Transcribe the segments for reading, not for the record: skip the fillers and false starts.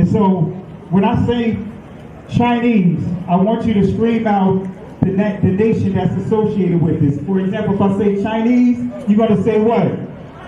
And so when I say Chinese, I want you to scream out the nation that's associated with this. For example, if I say Chinese, you're going to say what?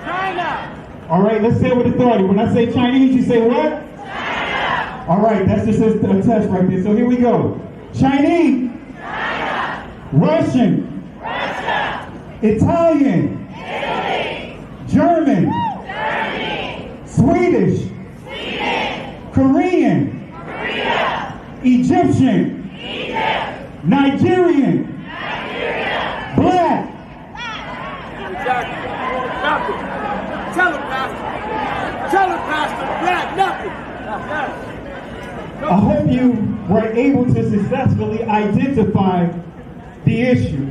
China. All right, let's say it with authority. When I say Chinese, you say what? China. All right, that's just a test right there. So here we go. Chinese. China. Russian. Russia. Italian. Italy. German. Germany. Swedish. Sweden. Korean. Korea. Egyptian. Egypt. Nigerian. Nigeria. Black. Exactly. Nothing. Tell him, Pastor. Tell him, Pastor. Black, nothing. I hope you were able to successfully identify the issue.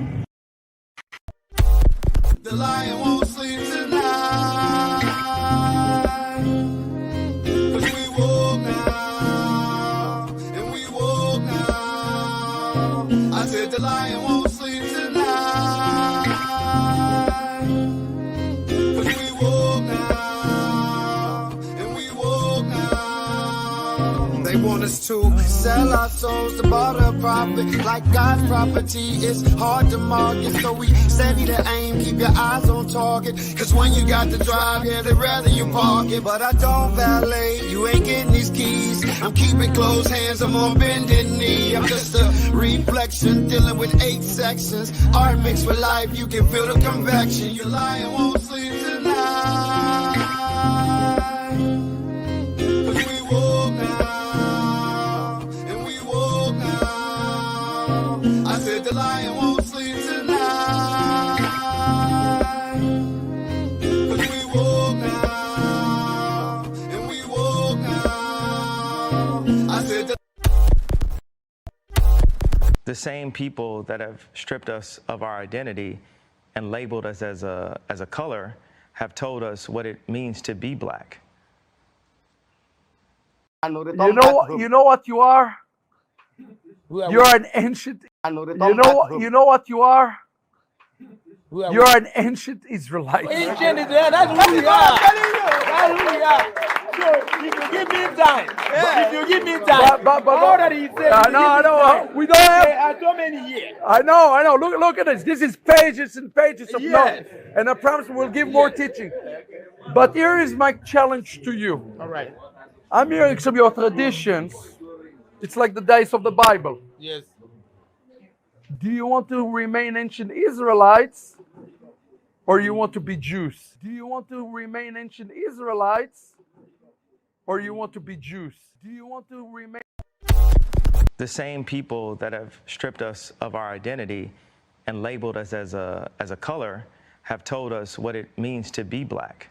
The lion won't sleep tonight. 'Cause we woke now, and we woke now. I said the lion won't sleep tonight. 'Cause we woke now, and we woke now. They want us to sell our souls to barter profit. Like God's property, it's hard to market. So we steady to aim, keep your eyes on target. Cause when you got to drive, yeah, they'd rather you park it. But I don't valet, you ain't getting these keys. I'm keeping closed hands, I'm on bended knee. I'm just a reflection, dealing with 8 sections. Art mixed with life, you can feel the convection. Your lion won't sleep tonight. 'Cause we woke now, and we woke now. I said the lion won't sleep tonight. 'Cause we woke now, and we woke now. I said the same people that have stripped us of our identity and labeled us as a color have told us what it means to be black. You know what you are? You're an ancient. You know what you are? You're an ancient Israelite. Ancient is there. That's who we are. That's who we are. So if you give me time, if you give me time, all that he said. No, we don't have. So many years. I know. Look at this. This is pages and pages of Yes. notes. And I promise we'll give more teaching. But here is my challenge to you. All right. I'm hearing some of your traditions. It's like the days of the Bible. Yes. Do you want to remain ancient Israelites, or you want to be Jews? Do you want to remain ancient Israelites, or you want to be Jews? Do you want to remain? The same people that have stripped us of our identity and labeled us as a color have told us what it means to be black.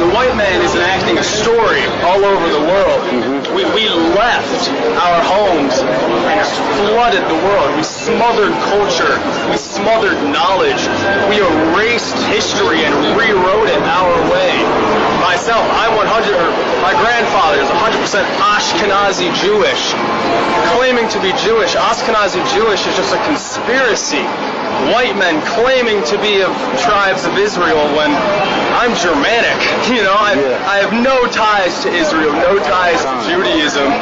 The white man is enacting a story all over the world. We left our homes and flooded the world. We smothered culture. We smothered knowledge. We erased history and rewrote it our way. Myself, my grandfather is 100% Ashkenazi Jewish. Claiming to be Jewish, Ashkenazi Jewish is just a conspiracy. White men claiming to be of tribes of Israel when I'm Germanic. You know, I have no ties to Israel, no ties to Judaism.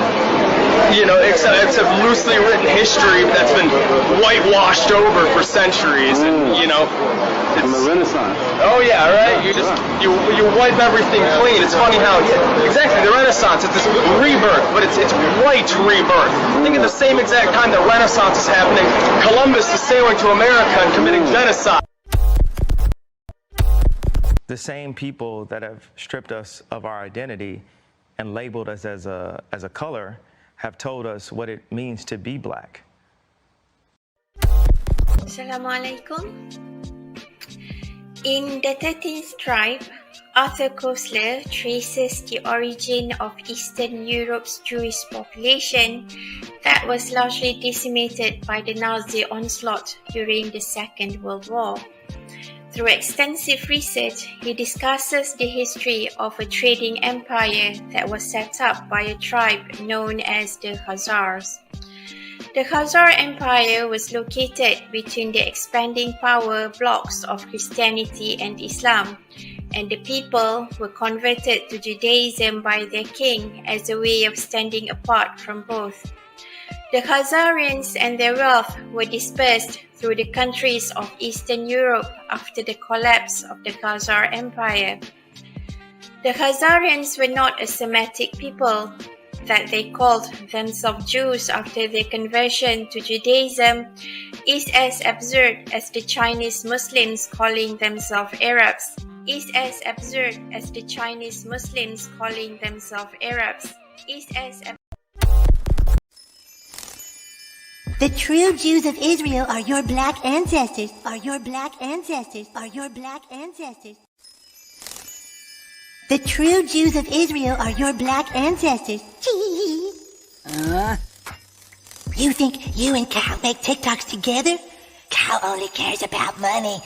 You know, except loosely written history that's been whitewashed over for centuries. And, you know, from the Renaissance. Oh yeah, right. You wipe everything clean. It's funny how exactly the Renaissance. It's this rebirth, but it's white rebirth. I think at the same exact time the Renaissance is happening, Columbus is sailing to America and committing genocide. The same people that have stripped us of our identity and labeled us as a color have told us what it means to be black. Assalamualaikum. In the 13th tribe, Arthur Koestler traces the origin of Eastern Europe's Jewish population that was largely decimated by the Nazi onslaught during the Second World War. Through extensive research, he discusses the history of a trading empire that was set up by a tribe known as the Khazars. The Khazar Empire was located between the expanding power blocks of Christianity and Islam and the people were converted to Judaism by their king as a way of standing apart from both. The Khazarians and their wealth were dispersed through the countries of Eastern Europe after the collapse of the Khazar Empire. The Khazarians were not a Semitic people, that they called themselves Jews after their conversion to Judaism is as absurd as the Chinese Muslims calling themselves Arabs. The true Jews of Israel are your black ancestors. The true Jews of Israel are your black ancestors. You think you and Kyle make TikToks together? Kyle only cares about money.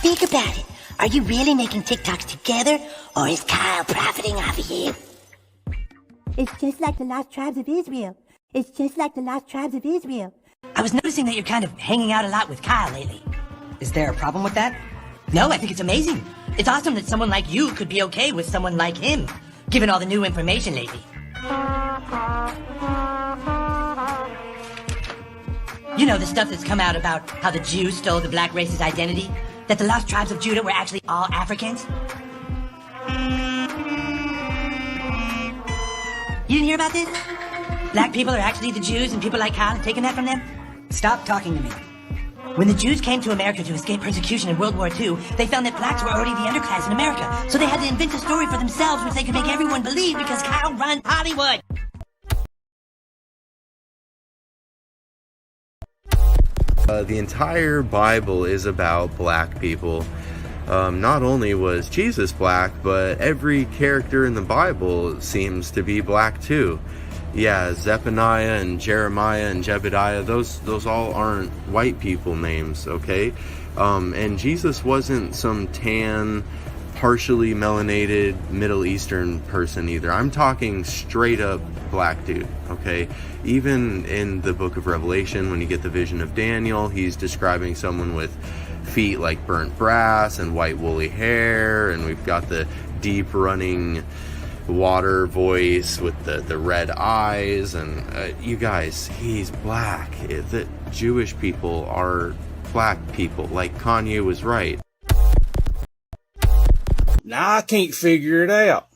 Think about it. Are you really making TikToks together, or is Kyle profiting off of you? It's just like the lost tribes of Israel. I was noticing that you're kind of hanging out a lot with Kyle lately. Is there a problem with that? No, I think it's amazing. It's awesome that someone like you could be okay with someone like him, given all the new information lately. You know, the stuff that's come out about how the Jews stole the black race's identity? That the lost tribes of Judah were actually all Africans? You didn't hear about this? Black people are actually the Jews and people like Kyle have taken that from them? Stop talking to me. When the Jews came to America to escape persecution in World War II, they found that blacks were already the underclass in America. So they had to invent a story for themselves which they could make everyone believe because Kyle runs Hollywood. The entire Bible is about black people. Not only was Jesus black, but every character in the Bible seems to be black too. Yeah, Zephaniah and Jeremiah and Jebediah, those all aren't white people names, okay? And Jesus wasn't some tan, partially melanated Middle Eastern person either. I'm talking straight up black dude, okay? Even in the book of Revelation, when you get the vision of Daniel, he's describing someone with feet like burnt brass and white woolly hair, and we've got the deep running water voice with the red eyes, and you guys, he's black. The Jewish people are black people, like Kanye was right. Now I can't figure it out.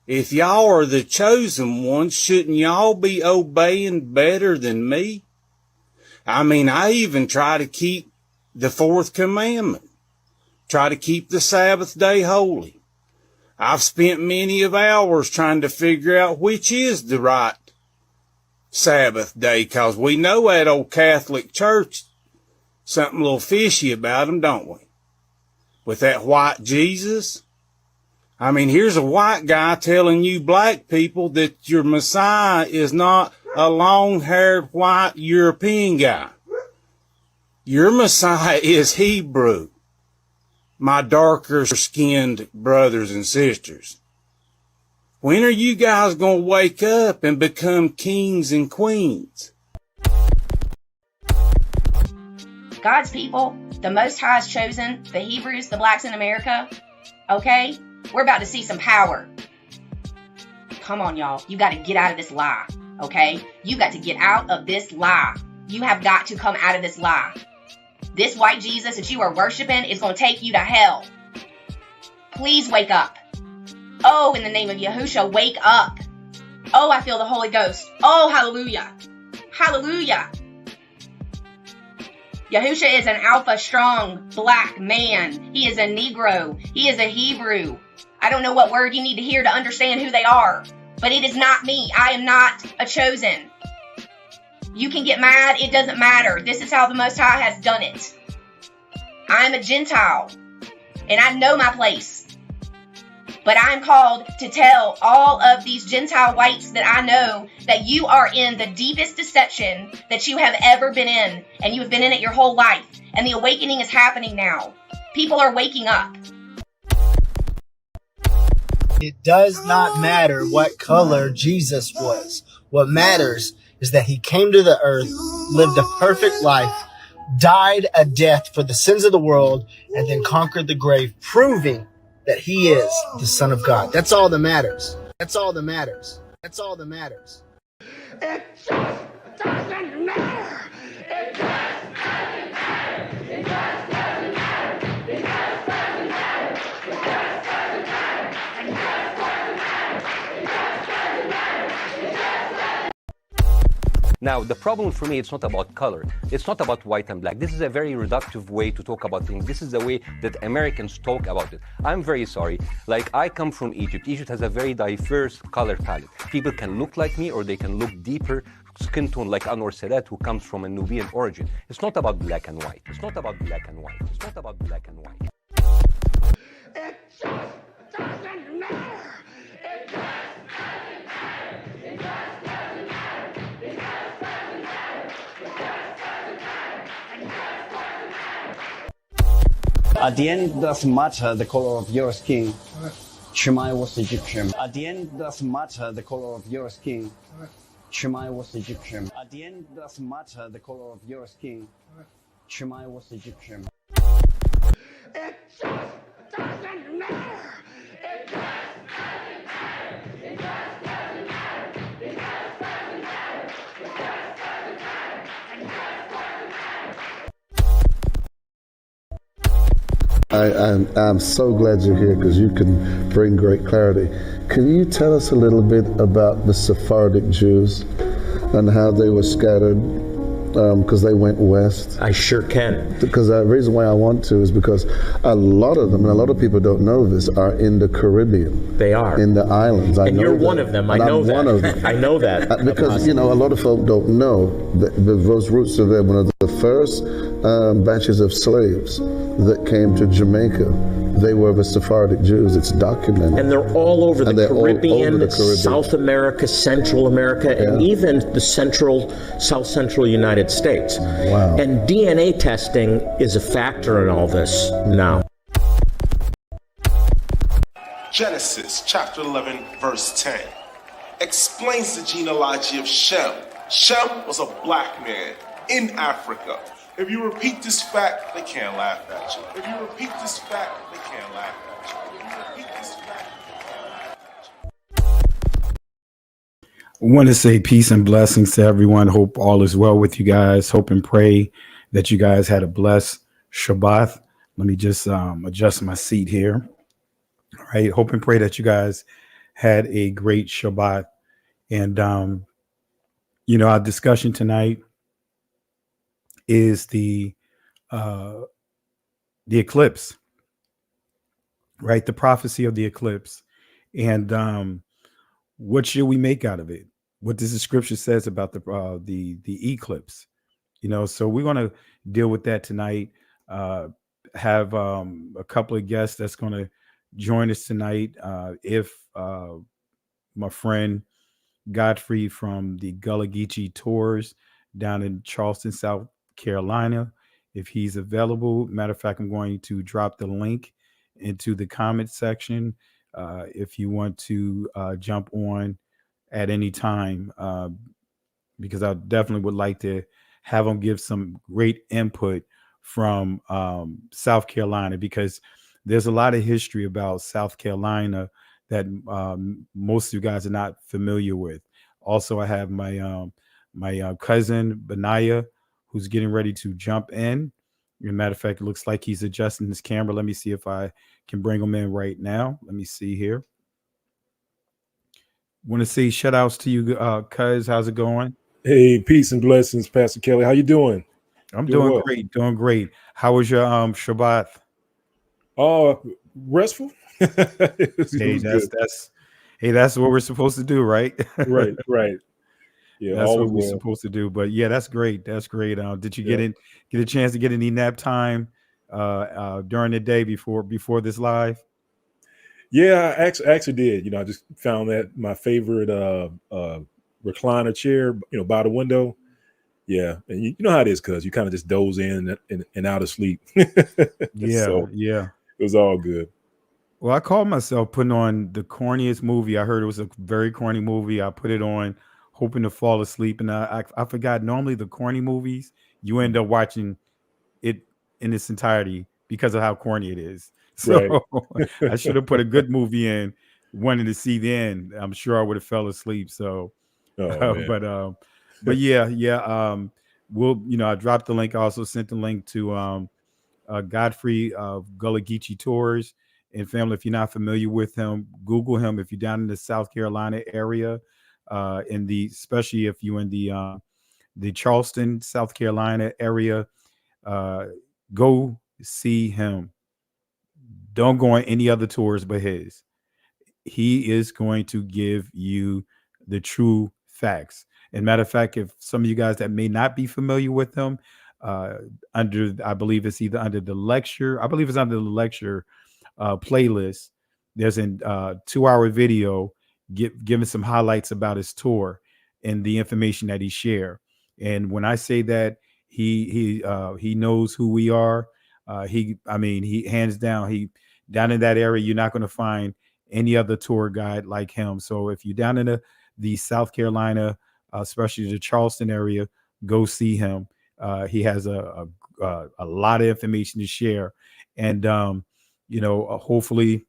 If y'all are the chosen ones, shouldn't y'all be obeying better than me? I mean, I even try to keep the fourth commandment. Try to keep the Sabbath day holy. I've spent many of hours trying to figure out which is the right Sabbath day, 'cause we know that old Catholic Church, something a little fishy about them, don't we? With that white Jesus. I mean, here's a white guy telling you black people that your Messiah is not a long-haired white European guy. Your Messiah is Hebrew. My darker-skinned brothers and sisters. When are you guys going to wake up and become kings and queens? God's people, the Most High has chosen, the Hebrews, the blacks in America, okay? We're about to see some power. Come on, y'all. You got to get out of this lie, okay? You got to get out of this lie. You have got to come out of this lie. This white Jesus that you are worshiping is going to take you to hell. Please wake up. Oh, in the name of Yahushua, wake up. Oh, I feel the Holy Ghost. Oh, hallelujah. Hallelujah. Yahushua is an alpha, strong, black man. He is a Negro. He is a Hebrew. I don't know what word you need to hear to understand who they are, but it is not me. I am not a chosen. You can get mad. It doesn't matter. This is how the Most High has done it. I'm a Gentile, and I know my place. But I'm called to tell all of these Gentile whites that I know that you are in the deepest deception that you have ever been in, and you have been in it your whole life. And the awakening is happening now. People are waking up. It does not matter what color Jesus was. What matters is that he came to the earth, lived a perfect life, died a death for the sins of the world, and then conquered the grave, proving that he is the Son of God. That's all that matters. That's all that matters. That's all that matters. It just doesn't matter. It just doesn't matter. It just doesn't matter. It just doesn't matter. It just doesn't matter. It just doesn't matter. It just doesn't matter. It just doesn't. Now, the problem for me, it's not about color. It's not about white and black. This is a very reductive way to talk about things. This is the way that Americans talk about it. I'm very sorry. Like, I come from Egypt. Egypt has a very diverse color palette. People can look like me, or they can look deeper skin tone like Anwar Sadat, who comes from a Nubian origin. It's not about black and white. It's not about black and white. It's not about black and white. It just doesn't matter. It just doesn't matter. It just doesn't matter. It just doesn't matter. It just doesn't matter. It just doesn't matter. At the end, it doesn't matter the color of your skin. Shemai was Egyptian. At the end, it doesn't matter the color of your skin. Shemai was Egyptian. At the end, it doesn't matter the color of your skin. Shemai was Egyptian. It just doesn't matter. It just doesn't matter. It just doesn't matter. It just doesn't matter. It just doesn't matter. It just doesn't matter. I'm so glad you're here because you can bring great clarity. Can you tell us a little bit about the Sephardic Jews and how they were scattered because they went west? I sure can. Because the reason why I want to is because a lot of them, and a lot of people don't know this, are in the Caribbean. They are. In the islands. And you're one of them. I know that. I'm one of them. I know that. Because, you know, a lot of folk don't know that those roots are there. One of the first batches of slaves that came to Jamaica, they were the Sephardic Jews. It's documented. And they're all over the Caribbean, South America, Central America, and even the South Central United States. Wow. And DNA testing is a factor in all this now. Genesis chapter 11, verse 10 explains the genealogy of Shem. Shem was a black man in Africa. If you repeat this fact, they can't laugh at you. If you repeat this fact, they can't laugh at you. If you repeat this fact, they can't laugh at you. I want to say peace and blessings to everyone. Hope all is well with you guys. Hope and pray that you guys had a blessed Shabbat. Let me just adjust my seat here. All right. Hope and pray that you guys had a great Shabbat. And, our discussion tonight is the eclipse, right? The prophecy of the eclipse. And what should we make out of it? What does the scripture says about the eclipse? So we're going to deal with that tonight. Have a couple of guests that's going to join us tonight. If my friend Godfrey from the Gullah Geechee tours down in Charleston, South Carolina, if he's available. Matter of fact, I'm going to drop the link into the comment section if you want to jump on at any time, because I definitely would like to have him give some great input from South Carolina, because there's a lot of history about South Carolina that most of you guys are not familiar with. Also, I have my cousin Benaiah, who's getting ready to jump in. As a matter of fact, it looks like he's adjusting his camera. Let me see if I can bring him in right now. Let me see here. Want to say shout outs to you, cuz. How's it going? Hey, peace and blessings, Pastor Kelly. How you doing? I'm doing well. Doing great. How was your Shabbat? Restful. That's what we're supposed to do, right? Right. Yeah, that's what we're supposed to do. But yeah, that's great. That's great. Did you get a chance to get any nap time during the day before this live? Yeah, I actually did. I just found that my favorite recliner chair, by the window. Yeah, and you know how it is, cuz you kind of just doze in and out of sleep. Yeah. It was all good. Well, I called myself putting on the corniest movie. I heard it was a very corny movie. I put it on hoping to fall asleep, and I forgot. Normally the corny movies, you end up watching in its entirety because of how corny it is. Right. So I should have put a good movie in, wanted to see the end. I'm sure I would have fell asleep. So, Oh, man. but yeah. We'll, I dropped the link. I also sent the link to Godfrey of Gullah Geechee Tours. And family, if you're not familiar with him, Google him. If you're down in the South Carolina area, especially if you're in the Charleston, South Carolina area, go see him. Don't go on any other tours but his. He is going to give you the true facts. And matter of fact, if some of you guys that may not be familiar with him, I believe it's either under the lecture. I believe it's under the lecture playlist. There's a 2-hour video giving some highlights about his tour and the information that he shared. And when I say that he knows who we are, he hands down, down in that area, you're not going to find any other tour guide like him. So if you're down in the South Carolina, especially the Charleston area, go see him. He has a lot of information to share, and hopefully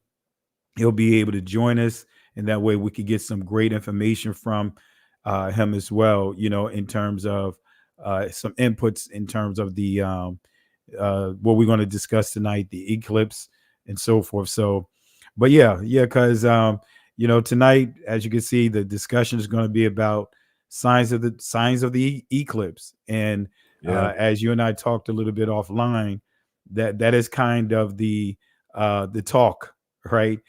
he'll be able to join us, and that way we could get some great information from him as well. In terms of some inputs in terms of the what we're going to discuss tonight, the eclipse and so forth. So, but because tonight, as you can see, the discussion is going to be about signs of the eclipse, and as you and I talked a little bit offline, that is kind of the talk, right?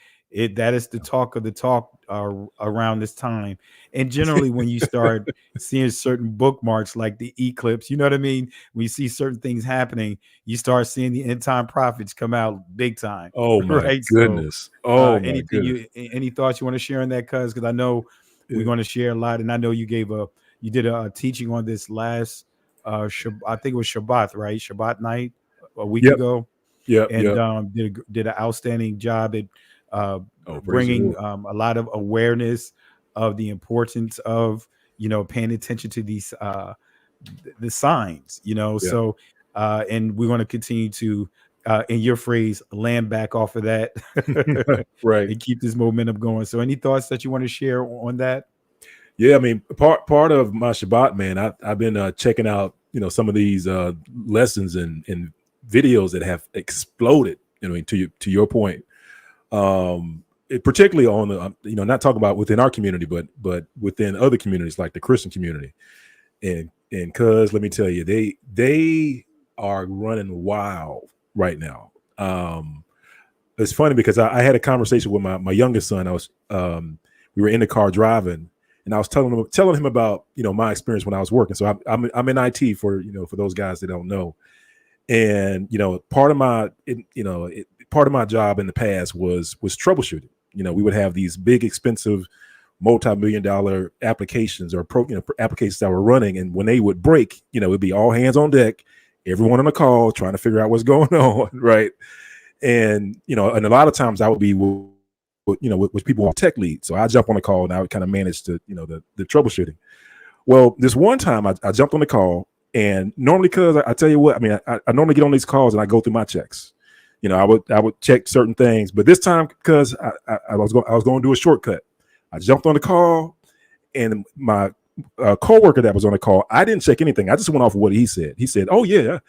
That is the talk of the talk around this time. And generally, when you start seeing certain bookmarks like the eclipse, you know what I mean? When you see certain things happening, you start seeing the end time prophets come out big time. Oh my right? goodness! So, any thoughts you want to share on that, cuz? Because I know we're going to share a lot, and I know you did a teaching on this last I think it was Shabbat, right? Shabbat night a week ago. And did an outstanding job at bringing a lot of awareness of the importance of paying attention to these the signs. So and we're going to continue to in your phrase, land back off of that right, and keep this momentum going. So any thoughts that you want to share on that? Yeah, I mean, part of my Shabbat, man, I've been checking out some of these lessons and videos that have exploded. To your point, particularly on the not talking about within our community, but within other communities like the Christian community, and cuz let me tell you, they are running wild right now. It's funny because I had a conversation with my youngest son. We were in the car driving, and I was telling him about my experience when I was working. So I'm in IT for those guys that don't know, and part of my job in the past was troubleshooting. We would have these big expensive multi-million-dollar applications or applications that were running, and when they would break, it'd be all hands on deck, everyone on the call trying to figure out what's going on, right? And and a lot of times I would be with people on tech lead. So I jump on the call and I would kind of manage the troubleshooting. Well, this one time I jumped on the call, and normally, cause I tell you what, I mean, I normally get on these calls and I go through my checks. I would check certain things, but this time, because I was going to do a shortcut, I jumped on the call, and my coworker that was on the call, I didn't check anything. I just went off of what he said. He said, "Oh yeah,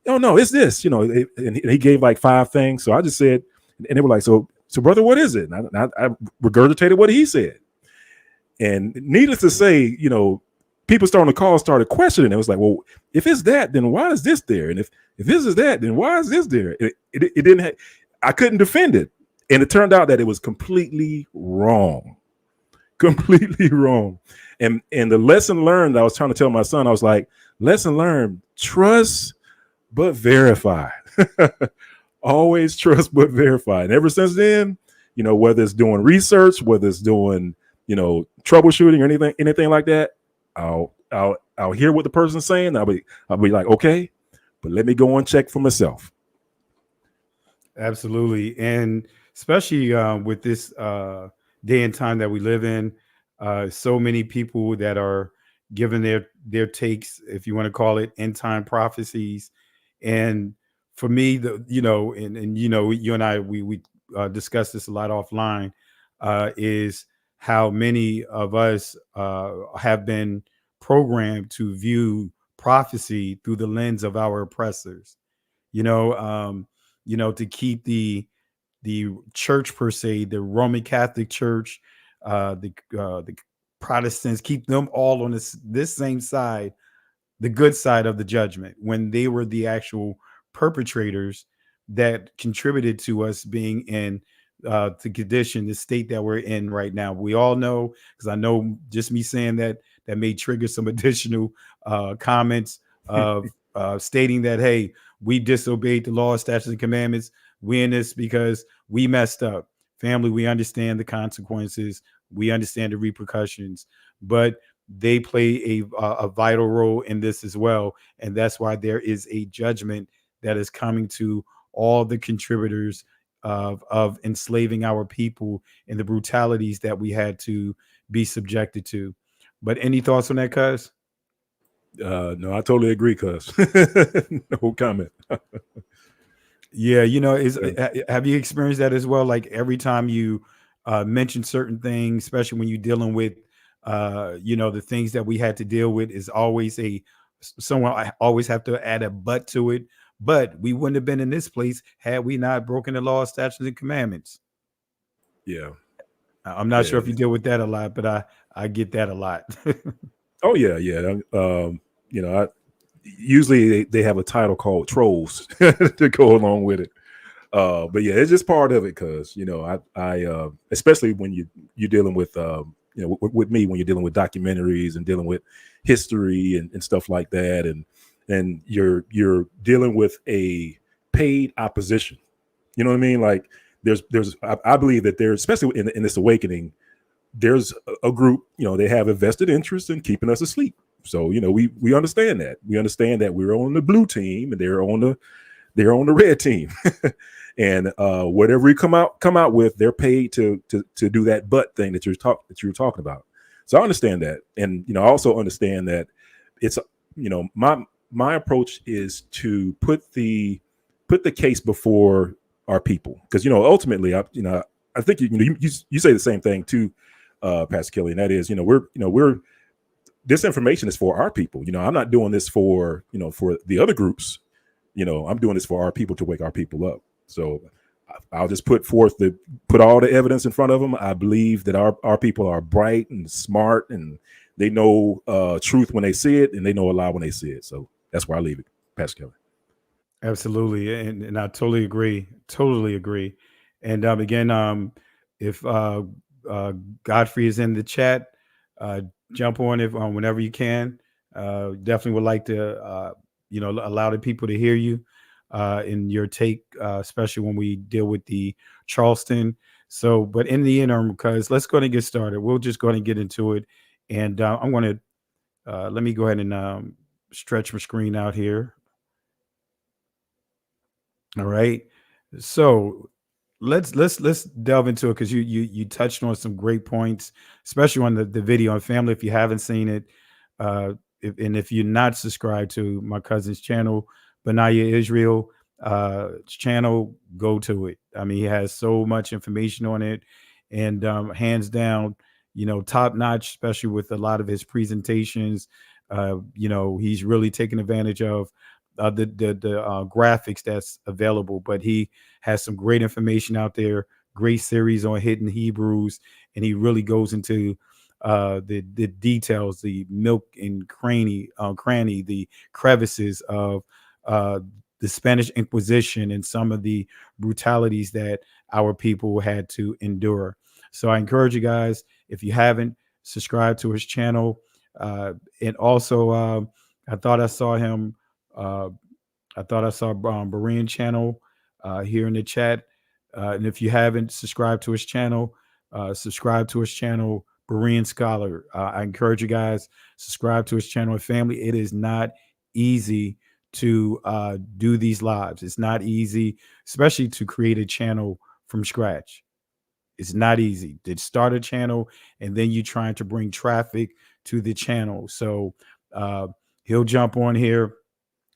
oh no, it's this," and he gave like 5 things. So I just said, and they were like, "So brother, what is it?" And I regurgitated what he said. And needless to say, people starting the call started questioning. It was like, well, if it's that, then why is this there? And if this is that, then why is this there? It didn't. I couldn't defend it, and it turned out that it was completely wrong, completely wrong. And the lesson learned, I was trying to tell my son, I was like, lesson learned: trust but verify. Always trust but verify. And ever since then, whether it's doing research, whether it's doing troubleshooting or anything like that, I'll hear what the person's saying. I'll be like, okay, but let me go and check for myself. Absolutely. And especially with this day and time that we live in, so many people that are giving their takes, if you want to call it end time prophecies. And for me, and you and I, we discussed this a lot offline, is how many of us have been programmed to view prophecy through the lens of our oppressors. To keep the church per se, the Roman Catholic Church, the Protestants, keep them all on this same side, the good side of the judgment, when they were the actual perpetrators that contributed to us being in the condition, the state that we're in right now. We all know, because I know just me saying that may trigger some additional comments of stating that, hey, we disobeyed the law, statutes, and commandments. We in this because we messed up. Family, we understand the consequences. We understand the repercussions, but they play a vital role in this as well. And that's why there is a judgment that is coming to all the contributors of enslaving our people and the brutalities that we had to be subjected to. But any thoughts on that, cuz? No, I totally agree, cuz. No comment. Yeah, have you experienced that as well? Like every time you mention certain things, especially when you're dealing with the things that we had to deal with, is always someone I always have to add a but to it. But we wouldn't have been in this place had we not broken the law, statutes, and commandments. Yeah. I'm not sure if you deal with that a lot, but I get that a lot. Oh yeah, yeah. Usually they have a title called trolls to go along with it. But yeah, it's just part of it, because I especially when you're dealing with with me, when you're dealing with documentaries and dealing with history and stuff like that, and you're dealing with a paid opposition. You know what I mean? Like I believe that there's, especially in this awakening, there's a group, they have a vested interest in keeping us asleep. So, we understand that. We understand that we're on the blue team and they're on the red team. And whatever we come out with, they're paid to do that but thing that you were talking about. So I understand that. And I also understand that it's my approach is to put the case before our people, because ultimately I think you say the same thing too, Pastor Kelly, and that is we're this information is for our people. I'm not doing this for for the other groups. I'm doing this for our people, to wake our people up. So I'll just put all the evidence in front of them. I believe that our people are bright and smart, and they know truth when they see it, and they know a lie when they see it. So that's where I leave it, Pastor Kelly. Absolutely, and I totally agree. And again, if Godfrey is in the chat, jump on it whenever you can. Definitely would like to allow the people to hear you in your take, especially when we deal with the Charleston. So, but in the interim, because let's go and get started. We'll just go ahead and get into it. And I'm going to let me go ahead and stretch my screen out here. All right. So let's delve into it, because you touched on some great points, especially on the video on family. If you haven't seen it, if you're not subscribed to my cousin's channel, Benaya Israel channel, go to it. I mean, he has so much information on it, and hands down, top notch, especially with a lot of his presentations. He's really taken advantage of the graphics that's available, but he has some great information out there, great series on hidden Hebrews, and he really goes into the details, the milk and cranny, the crevices of the Spanish Inquisition and some of the brutalities that our people had to endure. So I encourage you guys, if you haven't, subscribe to his channel. And also, I thought I saw him. I thought I saw Berean channel here in the chat. And if you haven't subscribed to his channel, subscribe to his channel, Berean Scholar. I encourage you guys, subscribe to his channel and family. It is not easy to do these lives. It's not easy, especially to create a channel from scratch. It's not easy to start a channel and then you trying to bring traffic to the channel. So he'll jump on here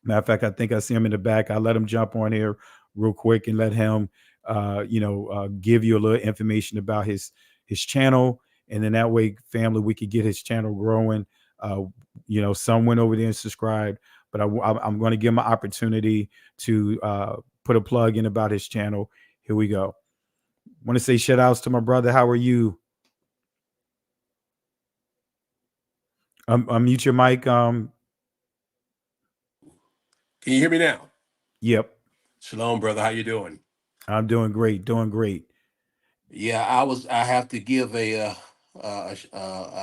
Matter of fact, I think I see him in the back. I let him jump on here real quick and let him, give you a little information about his channel, and then that way, family, we could get his channel growing. Some went over there and subscribed, but I'm going to give him an opportunity to put a plug in about his channel. Here we go. Want to say shout outs to my brother. How are you? Unmute your mic. Can you hear me now? Yep. Shalom, brother. How you doing? I'm doing great. Doing great. Yeah, I have to give a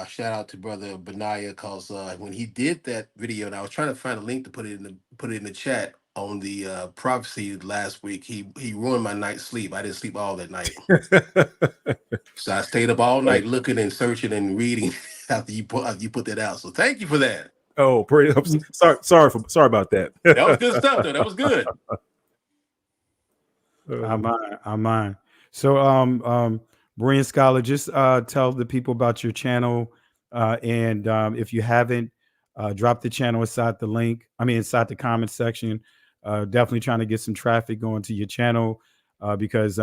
shout out to brother Benaiah, because when he did that video, and I was trying to find a link to put it in the chat on the prophecy last week, he ruined my night's sleep. I didn't sleep all that night. So I stayed up all night looking and searching and reading after you put that out. So thank you for that. Oh, sorry about that. That was good stuff, though. That was good. I'm mine. So, Brilliant Scholar, just tell the people about your channel, and if you haven't, drop the channel inside the comment section. Definitely trying to get some traffic going to your channel, because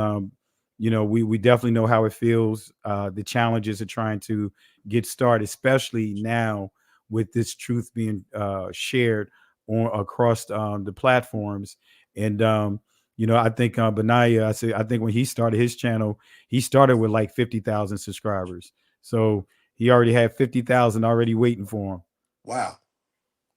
we definitely know how it feels. The challenges of trying to get started, especially now with this truth being shared across the platforms. And I think Benaiah, I think when he started his channel, he started with like 50,000 subscribers. So he already had 50,000 already waiting for him. Wow.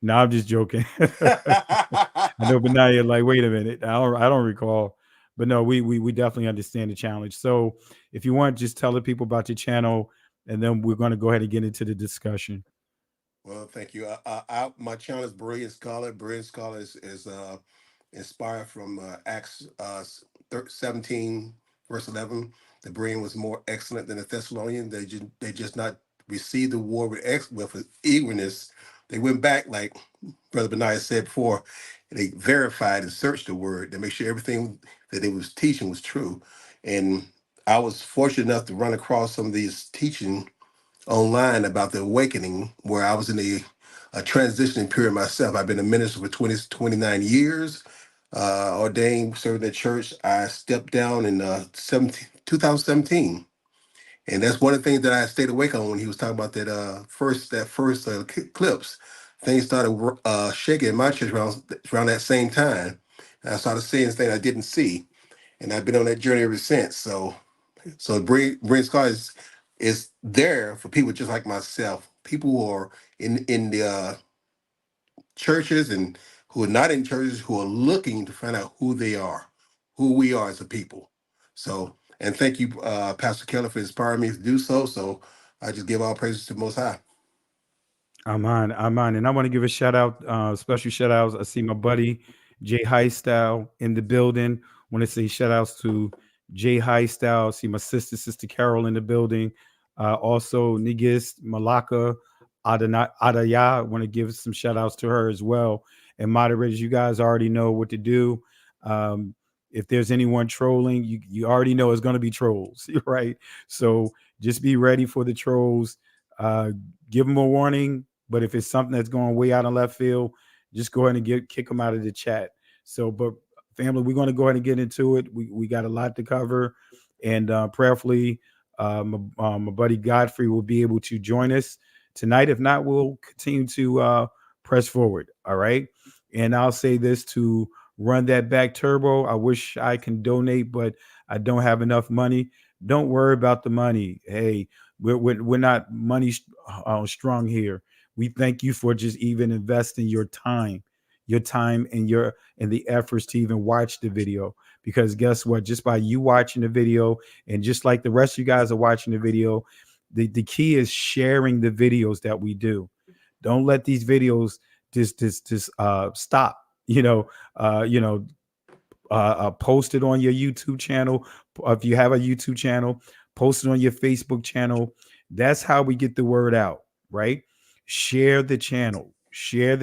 No, I'm just joking. I know Benaiah, like, wait a minute. I don't recall. But no, we definitely understand the challenge. So if you want, just tell the people about your channel, and then we're going to go ahead and get into the discussion. Well, thank you. My channel is Brilliant Scholar. Brilliant Scholar is inspired from Acts 17, verse 11. The Berean was more excellent than the Thessalonian. They just not received the war with eagerness. They went back, like Brother Benaiah said before, and they verified and searched the word to make sure everything that they was teaching was true. And I was fortunate enough to run across some of these teaching online about the awakening, where I was in a transitioning period myself. I've been a minister for 29 years, ordained, serving the church. I stepped down in 2017. And that's one of the things that I stayed awake on when he was talking about that first eclipse. Things started shaking in my church around that same time. And I started seeing things I didn't see. And I've been on that journey ever since. So Brilliant Scholar is there for people just like myself, people who are in the churches and who are not in churches, who are looking to find out who they are, who we are as a people. So, and thank you, Pastor Keller, for inspiring me to do so. So I just give all praises to the Most High. I'm on. And I want to give a shout out, special shout outs. I see my buddy Jay Highstyle in the building. Want to say shout outs to Jay Highstyle. See my sister Carol in the building. Also Nigis Malaka Adaya. Want to give some shout outs to her as well. And moderators, you guys already know what to do. If there's anyone trolling, you already know it's going to be trolls, right? So just be ready for the trolls. Give them a warning. But if it's something that's going way out in left field, just go ahead and kick them out of the chat. So, but family, we're going to go ahead and get into it. We got a lot to cover, and prayerfully, my buddy Godfrey will be able to join us tonight. If not, we'll continue to press forward. All right. And I'll say this to run that back turbo. I wish I can donate, but I don't have enough money. Don't worry about the money. Hey, we're not money strong here. We thank you for just even investing your time and the efforts to even watch the video, because guess what? Just by you watching the video, and just like the rest of you guys are watching the video, the key is sharing the videos that we do. Don't let these videos just stop. Post it on your YouTube channel. If you have a YouTube channel, post it on your Facebook channel. That's how we get the word out, right? Share the channel. Hit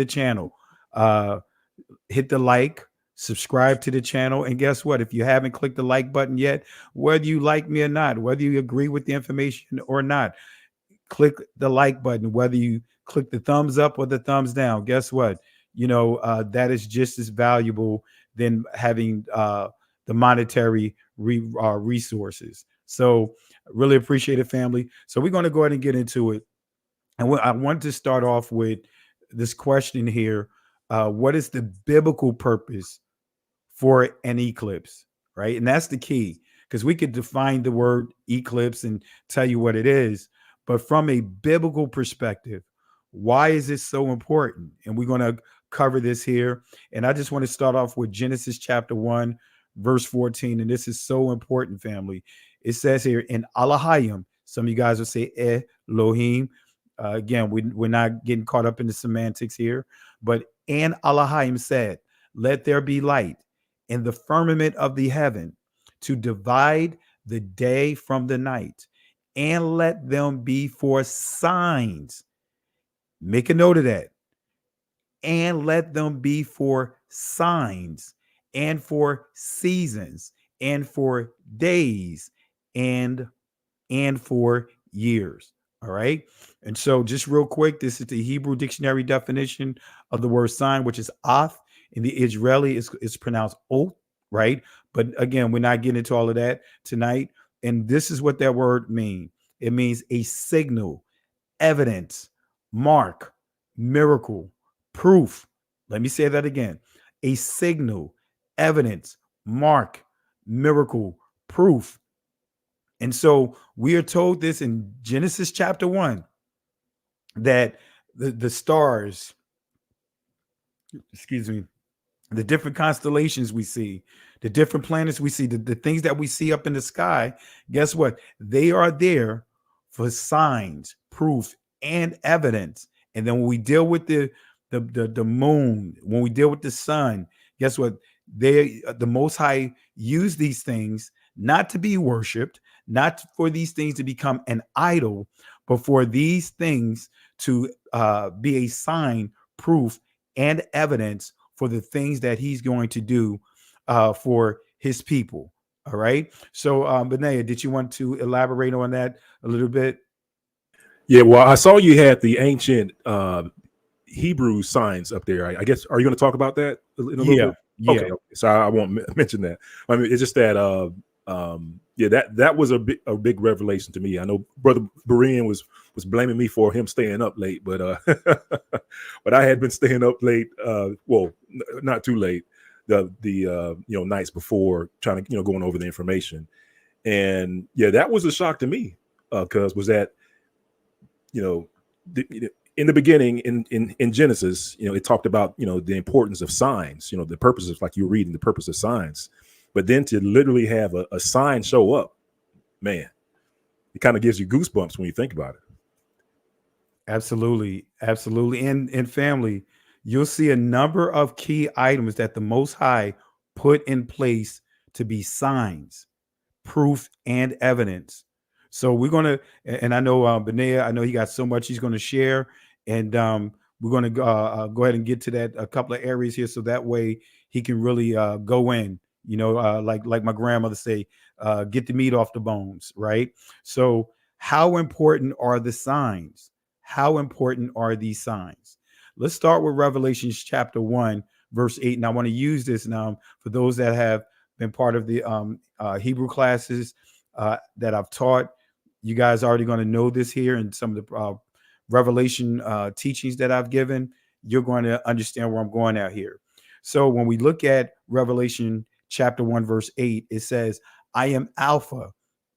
the like, subscribe to the channel. And guess what? If you haven't clicked the like button yet, whether you like me or not, whether you agree with the information or not, click the like button. Whether you click the thumbs up or the thumbs down, guess what? that is just as valuable than having the monetary resources. So really appreciate it, family. So we're going to go ahead and get into it. And I want to start off with this question here. What is the biblical purpose for an eclipse, right? And that's the key, because we could define the word eclipse and tell you what it is, but from a biblical perspective, why is it so important? And we're going to cover this here. And I just want to start off with Genesis chapter 1, verse 14. And this is so important, family. It says here in Elohim, some of you guys will say Elohim. Again, we're not getting caught up in the semantics here, but and Elohim said, let there be light in the firmament of the heaven to divide the day from the night, and let them be for signs. Make a note of that. And let them be for signs and for seasons and for days and for years. All right. And so just real quick, this is the Hebrew dictionary definition of the word sign, which is ath. In the Israeli, it's pronounced oath, right? But again, we're not getting into all of that tonight. And this is what that word means. It means a signal, evidence, mark, miracle, proof. Let me say that again. A signal, evidence, mark, miracle, proof. And so we are told this in Genesis chapter 1 that the stars, the different constellations we see, the different planets we see, the things that we see up in the sky, guess what? They are there for signs, proof, and evidence. And then when we deal with the moon, when we deal with the sun, guess what? The Most High use these things not to be worshipped, not for these things to become an idol, but for these things to be a sign, proof, and evidence for the things that he's going to do for his people. All right. So, Benaya, did you want to elaborate on that a little bit? Yeah, well, I saw you had the ancient Hebrew signs up there. I guess, are you going to talk about that in a little bit? Yeah. Okay, so I won't mention that. I mean, it's just that that was a big revelation to me. I know Brother Berean was blaming me for him staying up late, but but I had been staying up late. Well, not too late. The nights before, trying to going over the information, and that was a shock to me because was that in the beginning in Genesis, it talked about the importance of signs, the purpose of, like you were reading, the purpose of signs. But then to literally have a sign show up, man, it kind of gives you goosebumps when you think about it. Absolutely. Absolutely. And family, you'll see a number of key items that the Most High put in place to be signs, proof, and evidence. So we're going to, and I know Benaya, I know he got so much he's going to share. And we're going to go ahead and get to that, a couple of areas here, so that way he can really go in. Like my grandmother say, get the meat off the bones, right? So how important are the signs? How important are these signs? Let's start with Revelation chapter 1, verse 8. And I want to use this now for those that have been part of the Hebrew classes that I've taught. You guys are already going to know this here, and some of the Revelation teachings that I've given. You're going to understand where I'm going out here. So when we look at Revelation chapter 1, verse 8, it says, I am Alpha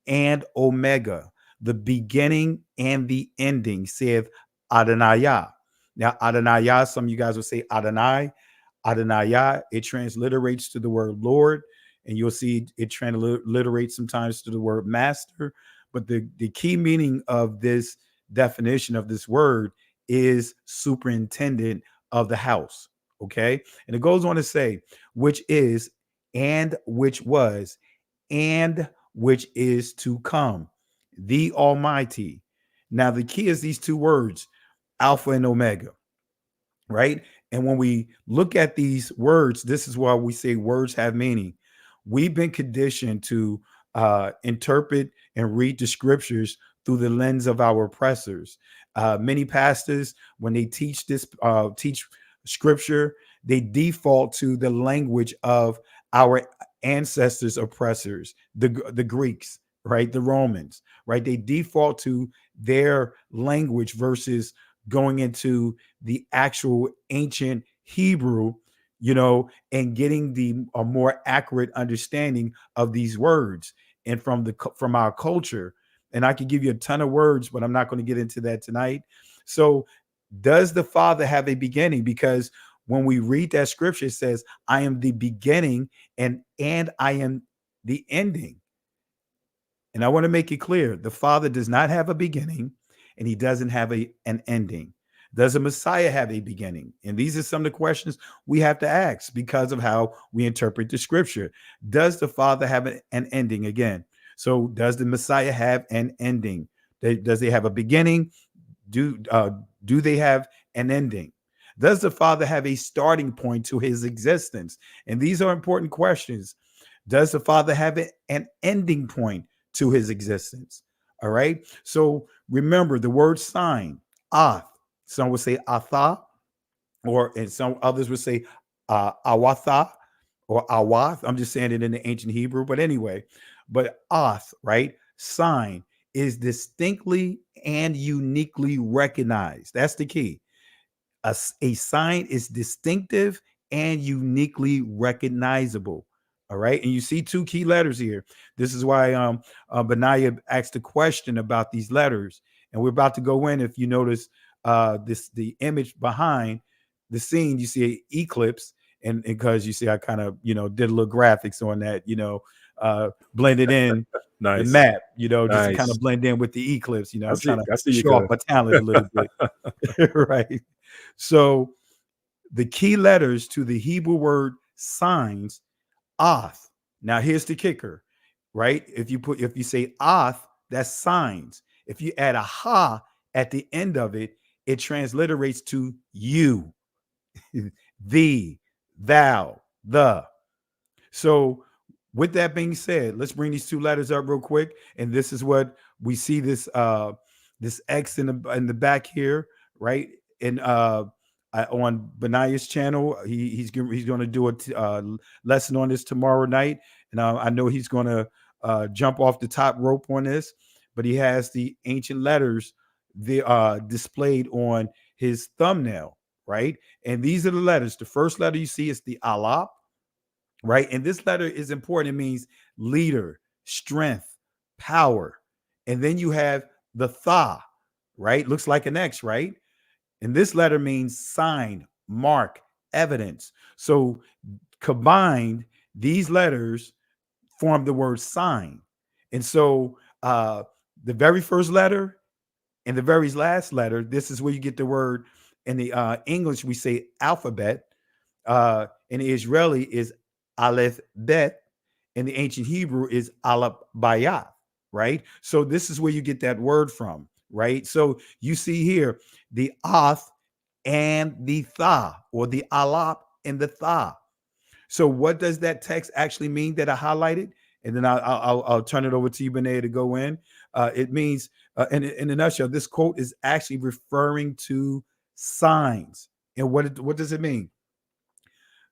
and Omega, the beginning and the ending, saith Adonai. Now, Adonai, some of you guys will say Adonai. Adonai, it transliterates to the word Lord, and you'll see it transliterates sometimes to the word master. But the key meaning of this definition of this word is superintendent of the house. Okay. And it goes on to say, which is, and which was, and which is to come, the Almighty. Now, the key is these two words, Alpha and Omega, right? And when we look at these words, this is why we say words have meaning. We've been conditioned to interpret and read the scriptures through the lens of our oppressors. Many pastors, when they teach scripture, they default to the language of our ancestors, oppressors, the Greeks, right? The Romans, right? They default to their language versus going into the actual ancient Hebrew, and getting a more accurate understanding of these words and from our culture. And I could give you a ton of words, but I'm not going to get into that tonight. So, does the Father have a beginning? Because when we read that scripture, it says, I am the beginning and I am the ending. And I want to make it clear, the Father does not have a beginning and he doesn't have an ending. Does the Messiah have a beginning? And these are some of the questions we have to ask because of how we interpret the scripture. Does the Father have an ending? Again, so does the Messiah have an ending? Does he have a beginning? Do they have an ending? Does the Father have a starting point to his existence? And these are important questions. Does the Father have an ending point to his existence? All right. So remember the word sign, ath. Some would say atha, and some others would say awatha or awath. I'm just saying it in the ancient Hebrew. But anyway, ath, right? Sign is distinctly and uniquely recognized. That's the key. A sign is distinctive and uniquely recognizable. All right. And you see two key letters here. This is why Benaiah asked a question about these letters. And we're about to go in. If you notice the image behind the scene, you see an eclipse. And because you see, I kind of, did a little graphics on that, blended in nice. The map, just nice. to kind of blend in with the eclipse. I'm trying to see show off my talent a little bit. Right. So the key letters to the Hebrew word signs, ath. Now here's the kicker, right? If you say ath, that's signs. If you add a ha at the end of it, it transliterates to you, thee, thou, the. So with that being said, let's bring these two letters up real quick. And this is what we see, this X in the back here, right? And on Benaiah's channel, he's going to do a lesson on this tomorrow night, and I know he's going to jump off the top rope on this. But he has the ancient letters displayed on his thumbnail, right? And these are the letters. The first letter you see is the alap, right? And this letter is important. It means leader, strength, power. And then you have the tha, right? Looks like an X, right? And this letter means sign, mark, evidence. So combined, these letters form the word sign. And so the very first letter and the very last letter, this is where you get the word. In the English, we say alphabet. In the Israeli is aleph bet. In the ancient Hebrew is aleph bayat, right? So this is where you get that word from, right? So you see here the ath and the tha, or the alap and the tha. So what does that text actually mean that I highlighted? And then I'll turn it over to you, Benaiah, to go in. It means, in a nutshell, this quote is actually referring to signs. And what does it mean?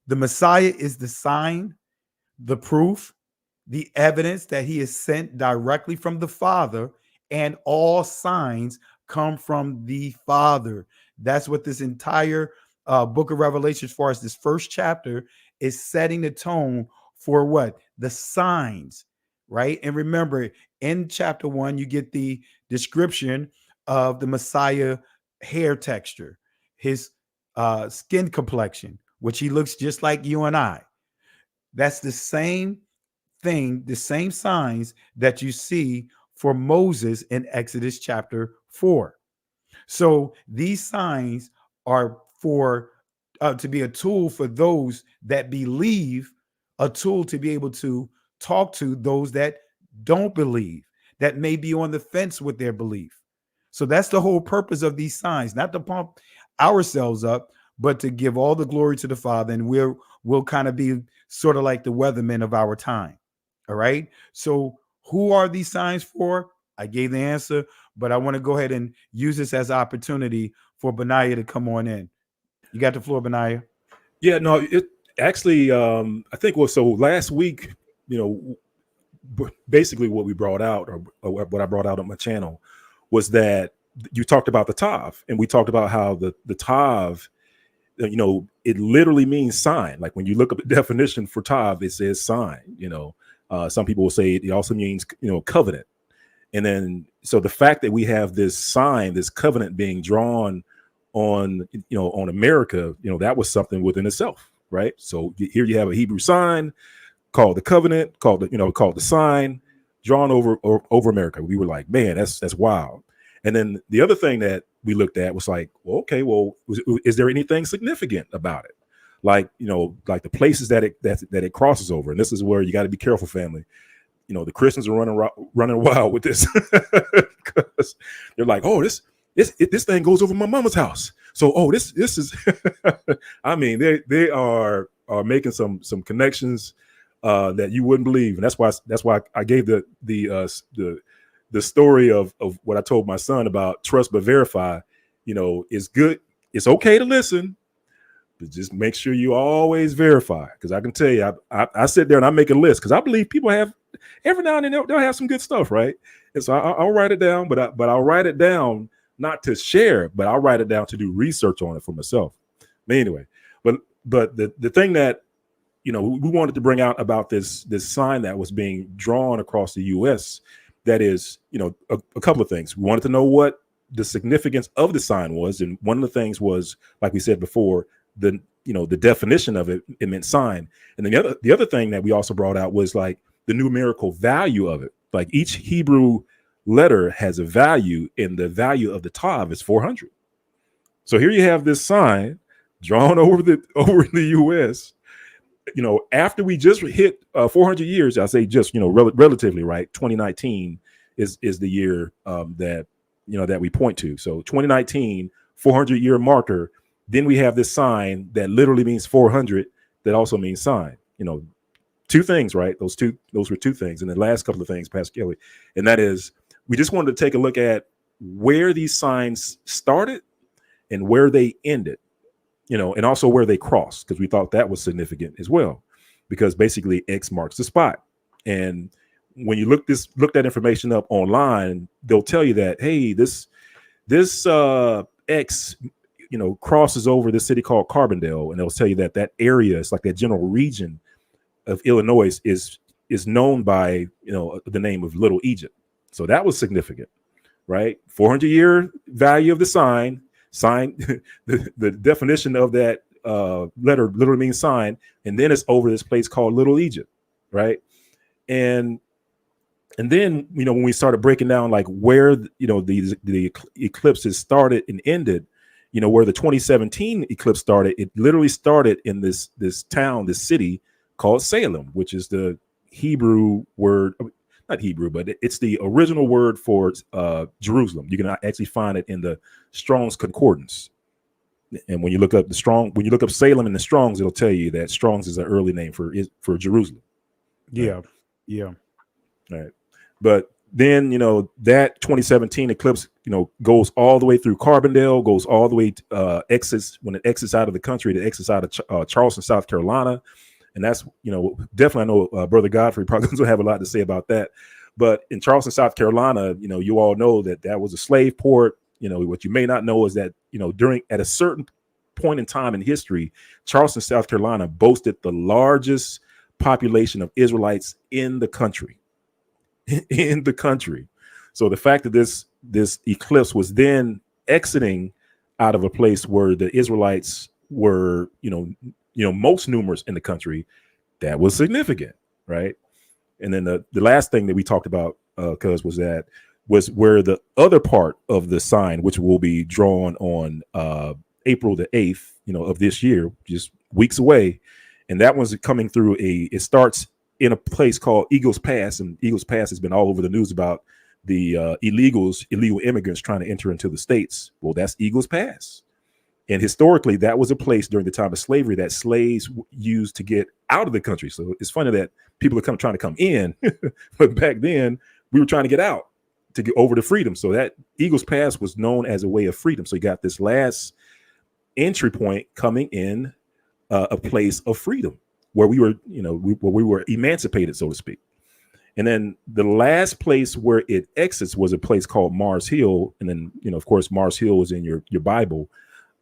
The Messiah is the sign, the proof, the evidence that he is sent directly from the Father, and all signs come from the Father. That's what this entire book of Revelation, as far as this first chapter, is setting the tone for what? The signs, right? And remember, in chapter 1, you get the description of the Messiah hair texture, his skin complexion, which he looks just like you and I. That's the same thing, the same signs that you see for Moses in Exodus chapter 4. So these signs are for to be a tool for those that believe, a tool to be able to talk to those that don't believe, that may be on the fence with their belief. So that's the whole purpose of these signs, not to pump ourselves up, but to give all the glory to the Father. And we'll kind of be sort of like the weathermen of our time. All right. So who are these signs for? I gave the answer, but I want to go ahead and use this as an opportunity for Benaiah to come on in. You got the floor, Benaiah. Yeah, no, it actually, I think so last week, basically what we brought out, or what I brought out on my channel, was that you talked about the tav, and we talked about how the tav, it literally means sign. Like when you look up the definition for tav, it says sign. Some people will say it also means covenant. And then so the fact that we have this sign, this covenant being drawn on on America, that was something within itself, right? So here you have a Hebrew sign called the covenant, called the sign, drawn over America. We were like, man, that's wild. And then the other thing that we looked at was like, well, okay, is there anything significant about it? Like, like the places that it crosses over. And this is where you got to be careful, family. The Christians are running wild with this, because they're like, oh, this thing goes over my mama's house. So, this is, I mean, they are making some connections that you wouldn't believe, and that's why I gave the story of what I told my son about trust but verify. It's good. It's okay to listen, but just make sure you always verify. Because I can tell you, I sit there and I make a list, because I believe people have every now and then they'll have some good stuff, right? And so I'll write it down, but I'll write it down not to share, but I'll write it down to do research on it for myself. But anyway, but the thing that we wanted to bring out about this sign that was being drawn across the U.S., that is, a couple of things. We wanted to know what the significance of the sign was, and one of the things was, like we said before, the definition of it meant sign. And then the other thing that we also brought out was like the numerical value of it. Like each Hebrew letter has a value, and the value of the tav is 400. So here you have this sign drawn over the U.S. After we just hit 400 years, I say just relatively, right? 2019 is the year that we point to. So 2019, 400-year marker. Then we have this sign that literally means 400. That also means sign. Two things, right? Those were two things. And the last couple of things, Pastor Kelly, and that is, we just wanted to take a look at where these signs started and where they ended, and also where they crossed, because we thought that was significant as well, because basically X marks the spot. And when you look that information up online, they'll tell you that, hey, this X, crosses over this city called Carbondale, and they'll tell you that area is like that general region of Illinois is known by the name of Little Egypt. So that was significant, right? 400-year value of the sign, the definition of that letter literally means sign, and then it's over this place called Little Egypt, right? And then when we started breaking down like where the eclipses started and ended, where the 2017 eclipse started, it literally started in this town, this city called Salem, which is the Hebrew word. Not Hebrew, but it's the original word for Jerusalem. You can actually find it in the Strong's Concordance. And when you look up Salem in the Strong's, it'll tell you that Strong's is an early name for Jerusalem. Yeah, right? yeah. All right. But then that 2017 eclipse goes all the way through Carbondale, goes all the way exits out of the country, it exits out of Charleston, South Carolina. And that's, definitely, I know Brother Godfrey probably doesn't have a lot to say about that. But in Charleston, South Carolina, you all know that was a slave port. What you may not know is that, at a certain point in time in history, Charleston, South Carolina boasted the largest population of Israelites in the country. So the fact that this eclipse was then exiting out of a place where the Israelites were, most numerous in the country, that was significant, right? And then the last thing that we talked about, was where the other part of the sign, which will be drawn on April the 8th, of this year, just weeks away, and that one's coming through it starts in a place called Eagles Pass, and Eagles Pass has been all over the news about the illegal immigrants trying to enter into the states. Well, that's Eagles Pass. And historically, that was a place during the time of slavery that slaves used to get out of the country. So it's funny that people are trying to come in, but back then we were trying to get out to get over to freedom. So that Eagles Pass was known as a way of freedom. So you got this last entry point coming in a place of freedom where we were, where we were emancipated, so to speak. And then the last place where it exits was a place called Mars Hill. And then, of course, Mars Hill is in your Bible.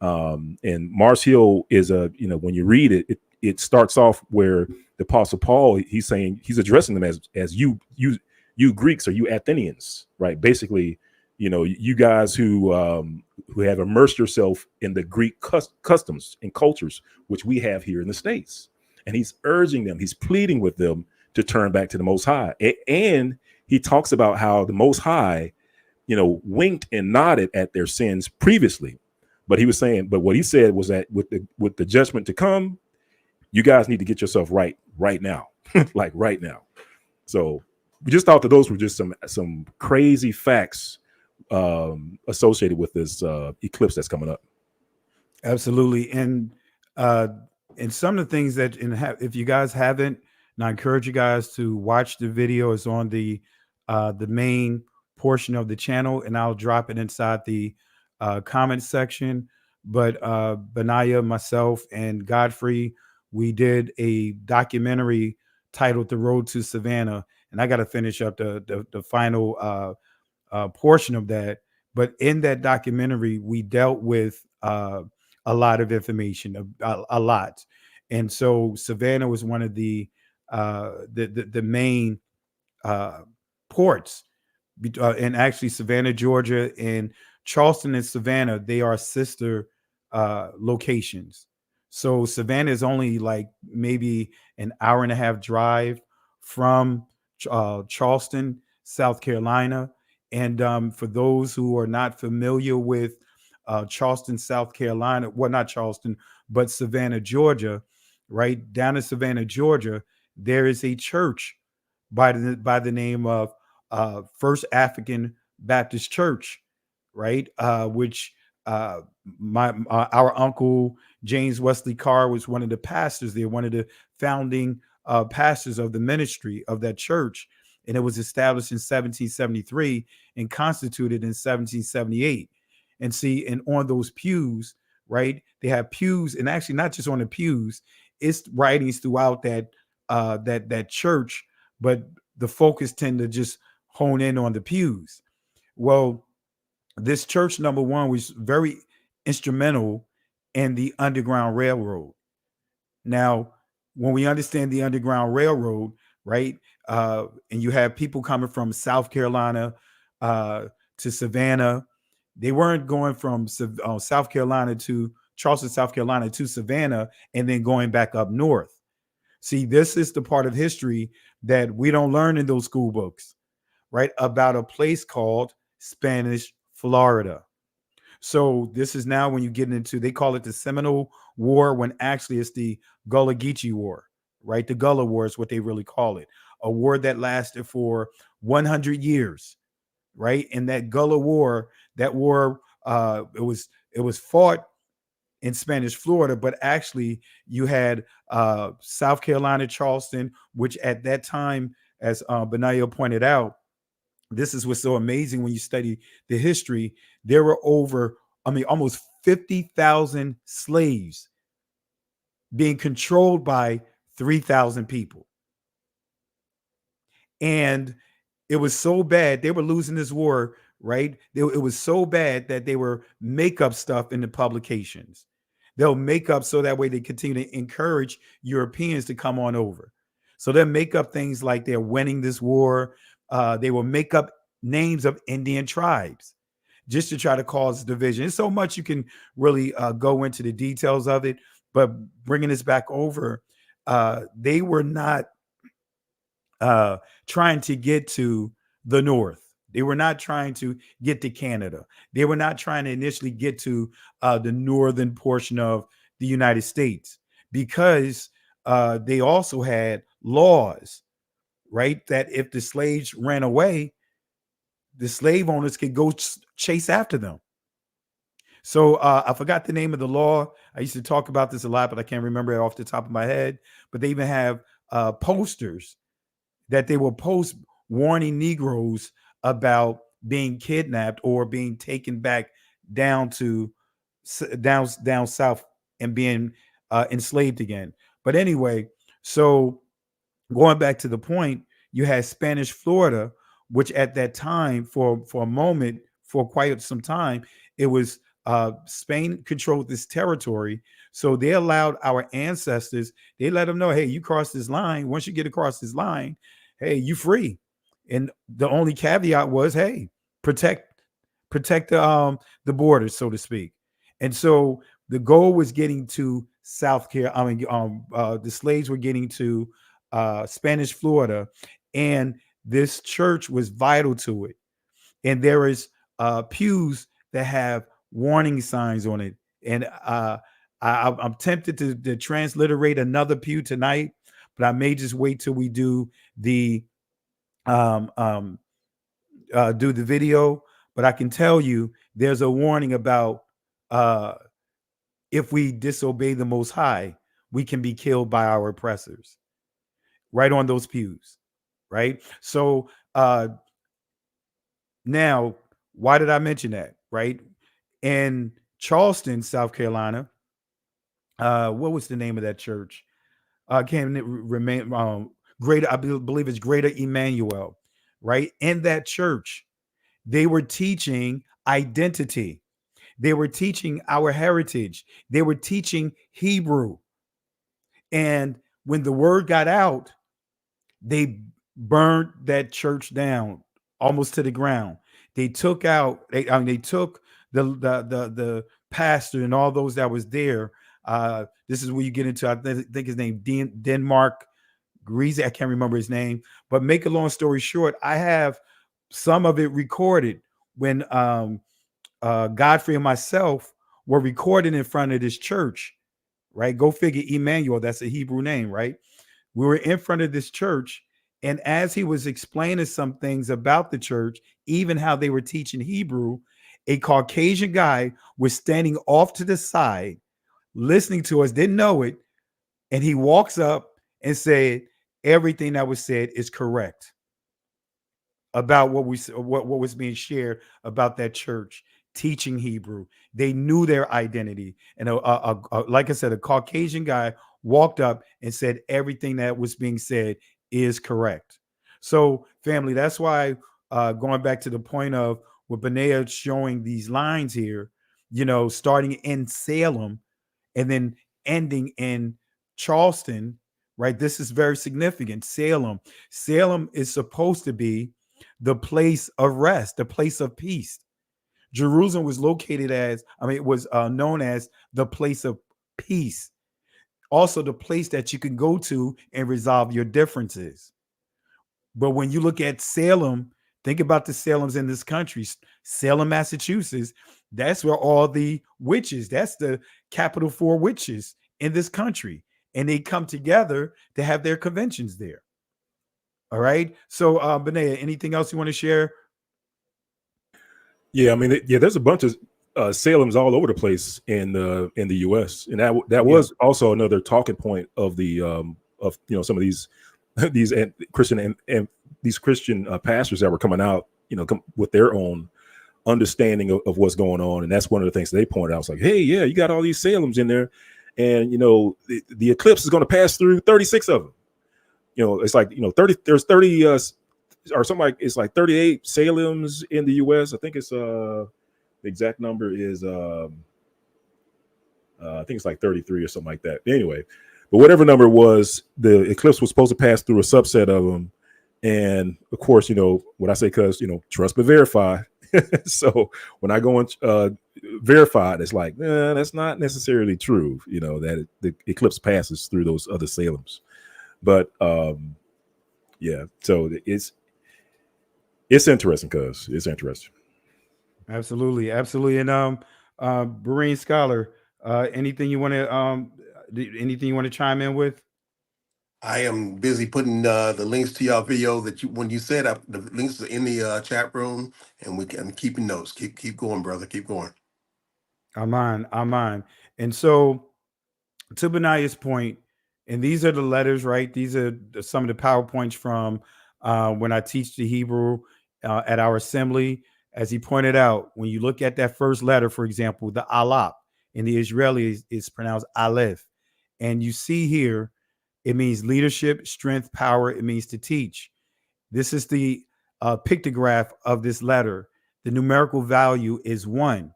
And Mars Hill is when you read it, it starts off where the Apostle Paul, he's addressing them as you Greeks or you Athenians, right? Basically, you guys who have immersed yourself in the Greek customs and cultures, which we have here in the States. And he's urging them, he's pleading with them to turn back to the Most High. And he talks about how the Most High, winked and nodded at their sins previously. But he was saying, but what he said was that with the judgment to come, you guys need to get yourself right now, like right now. So we just thought that those were just some crazy facts associated with this eclipse that's coming up. Absolutely. And some of the things that, if you guys haven't, and I encourage you guys to watch the video. It's on the main portion of the channel, and I'll drop it inside the comment section. But Benaiah, myself, and Godfrey, we did a documentary titled "The Road to Savannah," and I got to finish up the final portion of that. But in that documentary, we dealt with a lot of information, a lot, and so Savannah was one of the main ports, and actually Savannah, Georgia, and Charleston and Savannah, they are sister locations. So Savannah is only like maybe an hour and a half drive from Charleston, South Carolina. And for those who are not familiar with Charleston, South Carolina, well, not Charleston, but Savannah, Georgia, right down in Savannah, Georgia, there is a church by the name of First African Baptist Church, right? Which our uncle James Wesley Carr was one of the pastors there, one of the founding pastors of the ministry of that church, and it was established in 1773 and constituted in 1778. And see, and on those pews, right? They have pews, and actually not just on the pews, it's writings throughout that church, but the focus tend to just hone in on the pews. Well, this church, number one, was very instrumental in the Underground Railroad. Now, when we understand the Underground Railroad, right, and you have people coming from South Carolina to Savannah, they weren't going from South Carolina to Charleston, South Carolina to Savannah, and then going back up north. See, this is the part of history that we don't learn in those school books, right? About a place called Spanish Florida. So this is now when you get into, they call it the Seminole War, when actually it's the Gullah Geechee War, right? The Gullah War is what they really call it. A war that lasted for 100 years, right? And that Gullah War, it was fought in Spanish Florida, but actually you had South Carolina, Charleston, which at that time, as Benaiah pointed out, this is what's so amazing when you study the history. There were almost 50,000 slaves being controlled by 3,000 people. And it was so bad, they were losing this war, right? It was so bad that they were make up stuff in the publications. They'll make up so that way they continue to encourage Europeans to come on over. So they'll make up things like they're winning this war. They will make up names of Indian tribes just to try to cause division. There's so much you can really go into the details of it, but bringing this back over, they were not trying to get to the north. They were not trying to get to Canada. They were not trying to initially get to the northern portion of the United States, because they also had laws, right? That if the slaves ran away, the slave owners could go chase after them. So I forgot the name of the law. I used to talk about this a lot, but I can't remember it off the top of my head. But they even have posters that they will post warning Negroes about being kidnapped or being taken back down to down south and being enslaved again. But anyway, so going back to the point, you had Spanish Florida, which at that time, for a moment, for quite some time, it was Spain controlled this territory. So they allowed our ancestors, they let them know, hey, you cross this line. Once you get across this line, hey, you free. And the only caveat was, hey, protect the borders, so to speak. And so the goal was getting to South Carolina. I mean, the slaves were getting to Spanish Florida, and this church was vital to it. And there is pews that have warning signs on it. And I'm tempted to transliterate another pew tonight, but I may just wait till we do the video. But I can tell you, there's a warning about if we disobey the Most High, we can be killed by our oppressors. Right on those pews, right? So now, why did I mention that? Right? In Charleston, South Carolina, what was the name of that church? Can't remain Greater, I believe it's Greater Emmanuel, right? In that church, they were teaching identity. They were teaching our heritage. They were teaching Hebrew. And when the word got out, they burned that church down almost to the ground. They took out, they took the pastor and all those that was there. This is where you get into, I think his name, Denmark Greasy. I can't remember his name, but make a long story short, I have some of it recorded when Godfrey and myself were recording in front of this church, right? Go figure, Emmanuel, that's a Hebrew name, right? We were in front of this church, and as he was explaining some things about the church, even how they were teaching Hebrew, a Caucasian guy was standing off to the side, listening to us, didn't know it, and he walks up and said, everything that was said is correct about what was being shared about that church teaching Hebrew. They knew their identity. And like I said, a Caucasian guy walked up and said everything that was being said is correct. So family, that's why going back to the point of what Benea showing these lines here, starting in Salem and then ending in Charleston, right? This is very significant. Salem is supposed to be the place of rest, the place of peace. Jerusalem was located it was known as the place of peace. Also the place that you can go to and resolve your differences. But when you look at Salem, think about the Salems in this country. Salem, Massachusetts, that's where all the witches, that's the capital for witches in this country. And they come together to have their conventions there. All right. So, Benea, anything else you want to share? Yeah, I mean, there's a bunch of Salems all over the place in the U.S. and that was also another talking point of the of some of these Christian and these Christian pastors that were coming out, with their own understanding of what's going on, and that's one of the things they pointed out. It's like, hey, yeah, you got all these Salems in there, and the eclipse is going to pass through 36 of them. It's like 30. There's 30 or something like it's like 38 Salems in the U.S. I think it's the exact number is I think it's like 33 or something like that. Anyway, but whatever number it was, the eclipse was supposed to pass through a subset of them, and of course, what I say, because trust but verify. So when I go and verify it, it's like that's not necessarily true. That the eclipse passes through those other Salems, but yeah. So it's interesting, cuz it's interesting. Absolutely. And Berean Scholar, anything you want to chime in with? I am busy putting the links to your video when you said the links are in the chat room, and I'm keeping notes. Keep going, brother. Keep going. I'm on. And so to Benaya's point, and these are the letters, right? These are some of the PowerPoints from when I teach the Hebrew at our assembly. As he pointed out, when you look at that first letter, for example, the Alap, In the Israeli, it's pronounced Aleph. And you see here, it means leadership, strength, power. It means to teach. This is the pictograph of this letter. The numerical value is 1.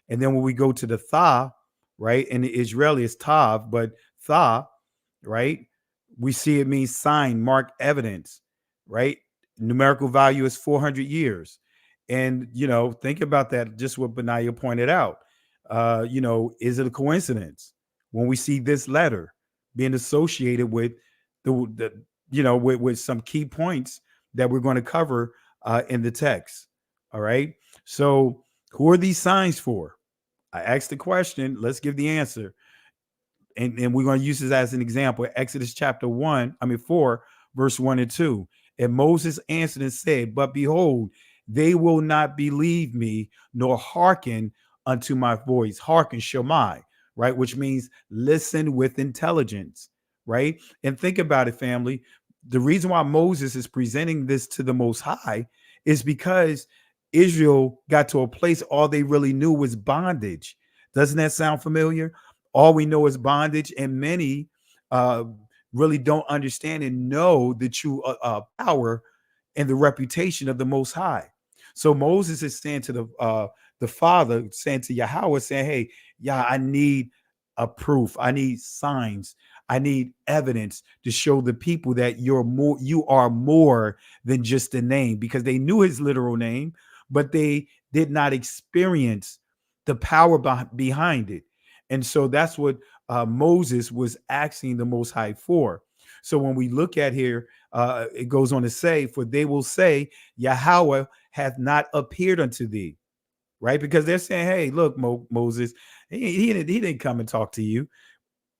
And then when we go to the Tha, right, in the Israeli, it's Tav, but Tha, right, we see it means sign, mark, evidence, right? Numerical value is 400 years. And, think about that, just what Benaiah pointed out. Is it a coincidence when we see this letter being associated with with some key points that we're going to cover in the text? All right. So who are these signs for? I asked the question. Let's give the answer. And we're going to use this as an example. Exodus chapter 4, verse 1 and 2. And Moses answered and said, but behold, they will not believe me, nor hearken unto my voice. Hearken, Shammai, right? Which means listen with intelligence, right? And think about it, family. The reason why Moses is presenting this to the Most High is because Israel got to a place all they really knew was bondage. Doesn't that sound familiar? All we know is bondage, and many really don't understand and know the true power and the reputation of the Most High. So Moses is saying to the Father, saying to Yahweh, saying, hey, Yah, I need a proof. I need signs. I need evidence to show the people that you are more than just a name, because they knew his literal name, but they did not experience the power behind it. And so that's what Moses was asking the Most High for. So when we look at here, it goes on to say, for they will say, Yahweh hath not appeared unto thee, right? Because they're saying, hey, look, Moses, he didn't come and talk to you.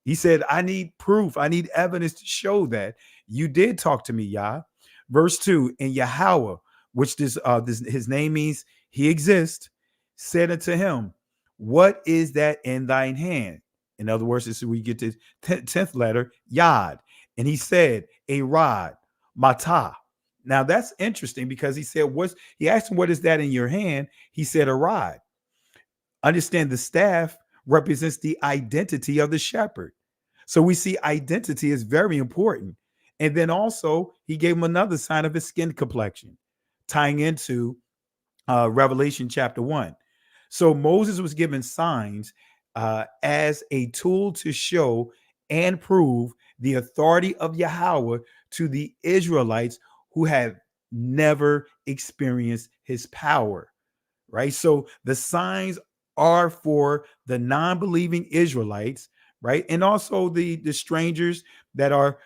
He said, I need proof. I need evidence to show that you did talk to me, Yah. Verse 2, and Yahweh, which his name means he exists, said unto him, what is that in thine hand? In other words, this is where we get the 10th letter, Yod. And he said, a rod, Matah. Now that's interesting, because he asked him, what is that in your hand? He said, a rod. Understand, the staff represents the identity of the shepherd. So we see identity is very important. And then also he gave him another sign of his skin complexion, tying into Revelation chapter 1. So Moses was given signs as a tool to show and prove the authority of Yahweh to the Israelites who have never experienced his power, right? So the signs are for the non-believing Israelites, right? And also the strangers that are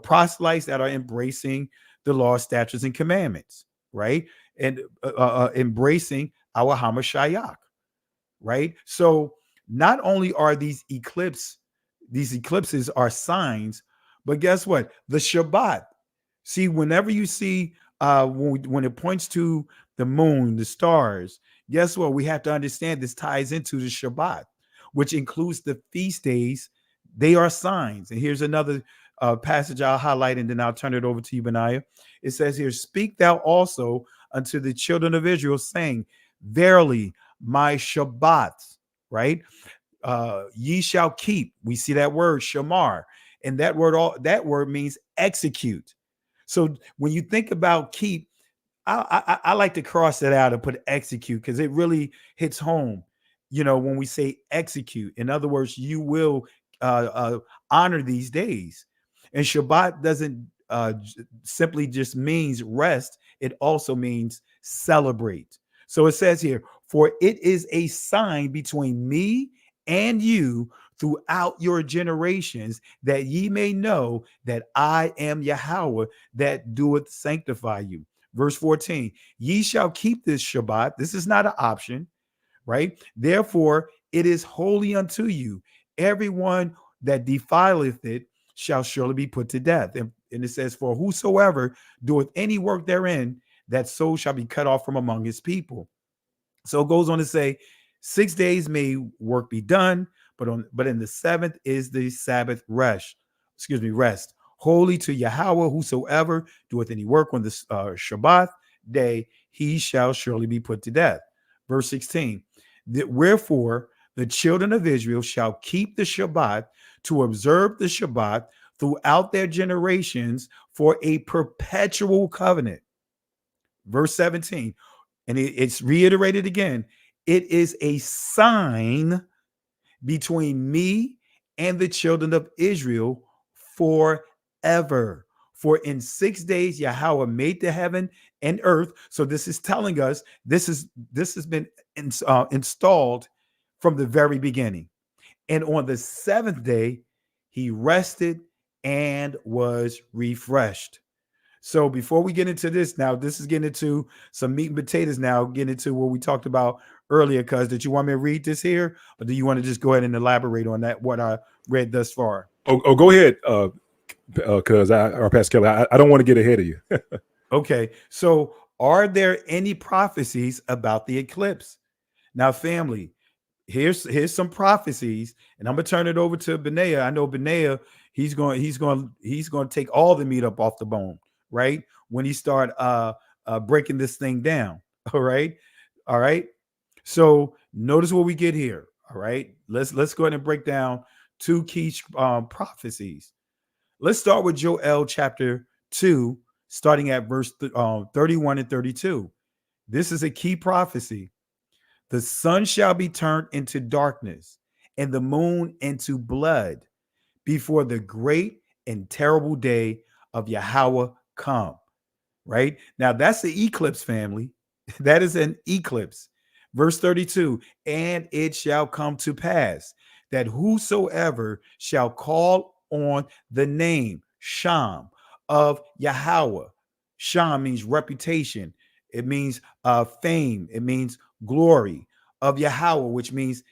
proselytes that are embracing the law, statutes, and commandments, right? And embracing our Hamashiach, right? So not only are these eclipses are signs, but guess what? The Shabbat. See, whenever you see when it points to the moon, the stars, guess what? We have to understand this ties into the Shabbat, which includes the feast days. They are signs. And here's another passage I'll highlight, and then I'll turn it over to you, Benaiah. It says here, speak thou also unto the children of Israel, saying, verily, my Shabbat, right? Ye shall keep. We see that word shamar, and that word means execute. So when you think about keep, I like to cross that out and put execute, because it really hits home. When we say execute, in other words, you will honor these days. And Shabbat doesn't simply just means rest. It also means celebrate. So it says here, for it is a sign between me and you throughout your generations, that ye may know that I am Yahweh that doeth sanctify you. Verse 14, ye shall keep this Shabbat. This is not an option, right? Therefore, it is holy unto you. Everyone that defileth it shall surely be put to death. And it says, for whosoever doeth any work therein, that soul shall be cut off from among his people. So it goes on to say, 6 days may work be done, but in the seventh is the Sabbath rest. Holy to Yahweh, whosoever doeth any work on the Shabbat day, he shall surely be put to death. Verse 16, Wherefore, the children of Israel shall keep the Shabbat to observe the Shabbat throughout their generations for a perpetual covenant. Verse 17, and it's reiterated again. It is a sign between me and the children of Israel forever. For in 6 days Yahweh made the heaven and earth. So this is telling us this has been installed from the very beginning. And on the seventh day, he rested and was refreshed. So before we get into this, now this is getting into some meat and potatoes now, getting into what we talked about earlier. Cuz, did you want me to read this here, or do you want to just go ahead and elaborate on that, what I read thus far? Oh, go ahead, cuz or Pastor Kelly, I don't want to get ahead of you. Okay, so are there any prophecies about the eclipse? Now, family, here's some prophecies, and I'm gonna turn it over to Benaiah. I know Benaiah, he's going to take all the meat up off the bone, right? When he start breaking this thing down. All right. So notice what we get here. All right, let's go ahead and break down two key prophecies. Let's start with Joel chapter 2, starting at verse 31 and 32. This is a key prophecy. The sun shall be turned into darkness and the moon into blood before the great and terrible day of Yahweh come. Right? Now, that's the eclipse, family. That is an eclipse. Verse 32, and it shall come to pass that whosoever shall call on the name Sham of Yahweh. Sham means reputation. It means fame. It means glory of Yahweh, which means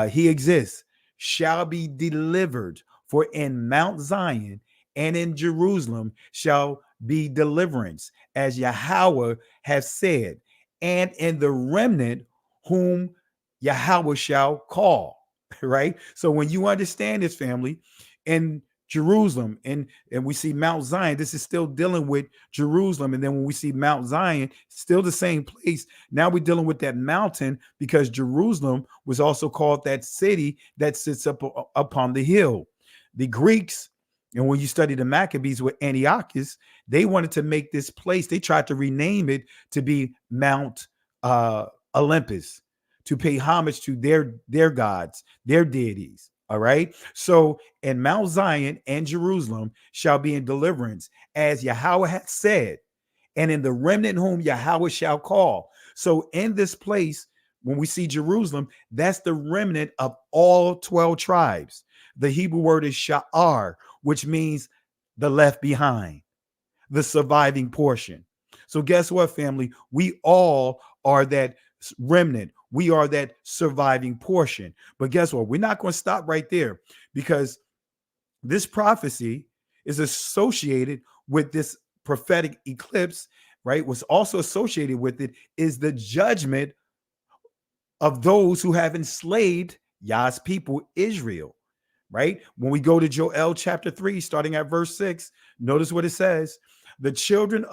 he exists, shall be delivered. For in Mount Zion and in Jerusalem shall be deliverance, as Yahweh has said, and in the remnant whom Yahweh shall call. Right? So when you understand this, family, in Jerusalem and we see Mount Zion, this is still dealing with Jerusalem. And then when we see Mount Zion, still the same place. Now we're dealing with that mountain, because Jerusalem was also called that city that sits up upon the hill. The Greeks, and when you study the Maccabees with Antiochus, they wanted to make this place, they tried to rename it to be Mount Olympus, to pay homage to their gods, their deities. All right. So, in Mount Zion and Jerusalem shall be in deliverance, as Yahweh hath said, and in the remnant whom Yahweh shall call. So, in this place, when we see Jerusalem, that's the remnant of all 12 tribes. The Hebrew word is sha'ar, which means the left behind, the surviving portion. So guess what, family? We all are that remnant. We are that surviving portion. But guess what? We're not going to stop right there, because this prophecy is associated with this prophetic eclipse, right? What's also associated with it is the judgment of those who have enslaved Yah's people, Israel, right? When we go to Joel chapter 3, starting at verse 6, notice what it says. The children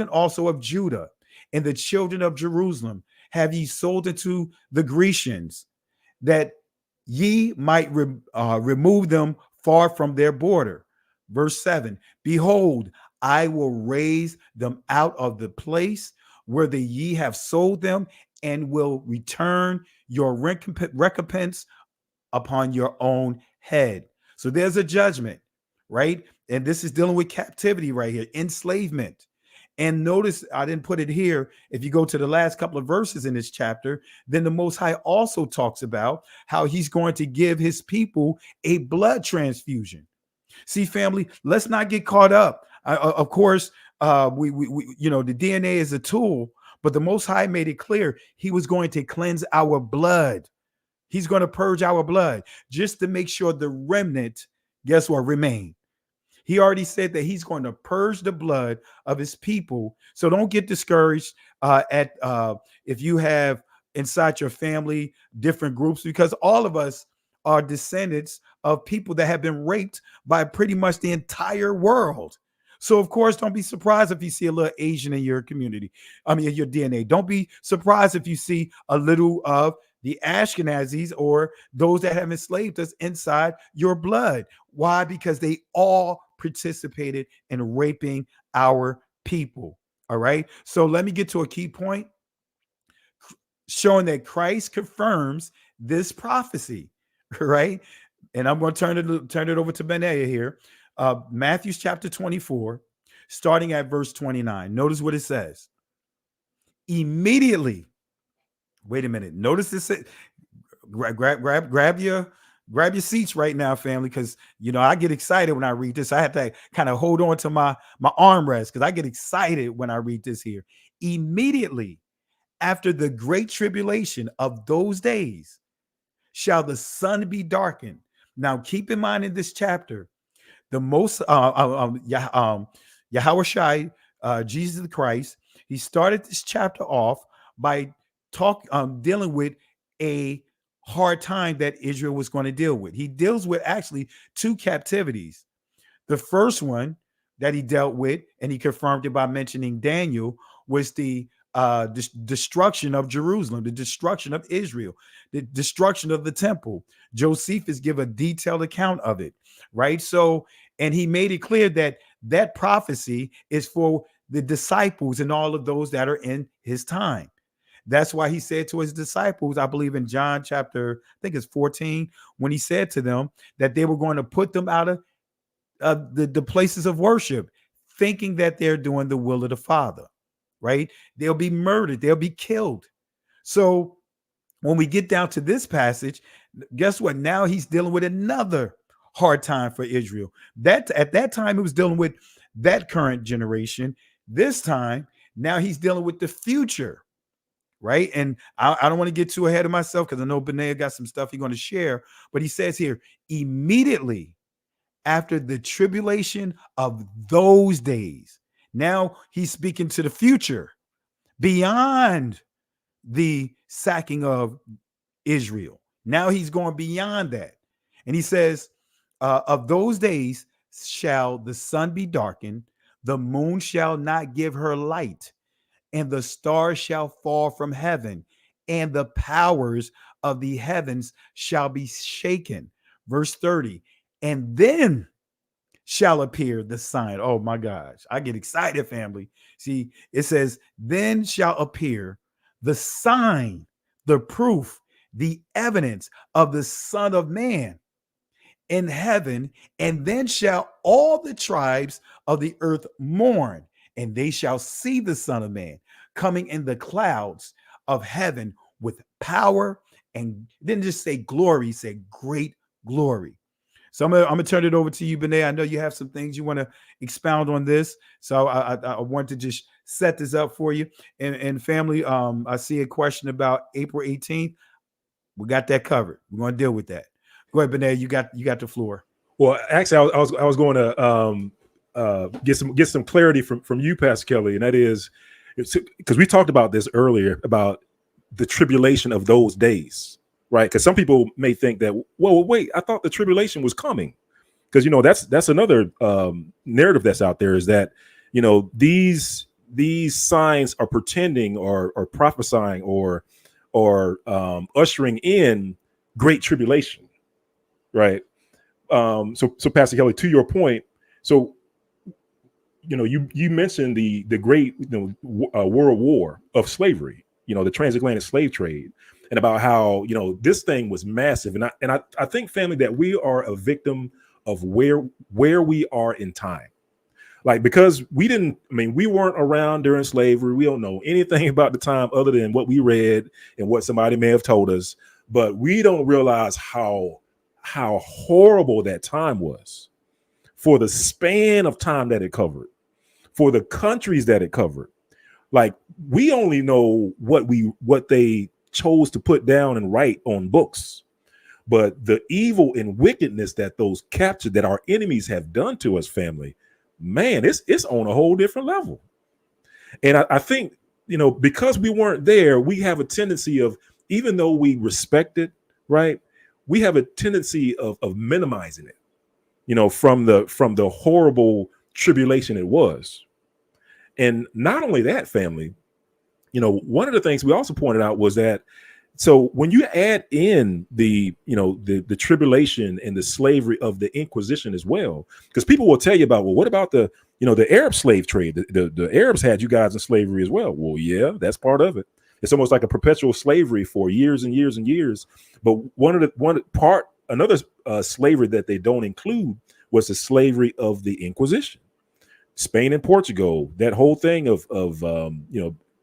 also of Judah and the children of Jerusalem have ye sold into the Grecians, that ye might remove them far from their border. Verse 7, behold, I will raise them out of the place where ye have sold them, and will return your recompense upon your own head. So there's a judgment, right? And this is dealing with captivity right here, enslavement. And notice I didn't put it here. If you go to the last couple of verses in this chapter, then the Most High also talks about how he's going to give his people a blood transfusion. See, family, let's not get caught up. Of course, we the DNA is a tool, but the Most High made it clear he was going to cleanse our blood. He's going to purge our blood just to make sure the remnant, guess what, remain. He already said that he's going to purge the blood of his people. So don't get discouraged if you have inside your family different groups, because all of us are descendants of people that have been raped by pretty much the entire world. So of course, don't be surprised if you see a little Asian in your community. I mean, in your DNA. Don't be surprised if you see a little of the Ashkenazis or those that have enslaved us inside your blood. Why? Because they all participated in raping our people. All right. So let me get to a key point showing that Christ confirms this prophecy. Right. And I'm going to turn it over to Benaiah here. Matthew chapter 24, starting at verse 29. Notice what it says. Immediately, wait a minute. Notice this. Grab your seats right now, family, because I get excited when I read this. I have to kind of hold on to my armrest because I get excited when I read this here. Immediately after the great tribulation of those days shall the sun be darkened. Now, keep in mind in this chapter, the most Yahweh Shai, Jesus the Christ, he started this chapter off by dealing with a hard time that Israel was going to deal with. He deals with actually two captivities. The first one that he dealt with, and he confirmed it by mentioning Daniel, was the destruction of Jerusalem, the destruction of Israel, the destruction of the temple. Josephus give a detailed account of it, right? So, and he made it clear that that prophecy is for the disciples and all of those that are in his time. That's why he said to his disciples, I believe in John chapter, I think it's 14, when he said to them that they were going to put them out of the places of worship, thinking that they're doing the will of the Father, right? They'll be murdered. They'll be killed. So when we get down to this passage, guess what? Now he's dealing with another hard time for Israel. That at that time, it was dealing with that current generation. This time, now he's dealing with the future. Right. And I don't want to get too ahead of myself because I know Benaiah got some stuff he's going to share. But he says here, immediately after the tribulation of those days. Now he's speaking to the future beyond the sacking of Israel. Now he's going beyond that. And he says, of those days shall the sun be darkened, the moon shall not give her light, and the stars shall fall from heaven, and the powers of the heavens shall be shaken. Verse 30. And then shall appear the sign. Oh my gosh. I get excited, family. See, it says, then shall appear the sign, the proof, the evidence of the Son of Man in heaven. And then shall all the tribes of the earth mourn, and they shall see the Son of Man coming in the clouds of heaven with power, and didn't just say glory, he said great glory. So I'm gonna turn it over to you, Benaiah. I know you have some things you want to expound on this, so I want to just set this up for you. And family, I see a question about April 18th. We got that covered. We're gonna deal with that. Go ahead, Benaiah. You got the floor. Well, actually, I was going to get some clarity from you, Pastor Kelly, and that is because we talked about this earlier about the tribulation of those days, right? Because some people may think that, well, wait, I thought the tribulation was coming, because that's another narrative that's out there, is that these signs are pretending or prophesying or ushering in great tribulation, right? So Pastor Kelly, to your point, so you mentioned the great world war of slavery, the transatlantic slave trade, and about how this thing was massive, and I think, family, that we are a victim of where we are in time, like, because we weren't around during slavery. We don't know anything about the time other than what we read and what somebody may have told us, but we don't realize how horrible that time was, for the span of time that it covered, for the countries that it covered. Like, we only know what they chose to put down and write on books, but the evil and wickedness that those captured, that our enemies have done to us, family, man, it's on a whole different level. And I think, because we weren't there, we have a tendency of, even though we respect it, right, we have a tendency of minimizing it, from the horrible tribulation it was. And not only that, family, one of the things we also pointed out was that, so when you add in the tribulation and the slavery of the Inquisition as well, because people will tell you about, well, what about the Arab slave trade? The Arabs had you guys in slavery as well. Well, yeah, that's part of it. It's almost like a perpetual slavery for years and years and years. But another slavery that they don't include was the slavery of the Inquisition. Spain and Portugal, that whole thing of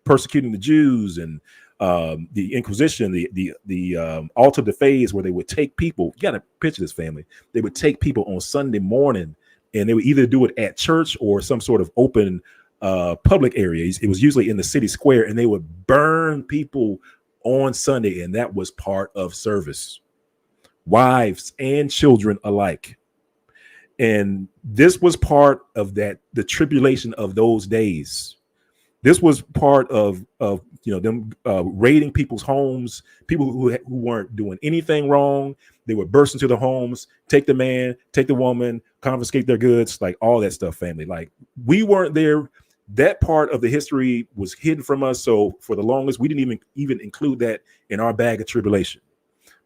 persecuting the Jews, and the Inquisition, the altar de fe, where they would take people. You got to picture this, family. They would take people on Sunday morning, and they would either do it at church or some sort of open public areas. It was usually in the city square, and they would burn people on Sunday, and that was part of service, wives and children alike. And this was part of the tribulation of those days. This was part of them raiding people's homes, people who weren't doing anything wrong. They would burst into the homes, take the man, take the woman, confiscate their goods, like all that stuff, family. Like, we weren't there. That part of the history was hidden from us. So for the longest, we didn't even include that in our bag of tribulation.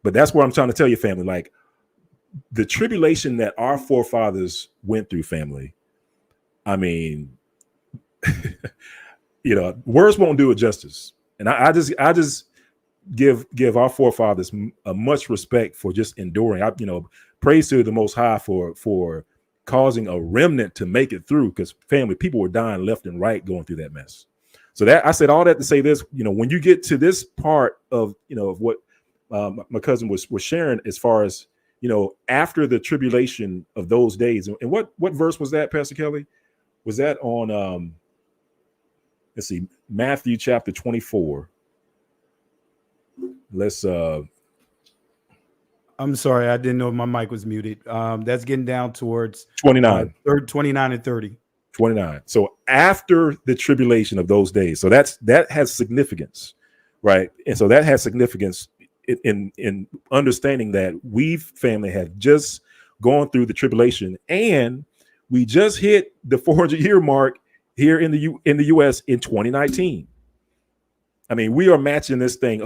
But that's what I'm trying to tell you, family. Like, the tribulation that our forefathers went through, family, I mean, words won't do it justice. And I just give our forefathers a much respect for just enduring. Praise to the Most High for causing a remnant to make it through, because family, people were dying left and right going through that mess. So that I said all that to say this, when you get to this part of what my cousin was sharing, as far as after the tribulation of those days, and what verse was that, Pastor Kelly? Was that on let's see, Matthew chapter 24. Let's I'm sorry, I didn't know my mic was muted. That's getting down towards 29. 29 and 30. 29. So after the tribulation of those days. So that has significance, right? And so that has significance in understanding that we, family, have just gone through the tribulation, and we just hit the 400-year mark here in the U.S. in 2019. I mean, we are matching this thing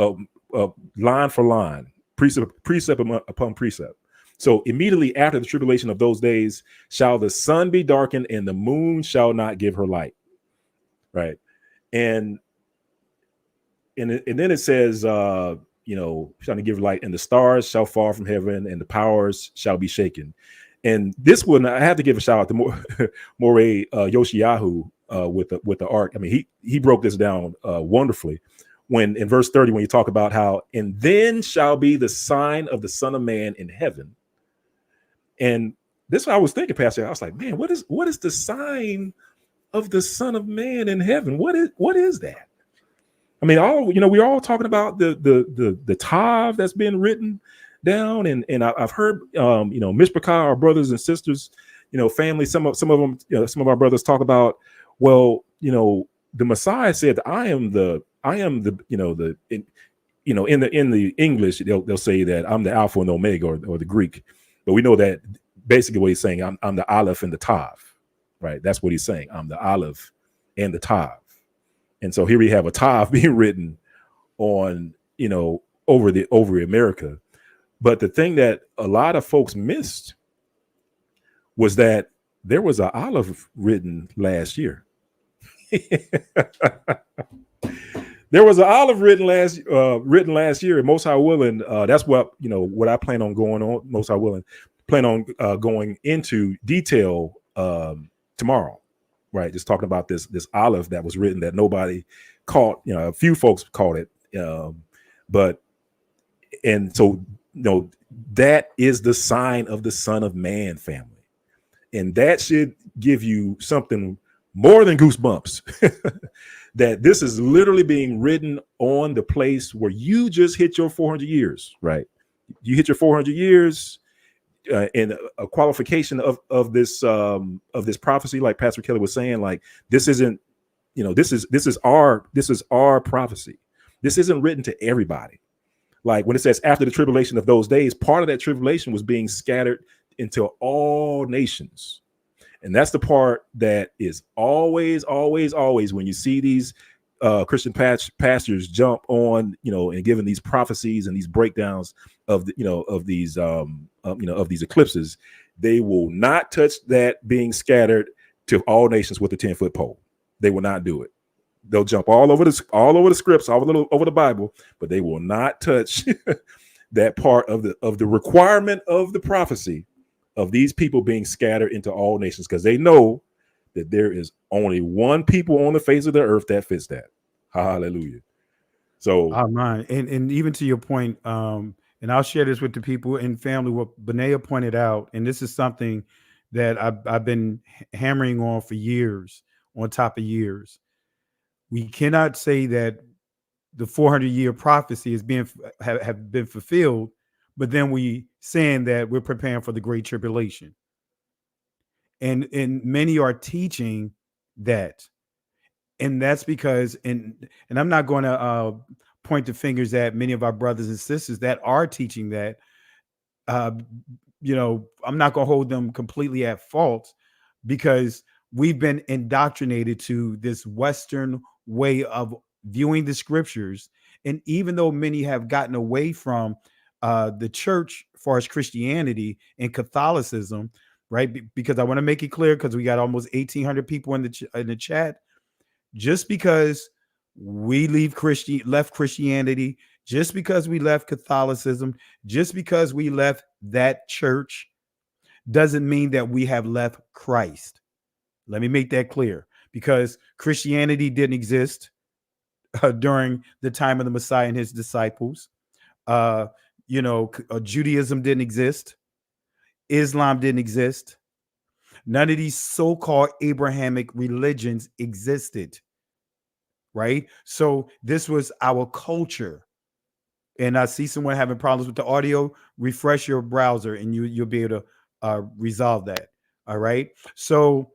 up line for line, precept upon precept. So immediately after the tribulation of those days, shall the sun be darkened, and the moon shall not give her light. Right, and then it says, shall not give light, and the stars shall fall from heaven, and the powers shall be shaken. And this one, I have to give a shout out to Moreh Yoshiyahu with the ark. I mean, he broke this down wonderfully. When in verse 30, when you talk about how, and then shall be the sign of the Son of Man in heaven. And this is what I was thinking, Pastor. I was like, man, what is the sign of the Son of Man in heaven? What is that? I mean, we're all talking about the Tav that's been written down, and I've heard Mishpachah, our brothers and sisters, family, some of them, some of our brothers talk about, well, the Messiah said, I am the in the English they'll say that I'm the Alpha and Omega, or the Greek, but we know that basically what he's saying, I'm the Aleph and the Tav, right? That's what he's saying. I'm the Aleph and the Tav. And so here we have a Tav being written on, over America. But the thing that a lot of folks missed was that there was an Aleph written last year. There was an Aleph written last year, and most high willing, that's what I plan on going on. Most high willing, plan on going into detail tomorrow. Right, just talking about this Aleph that was written that nobody caught. A few folks caught it, but that is the sign of the Son of Man, family, and that should give you something more than goosebumps. That this is literally being written on the place where you just hit your 400 years. Right, you hit your 400 years. And a qualification of this prophecy, like Pastor Kelly was saying, like this isn't, this is our prophecy. This isn't written to everybody. Like when it says after the tribulation of those days, part of that tribulation was being scattered into all nations. And that's the part that is always when you see these Christian pastors jump on, and giving these prophecies and these breakdowns of these eclipses, they will not touch that being scattered to all nations with a 10-foot pole. They will not do it. They'll jump all over the scripts, all over the Bible, but they will not touch that part of the requirement of the prophecy of these people being scattered into all nations, because they know that there is only one people on the face of the earth that fits that. Hallelujah. So, and even to your point, and I'll share this with the people in family, what Benaya pointed out, and this is something that I've been hammering on for years, on top of years. We cannot say that the 400-year prophecy is have been fulfilled, but then we saying that we're preparing for the Great Tribulation. And many are teaching that. And that's because, and I'm not going to point the fingers at many of our brothers and sisters that are teaching that. I'm not going to hold them completely at fault, because we've been indoctrinated to this Western way of viewing the scriptures. And even though many have gotten away from the church as far as Christianity and Catholicism, right? Because I want to make it clear, because we got almost 1,800 people in the chat. Just because we left Christianity, just because we left Catholicism, just because we left that church, doesn't mean that we have left Christ. Let me make that clear, because Christianity didn't exist during the time of the Messiah and his disciples. Judaism didn't exist. Islam didn't exist. None of these so-called Abrahamic religions existed, right? So this was our culture. And I see someone having problems with the audio. Refresh your browser and you'll be able to resolve that. All right. So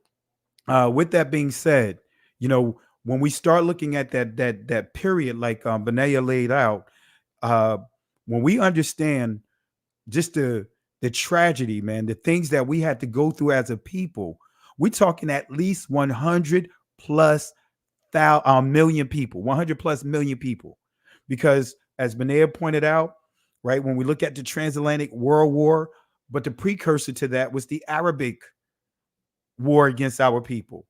with that being said, when we start looking at that period, like Benaya laid out, when we understand just the tragedy, man, the things that we had to go through as a people, we're talking at least 100 plus million people, 100 plus million people. Because as Benaya pointed out, right, when we look at the transatlantic world war, but the precursor to that was the Arabic war against our people,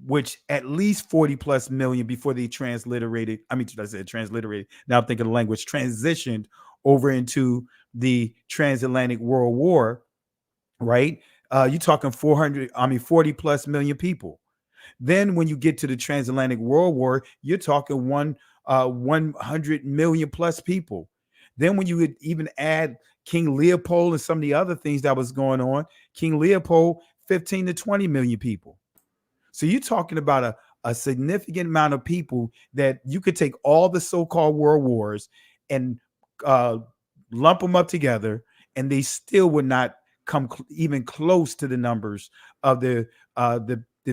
which at least 40 plus million before they transliterated. Now I'm thinking the language transitioned over into the transatlantic world war, right? You're talking 40 plus million people. Then when you get to the transatlantic world war, you're talking 100 million plus people. Then when you would even add King Leopold and some of the other things that was going on, King Leopold, 15 to 20 million people. So you're talking about a significant amount of people that you could take all the so-called world wars and lump them up together, and they still would not come even close to the numbers of the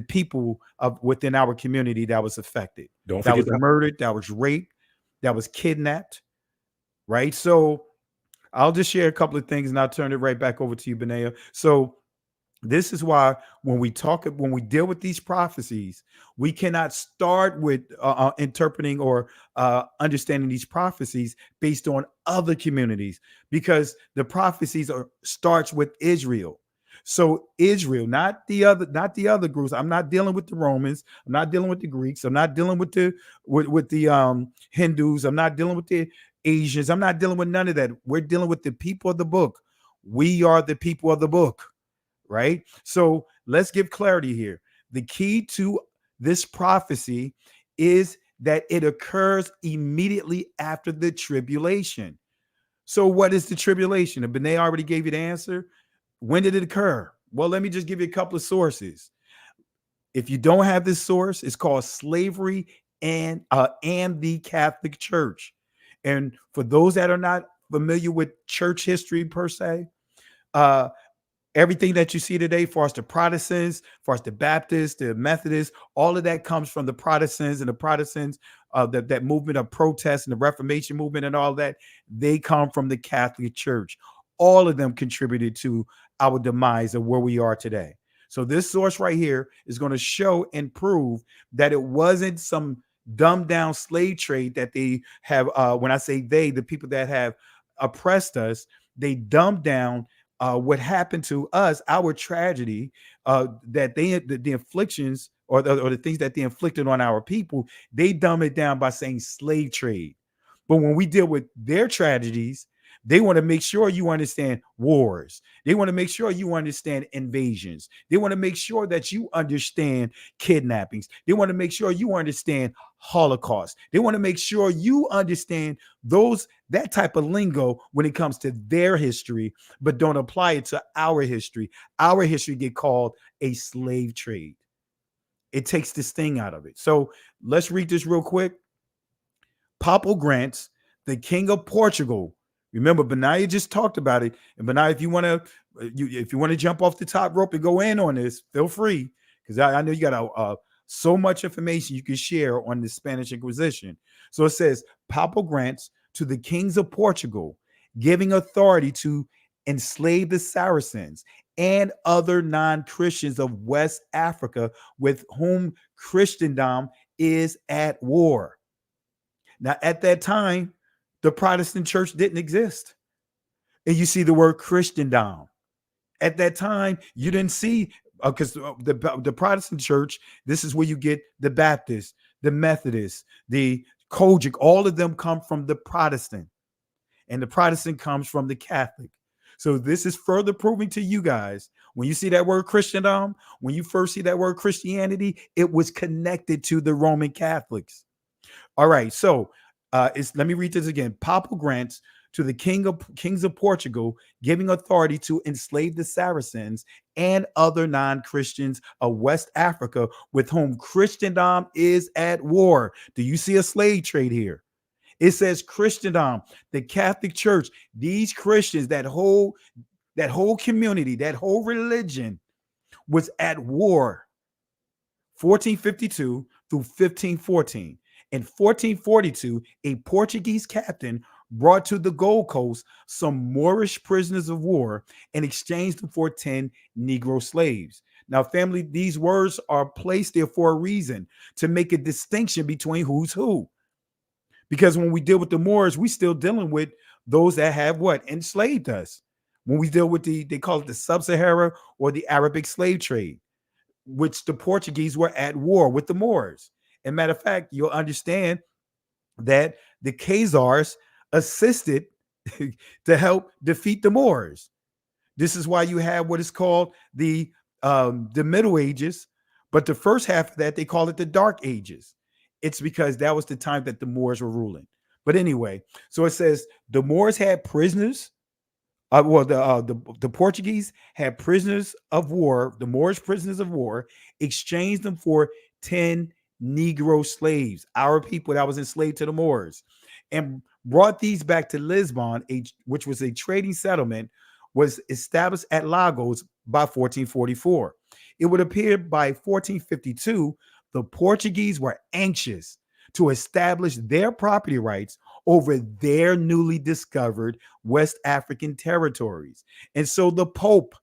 people within our community that was affected. That was murdered, that was raped, that was kidnapped, right? So I'll just share a couple of things and I'll turn it right back over to you, Benaya. So this is why when we deal with these prophecies, we cannot start with interpreting or understanding these prophecies based on other communities, because the prophecies starts with Israel. So Israel, not the other groups. I'm not dealing with the Romans. I'm not dealing with the Greeks. I'm not dealing with the Hindus. I'm not dealing with the Asians. I'm not dealing with none of that. We're dealing with the people of the book. We are the people of the book. Right? So let's give clarity here. The key to this prophecy is that it occurs immediately after the tribulation. So what is the tribulation? And Benaya already gave you the answer. When did it occur? Well, let me just give you a couple of sources. If you don't have this source, it's called slavery and the Catholic Church. And for those that are not familiar with church history per se, everything that you see today, for us the Protestants, for us the Baptists, the Methodists, all of that comes from the Protestants, and the Protestants, that movement of protest and the Reformation movement and all that, they come from the Catholic Church. All of them contributed to our demise of where we are today. So this source right here is going to show and prove that it wasn't some dumbed down slave trade that they have. When I say they, the people that have oppressed us, they dumbed down what happened to us, our tragedy, that the afflictions or the things that they inflicted on our people. They dumb it down by saying slave trade. But when we deal with their tragedies, they want to make sure you understand wars. They want to make sure you understand invasions. They want to make sure that you understand kidnappings. They want to make sure you understand Holocaust. They want to make sure you understand that type of lingo when it comes to their history, but don't apply it to our history. Our history get called a slave trade. It takes this thing out of it. So let's read this real quick. Papal grants the King of Portugal. Remember, Benaiah just talked about it. And Benaiah, if you want to jump off the top rope and go in on this, feel free, because I know you got so much information you can share on the Spanish Inquisition. So it says Papal grants to the kings of Portugal, giving authority to enslave the Saracens and other non-Christians of West Africa with whom Christendom is at war. Now, at that time, the Protestant church didn't exist. And you see the word Christendom. At that time, you didn't see, because the Protestant church, this is where you get the Baptist, the Methodist, the Kojic, all of them come from the Protestant. And the Protestant comes from the Catholic. So this is further proving to you guys, when you see that word Christendom, when you first see that word Christianity, it was connected to the Roman Catholics. All right, so let me read this again. Papal grants to the kings of Portugal, giving authority to enslave the Saracens and other non-Christians of West Africa with whom Christendom is at war. Do you see a slave trade here? It says Christendom, the Catholic Church, these Christians, that whole community, that whole religion was at war. 1452 through 1514. In 1442, a Portuguese captain brought to the Gold Coast some Moorish prisoners of war and exchanged them for 10 Negro slaves. Now, family, these words are placed there for a reason, to make a distinction between who's who. Because when we deal with the Moors, we still dealing with those that have what? Enslaved us. When we deal with they call it the Sub-Sahara or the Arabic slave trade, which the Portuguese were at war with the Moors. And matter of fact, you'll understand that the Khazars assisted to help defeat the Moors. This is why you have what is called the Middle Ages, but the first half of that, they call it the Dark Ages. It's because that was the time that the Moors were ruling. But anyway, so it says the Moors had prisoners. The Portuguese had prisoners of war, the Moorish prisoners of war, exchanged them for 10 Negro slaves, our people that was enslaved to the Moors, and brought these back to Lisbon, which was a trading settlement, was established at Lagos by 1444. It would appear by 1452, the Portuguese were anxious to establish their property rights over their newly discovered West African territories. And so the Pope,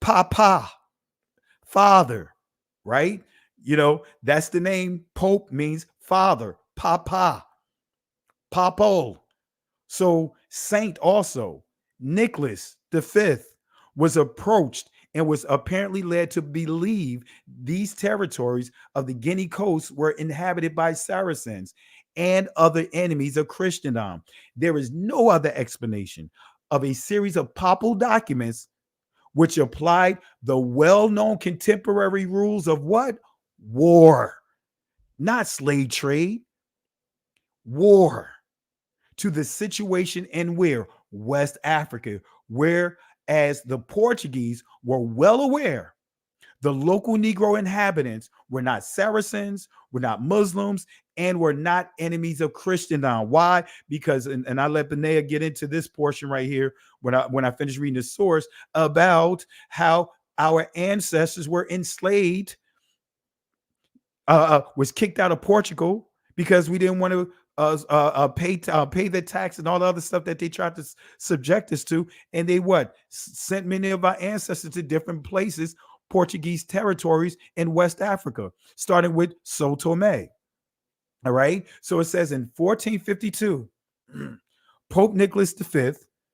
Papa, father, right? You know, that's the name. Pope means father, Papa, Papo. So Saint also, Nicholas V, was approached and was apparently led to believe these territories of the Guinea coast were inhabited by Saracens and other enemies of Christendom. There is no other explanation of a series of papal documents which applied the well-known contemporary rules of what? War, not slave trade. War to the situation in where? West Africa, whereas the Portuguese were well aware the local Negro inhabitants were not Saracens, were not Muslims, and were not enemies of Christendom. Why? Because, and I let Benaiah get into this portion right here when I finish reading the source about how our ancestors were enslaved, was kicked out of Portugal because we didn't want to pay the tax and all the other stuff that they tried to subject us to. And they sent many of our ancestors to different places Portuguese territories in West Africa, starting with Sao Tome. All right. So it says in 1452, Pope Nicholas V,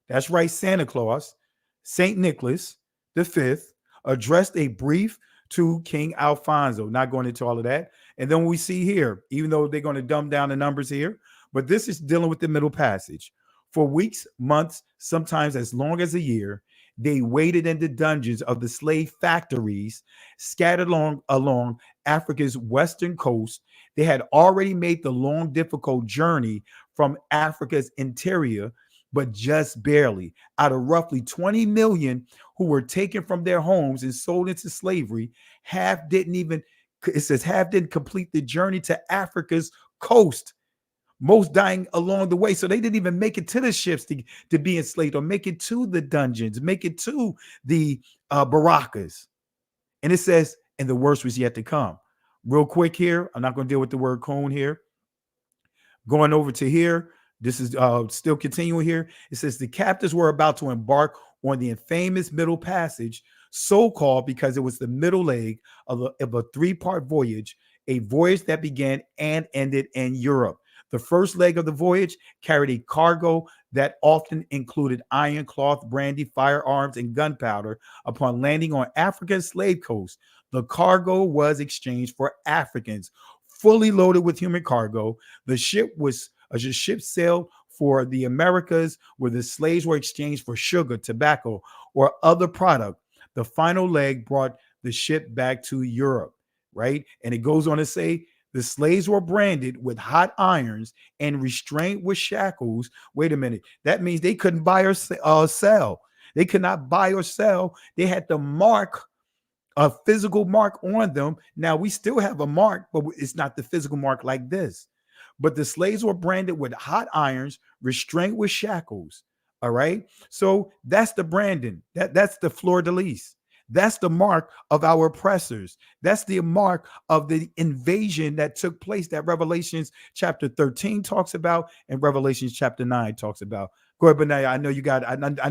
that's right, Santa Claus, St. Nicholas V, addressed a brief to King Alfonso. Not going into all of that. And then we see here, even though they're going to dumb down the numbers here, but this is dealing with the Middle Passage. For weeks, months, sometimes as long as a year, they waited in the dungeons of the slave factories scattered along Africa's western coast. They had already made the long, difficult journey from Africa's interior, but just barely. Out of roughly 20 million who were taken from their homes and sold into slavery, half didn't complete the journey to Africa's coast. Most dying along the way. So they didn't even make it to the ships to be enslaved, or make it to the dungeons, make it to the barraccas. And it says, and the worst was yet to come. Real quick here, I'm not going to deal with the word coon here. Going over to here, this is still continuing here. It says the captives were about to embark on the infamous Middle Passage, so called because it was the middle leg of a three-part voyage, a voyage that began and ended in Europe. The first leg of the voyage carried a cargo that often included iron, cloth, brandy, firearms, and gunpowder. Upon landing on Africa's slave coast, the cargo was exchanged for Africans, fully loaded with human cargo. The ship sailed for the Americas, where the slaves were exchanged for sugar, tobacco, or other product. The final leg brought the ship back to Europe, right? And it goes on to say, the slaves were branded with hot irons and restrained with shackles. Wait a minute. That means they couldn't buy or sell. They could not buy or sell. They had to mark a physical mark on them. Now, we still have a mark, but it's not the physical mark like this. But the slaves were branded with hot irons, restrained with shackles. All right. So that's the branding. That's the fleur de lis. That's the mark of our oppressors. That's the mark of the invasion that took place that Revelations chapter 13 talks about and Revelations chapter 9 talks about. Go ahead, Benaya. I know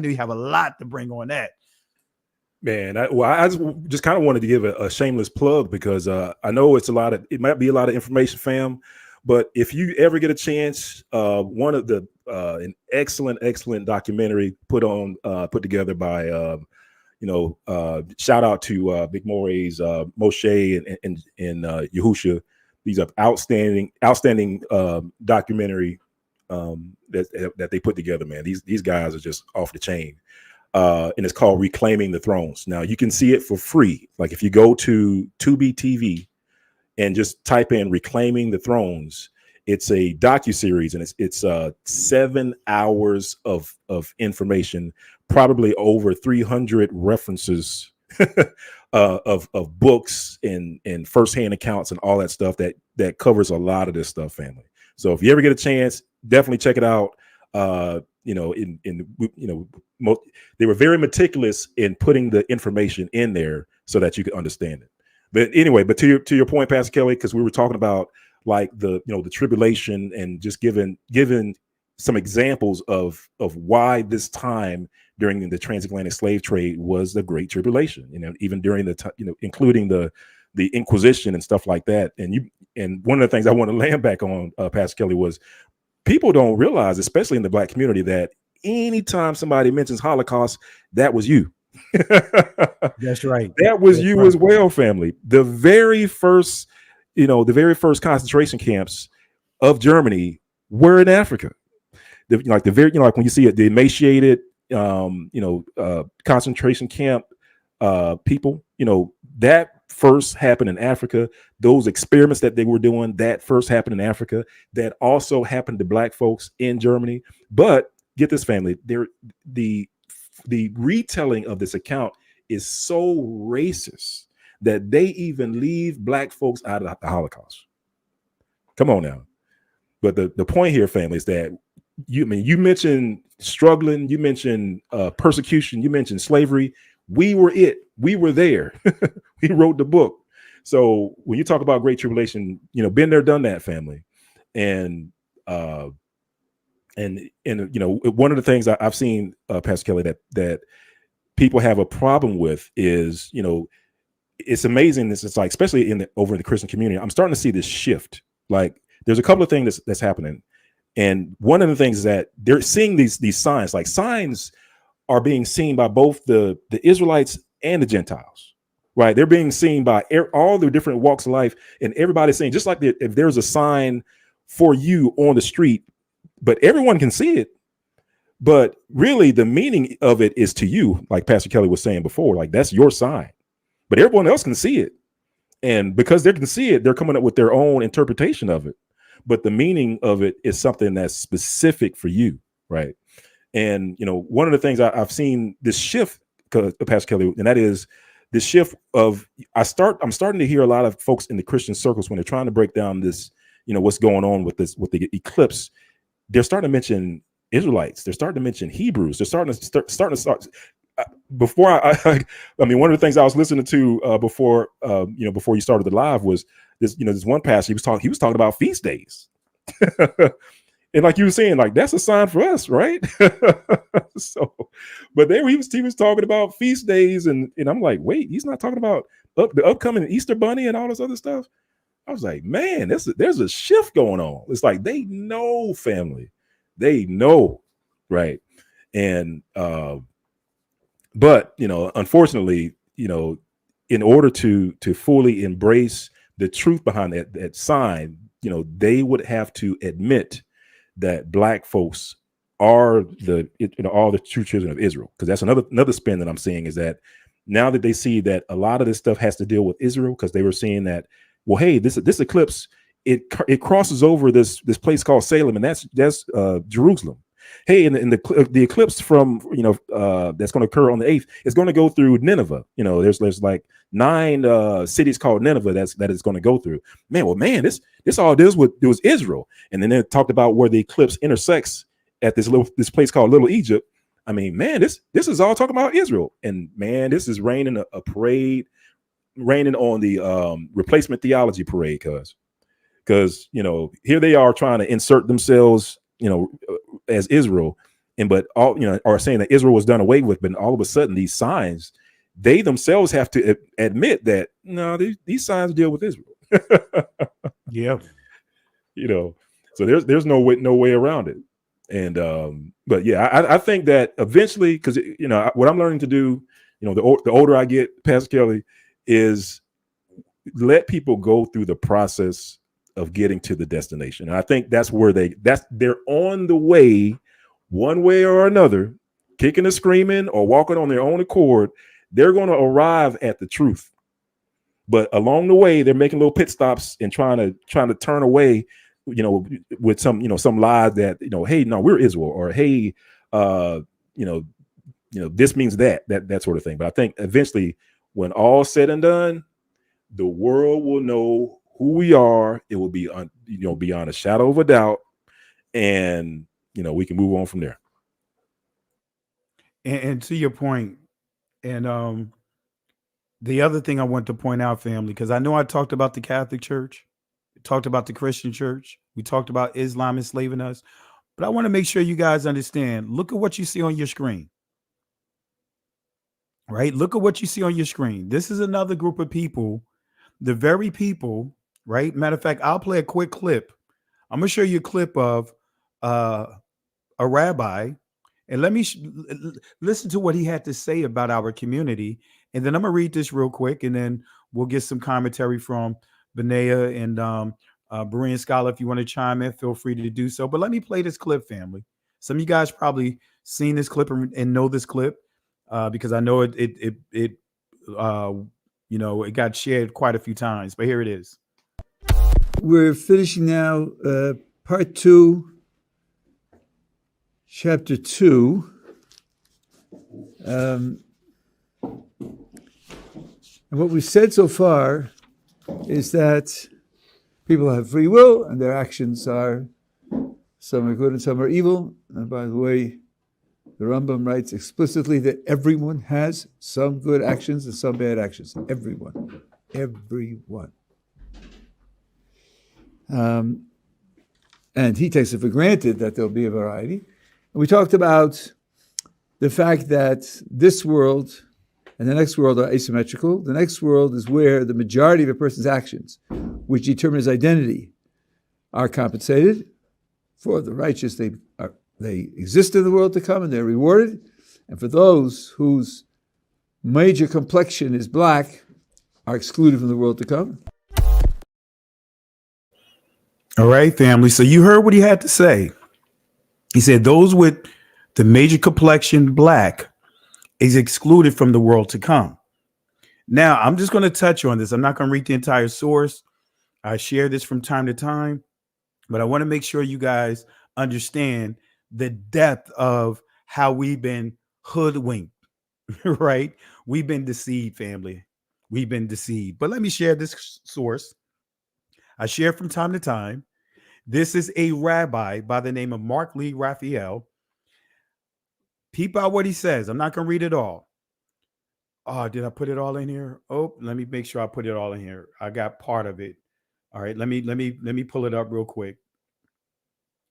you have a lot to bring on that. Man, I just kind of wanted to give a shameless plug because I know it might be a lot of information, fam. But if you ever get a chance, one of an excellent documentary put together by shout out to Big Moray's Moshe and Yahusha. These are outstanding documentary that they put together, man. These guys are just off the chain. And it's called Reclaiming the Thrones. Now you can see it for free. Like if you go to Tubi TV and just type in Reclaiming the Thrones, it's a docuseries, and it's 7 hours of information, probably over 300 references of books and firsthand accounts and all that stuff that covers a lot of this stuff, family. So if you ever get a chance, definitely check it out. They were very meticulous in putting the information in there so that you could understand it. But anyway, to your point, Pastor Kelly, because we were talking about like the tribulation and just giving some examples of why this time during the transatlantic slave trade was the Great Tribulation, even during including the Inquisition and stuff like that. And one of the things I want to land back on, Pastor Kelly, was people don't realize, especially in the Black community, that anytime somebody mentions Holocaust, that was you. That's right. That was you as well, family. The very first concentration camps of Germany were in Africa. Like when you see it, the emaciated, concentration camp people, that first happened in Africa. Those experiments that they were doing, that first happened in Africa. That also happened to Black folks in Germany. But get this, family, the retelling of this account is so racist that they even leave Black folks out of the Holocaust. Come on now. But the point here, family, is that you mentioned struggling, you mentioned persecution, you mentioned slavery. We were there. We wrote the book. So when you talk about Great Tribulation, been there, done that, family. And one of the things I've seen, Pastor Kelly, that people have a problem with is, it's amazing. This is like, especially over in the Christian community, I'm starting to see this shift. Like, there's a couple of things that's happening, and one of the things is that they're seeing these signs. Like, signs are being seen by both the Israelites and the Gentiles. Right? They're being seen by all the different walks of life, and everybody's saying, just like if there's a sign for you on the street, but everyone can see it. But really, the meaning of it is to you, like Pastor Kelly was saying before, like that's your sign, but everyone else can see it. And because they can see it, they're coming up with their own interpretation of it. But the meaning of it is something that's specific for you, right? And, one of the things I've seen this shift, Pastor Kelly, and that is the shift of, I'm starting to hear a lot of folks in the Christian circles when they're trying to break down this, what's going on with the eclipse. They're starting to mention Israelites. They're starting to mention Hebrews. They're starting to start. Before I mean, one of the things I was listening to before you started the live was this. This one pastor, he was talking about feast days, and like you were saying, like that's a sign for us, right? So, but there he was talking about feast days, and I'm like, wait, he's not talking about the upcoming Easter Bunny and all this other stuff. I was like, man, there's a shift going on. It's like they know, family, they know, right? And but unfortunately, in order to fully embrace the truth behind that sign, they would have to admit that Black folks are all the true children of Israel. Because that's another spin that I'm seeing, is that now that they see that a lot of this stuff has to deal with Israel, because they were seeing that, well, hey, this eclipse, it crosses over this place called Salem, and that's Jerusalem. Hey, and the eclipse from that's going to occur on the 8th is going to go through Nineveh. There's like 9 cities called Nineveh that is going to go through. Man, this all deals with Israel. And then they talked about where the eclipse intersects at this place called Little Egypt. I mean, man, this is all talking about Israel. And man, this is raining a parade, raining on the replacement theology parade, because here they are trying to insert themselves as Israel, but all are saying that Israel was done away with. But all of a sudden, these signs, they themselves have to admit that no, these signs deal with Israel. Yeah, so there's no way around it. And but yeah, I think that eventually, because what I'm learning to do, the older I get, Pastor Kelly, is let people go through the process of getting to the destination. And I think that's where they're on the way, one way or another, kicking and screaming or walking on their own accord. They're going to arrive at the truth. But along the way, they're making little pit stops and trying to turn away, with some lies that, hey, no, we're Israel, or hey, this means that sort of thing. But I think eventually, when all's said and done, the world will know who we are. It will be beyond a shadow of a doubt, and we can move on from there. And to your point, and the other thing I want to point out, family, because I know I talked about the Catholic Church, talked about the Christian Church, we talked about Islam enslaving us, but I want to make sure you guys understand. Look at what you see on your screen. Right? Look at what you see on your screen. This is another group of people, the very people. Right. Matter of fact, I'll play a quick clip. I'm going to show you a clip of a rabbi, and let me listen to what he had to say about our community. And then I'm going to read this real quick, and then we'll get some commentary from Benea and Berean Scholar. If you want to chime in, feel free to do so. But let me play this clip, family. Some of you guys probably seen this clip and know this clip because I know it got shared quite a few times. But here it is. We're finishing now part 2, chapter 2. And what we've said so far is that people have free will and their actions are, some are good and some are evil. And by the way, the Rambam writes explicitly that everyone has some good actions and some bad actions. Everyone. And he takes it for granted that there'll be a variety. And we talked about the fact that this world and the next world are asymmetrical. The next world is where the majority of a person's actions, which determine his identity, are compensated. For the righteous, they exist in the world to come and they're rewarded. And for those whose major complexion is black, are excluded from the world to come. All right, family. So you heard what he had to say. He said those with the major complexion black is excluded from the world to come. Now, I'm just going to touch on this. I'm not going to read the entire source. I share this from time to time, but I want to make sure you guys understand the depth of how we've been hoodwinked, right? We've been deceived, family. We've been deceived. But let me share this source. I share from time to time. This is a rabbi by the name of Mark Lee Raphael. Peep out what he says. I'm not going to read it all. Oh, did I put it all in here? Oh, let me make sure I put it all in here. I got part of it. All right, let me pull it up real quick.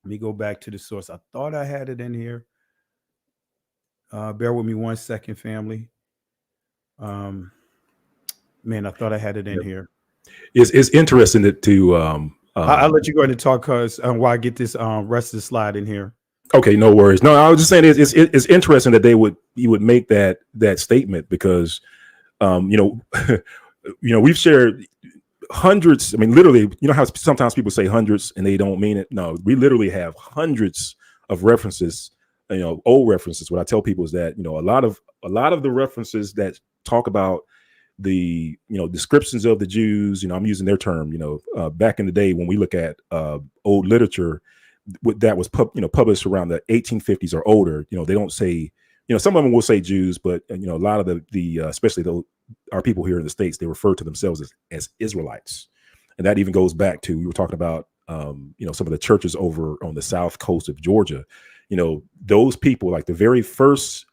Let me go back to the source. I thought I had it in here. Bear with me 1 second, family. Man, I thought I had it in here. It's interesting to I'll let you go ahead and talk because while I get this rest of the slide in here. Okay, no worries. No, I was just saying it's interesting that you would make that statement because we've shared hundreds. I mean, literally, you know how sometimes people say hundreds and they don't mean it. No, we literally have hundreds of references, old references. What I tell people is that, a lot of the references that talk about the, descriptions of the Jews, I'm using their term, back in the day when we look at old literature that was published around the 1850s or older, they don't say, some of them will say Jews, but a lot of the especially our people here in the States, they refer to themselves as Israelites. And that even goes back to, we were talking about, some of the churches over on the south coast of Georgia, those people, like the very first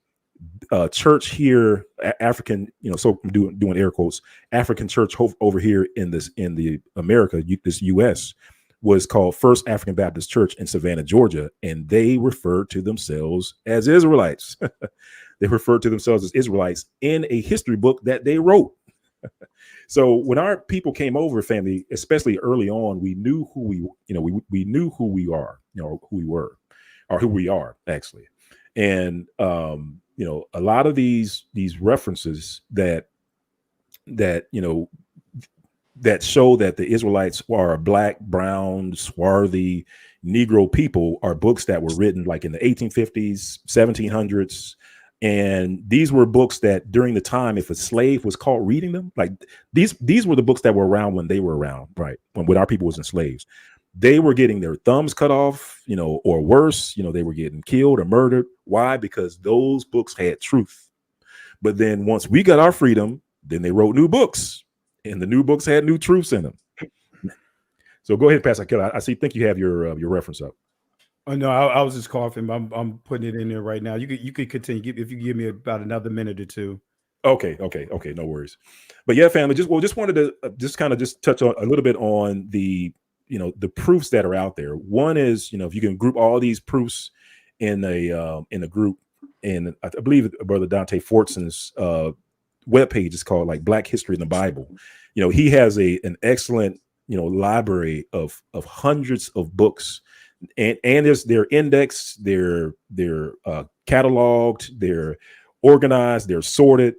church here, African, so I'm doing air quotes, African church over here in the America, this U.S. was called First African Baptist Church in Savannah, Georgia, and they referred to themselves as Israelites. They referred to themselves as Israelites in a history book that they wrote. So when our people came over, family, especially early on, we knew who we knew who we are, who we were, or who we are actually, and a lot of these references that show that the Israelites are a black, brown, swarthy Negro people are books that were written like in the 1850s, 1700s. And these were books that during the time, if a slave was caught reading them, like these were the books that were around when they were around, right? When our people was enslaved, they were getting their thumbs cut off, or worse, they were getting killed or murdered. Why? Because those books had truth. But then once we got our freedom, then they wrote new books. And the new books had new truths in them. So go ahead, Pastor Keller. I think you have your reference up. Oh no, I was just coughing. I'm putting it in there right now. You could continue if you give me about another minute or two. Okay, no worries. But yeah, family, just wanted to just touch on a little bit on the the proofs that are out there. One is if you can group all these proofs in a group, and I believe Brother Dante Fortson's webpage is called like Black History in the Bible. He has an excellent library of hundreds of books, and they're indexed, they're cataloged, they're organized, they're sorted,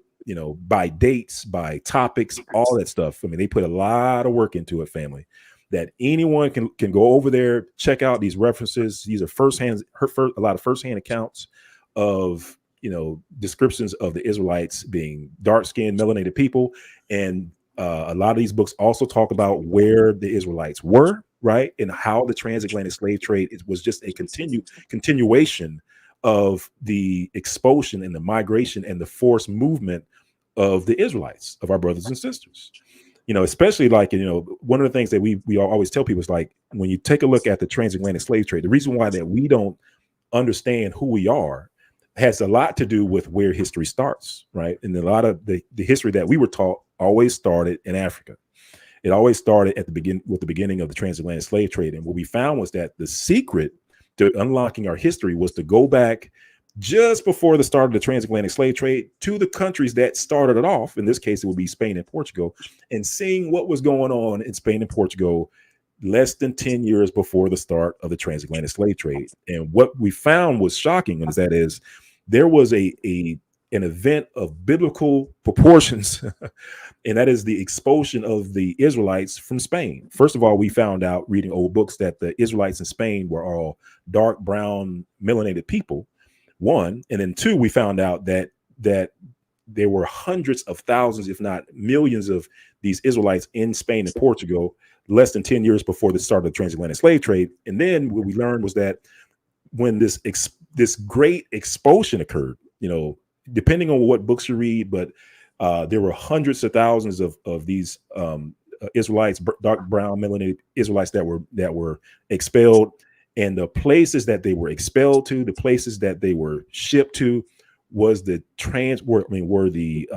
by dates, by topics, all that stuff. I mean, they put a lot of work into it, family, that anyone can go over there, check out these references. These are a lot of firsthand accounts of descriptions of the Israelites being dark-skinned, melanated people. And a lot of these books also talk about where the Israelites were, right? And how the transatlantic slave trade was just a continuation of the expulsion and the migration and the forced movement of the Israelites, of our brothers and sisters. Especially like, one of the things that we always tell people is like, when you take a look at the transatlantic slave trade, the reason why that we don't understand who we are has a lot to do with where history starts, right? And a lot of the history that we were taught always started in Africa. It always started with the beginning of the transatlantic slave trade. And what we found was that the secret to unlocking our history was to go back just before the start of the transatlantic slave trade to the countries that started it off. In this case, it would be Spain and Portugal, and seeing what was going on in Spain and Portugal less than 10 years before the start of the transatlantic slave trade. And what we found was shocking is there was an event of biblical proportions, and that is the expulsion of the Israelites from Spain. First of all, we found out reading old books that the Israelites in Spain were all dark brown melanated people. One, and then two, we found out that there were hundreds of thousands, if not millions, of these Israelites in Spain and Portugal less than 10 years before the start of the transatlantic slave trade. And then what we learned was that when this great expulsion occurred, depending on what books you read, but there were hundreds of thousands of these Israelites, dark brown melanated Israelites that were expelled. And the places that they were expelled to, the places that they were shipped to, was were the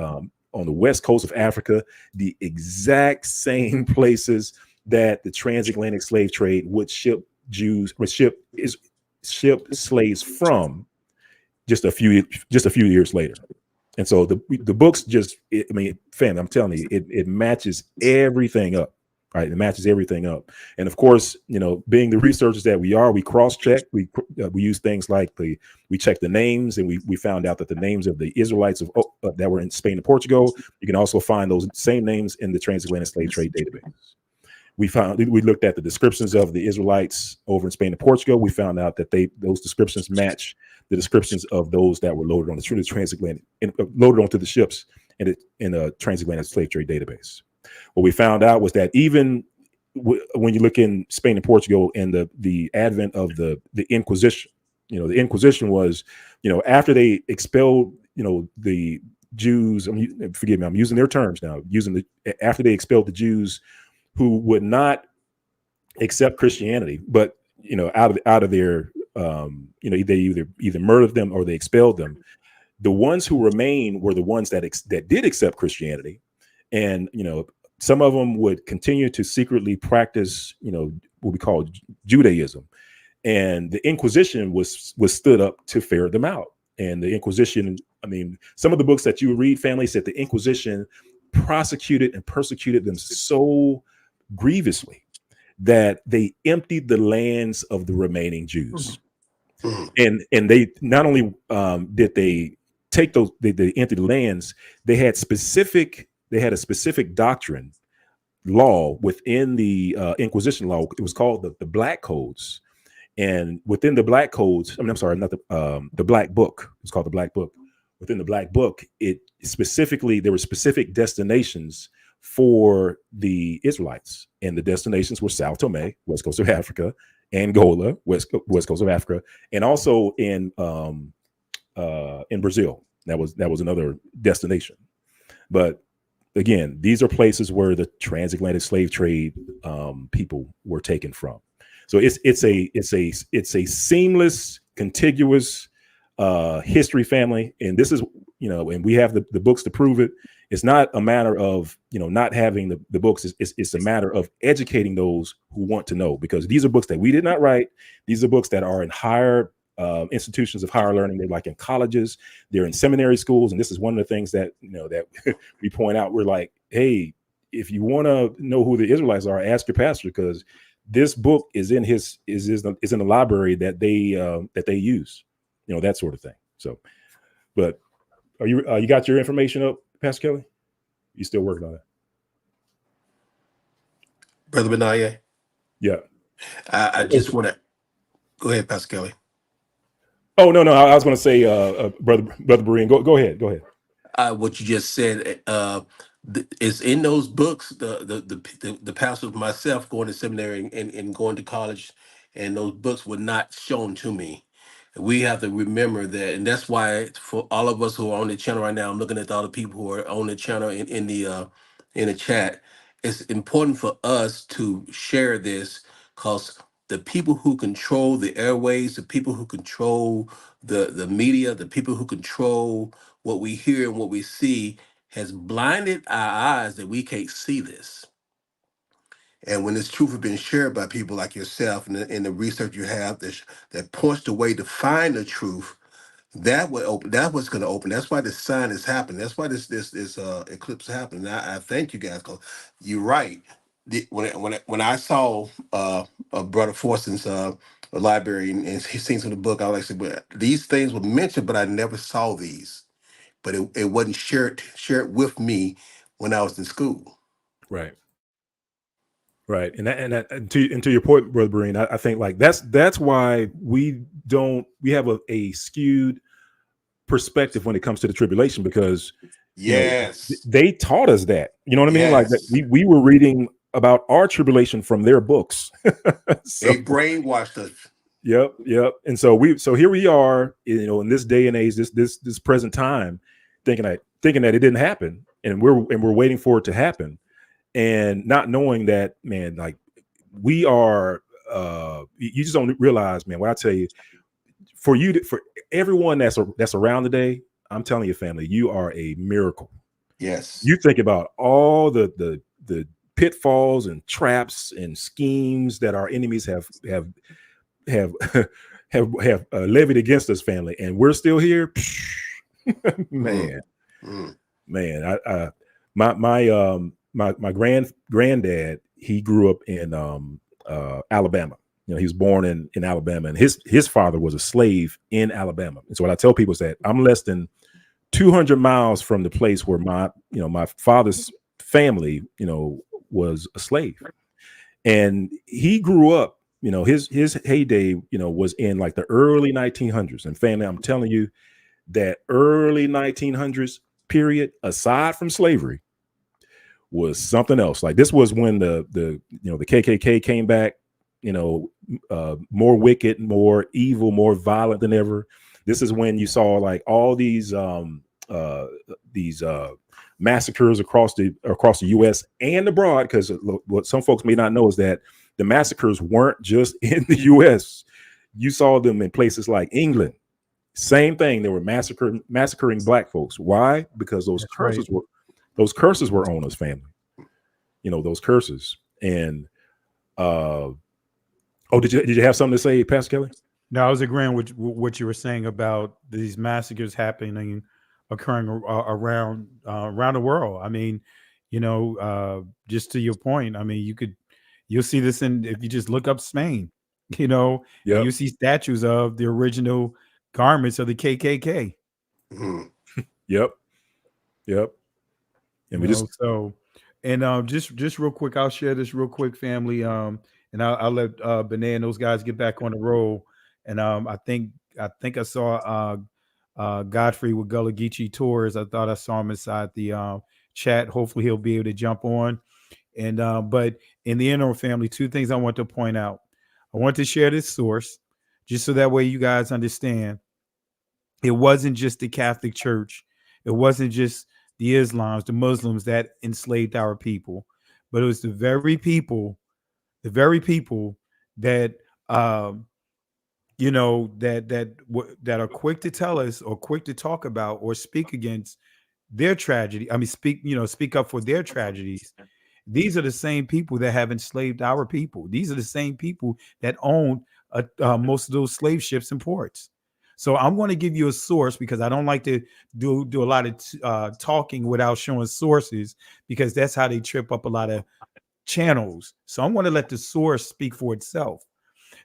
on the west coast of Africa, the exact same places that the transatlantic slave trade would ship slaves from just a few years later. And so the books fam, I'm telling you, it matches everything up. Right, it matches everything up, and of course, being the researchers that we are, we cross-check. We use things like we check the names, and we found out that the names of the Israelites that were in Spain and Portugal, you can also find those same names in the transatlantic slave trade database. We looked at the descriptions of the Israelites over in Spain and Portugal. We found out that those descriptions match the descriptions of those that were loaded on the transatlantic and loaded onto the ships in a transatlantic slave trade database. What we found out was that even when you look in Spain and Portugal and the advent of the Inquisition, the Inquisition was, after they expelled, the Jews. Forgive me, I'm using their terms now. After they expelled the Jews who would not accept Christianity, but out of their, they either murdered them or they expelled them. The ones who remained were the ones that did accept Christianity. And, some of them would continue to secretly practice, what we call Judaism. And the Inquisition was stood up to ferret them out. And the Inquisition, some of the books that you read, family, said the Inquisition prosecuted and persecuted them so grievously that they emptied the lands of the remaining Jews. And they not only did they take those, they emptied the lands, they had a specific doctrine law within the Inquisition law. It was called the Black Codes, and within the Black Codes, the Black Book. It's called the Black Book. Within the Black Book, there were specific destinations for the Israelites, and the destinations were Sao Tome, west coast of Africa, Angola, west coast of Africa, and also in Brazil. That was another destination, but again, these are places where the transatlantic slave trade people were taken from. So it's a seamless, contiguous history, family, and this is and we have the books to prove it. It's not a matter of not having the books. It's a matter of educating those who want to know, because these are books that we did not write. These are books that are in higher institutions of higher learning. They're like in colleges, they're in seminary schools, and this is one of the things that that we point out. We're like, hey, if you want to know who the Israelites are, ask your pastor, because this book is in the library that they use, that sort of thing. So, but are you got your information up, Pastor Kelly? You still working on it, Brother Benaye? Yeah. I just want to go ahead, Pastor Kelly. Oh no, I was going to say, brother Berean, go ahead. What you just said is in those books. The pastors, myself, going to seminary and going to college, and those books were not shown to me. We have to remember that, and that's why for all of us who are on the channel right now, I'm looking at all the people who are on the channel in the chat. It's important for us to share this, because the people who control the airways, the people who control the media, the people who control what we hear and what we see, has blinded our eyes that we can't see this. And when this truth has been shared by people like yourself and the research you have that points the way to find the truth, that would open. That was going to open. That's why this sign is happening. That's why this eclipse is happening. I thank you guys, because you're right. When I saw Brother Forson's library, and he seen some of the book, I was like, but these things were mentioned, but I never saw these. But it wasn't shared with me when I was in school. Right. Right. And to your point, Brother Breen, I think like that's why we have a skewed perspective when it comes to the tribulation, because Yes, they taught us that. You know what I mean? Like yes, we were reading about our tribulation from their books. So, they brainwashed us. yep. And so here we are, in this day and age, this present time, thinking that it didn't happen, and we're waiting for it to happen, and not knowing that, man, like we are. You just don't realize, man. What I tell you, for everyone that's around today, I'm telling you, family, you are a miracle. Yes. You think about all the pitfalls and traps and schemes that our enemies have levied against us, family, and we're still here. Man, man, my granddad, he grew up in Alabama. He was born in Alabama, and his father was a slave in Alabama. And so what I tell people is that I'm less than 200 miles from the place where my father's family, was a slave. And he grew up, his heyday, was in like the early 1900s. And family, I'm telling you, that early 1900s period, aside from slavery, was something else. Like this was when the KKK came back, more wicked, more evil, more violent than ever. This is when you saw like all these massacres across the U.S. and abroad, because what some folks may not know is that the massacres weren't just in the U.S. You saw them in places like England. Same thing. They were massacring black folks. Why? Because those curses were on us, family. Those curses. And did you have something to say, Pastor Kelly? No, I was agreeing with what you were saying about these massacres occurring around the world. I mean, just to your point, I mean, you'll see this if you just look up Spain, and you see statues of the original garments of the KKK. Yep. And we just real quick, I'll share this real quick, family. And I'll let Benet and those guys get back on the roll. And I think I saw Godfrey with Gullah Geechee Tours. I thought I saw him inside the chat. Hopefully he'll be able to jump on. And but in the interim, family, two things I want to point out. I want to share this source just so that way you guys understand. It wasn't just the Catholic Church. It wasn't just the Islams, the Muslims that enslaved our people, but it was the very people that that are quick to tell us or quick to talk about or speak against their tragedy. I mean, speak up for their tragedies. These are the same people that have enslaved our people. These are the same people that own most of those slave ships and ports. So I'm going to give you a source because I don't like to do a lot of talking without showing sources, because that's how they trip up a lot of channels. So I'm going to let the source speak for itself.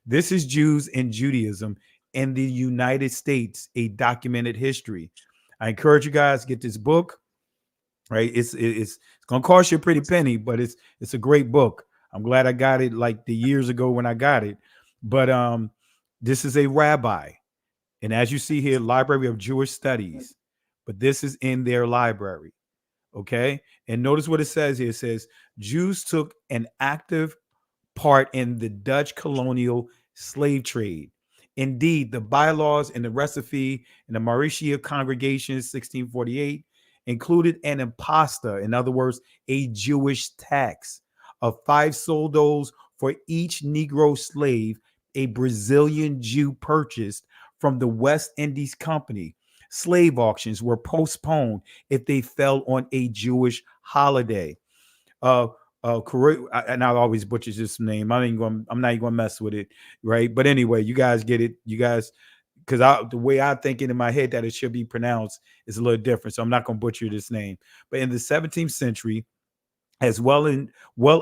This is Jews and Judaism in the United States, a documented history. I encourage you guys to get this book. Right, it's gonna cost you a pretty penny, but it's a great book. I'm glad I got it like the years ago when I got it. But this is a rabbi, and as you see here, Library of Jewish Studies. But this is in their library, okay? And notice what it says here. It says Jews took an active part in the Dutch colonial slave trade. Indeed, the bylaws and the recipe in the Mauritius Congregation 1648 included an imposta, in other words, a Jewish tax of 5 soldos for each Negro slave a Brazilian Jew purchased from the West Indies Company. Slave auctions were postponed if they fell on a Jewish holiday. And I always butcher this name. I'm not even gonna mess with it, right? But anyway, you guys get it. You guys because the way I think it in my head that it should be pronounced is a little different. So I'm not going to butcher this name. But in the 17th century, well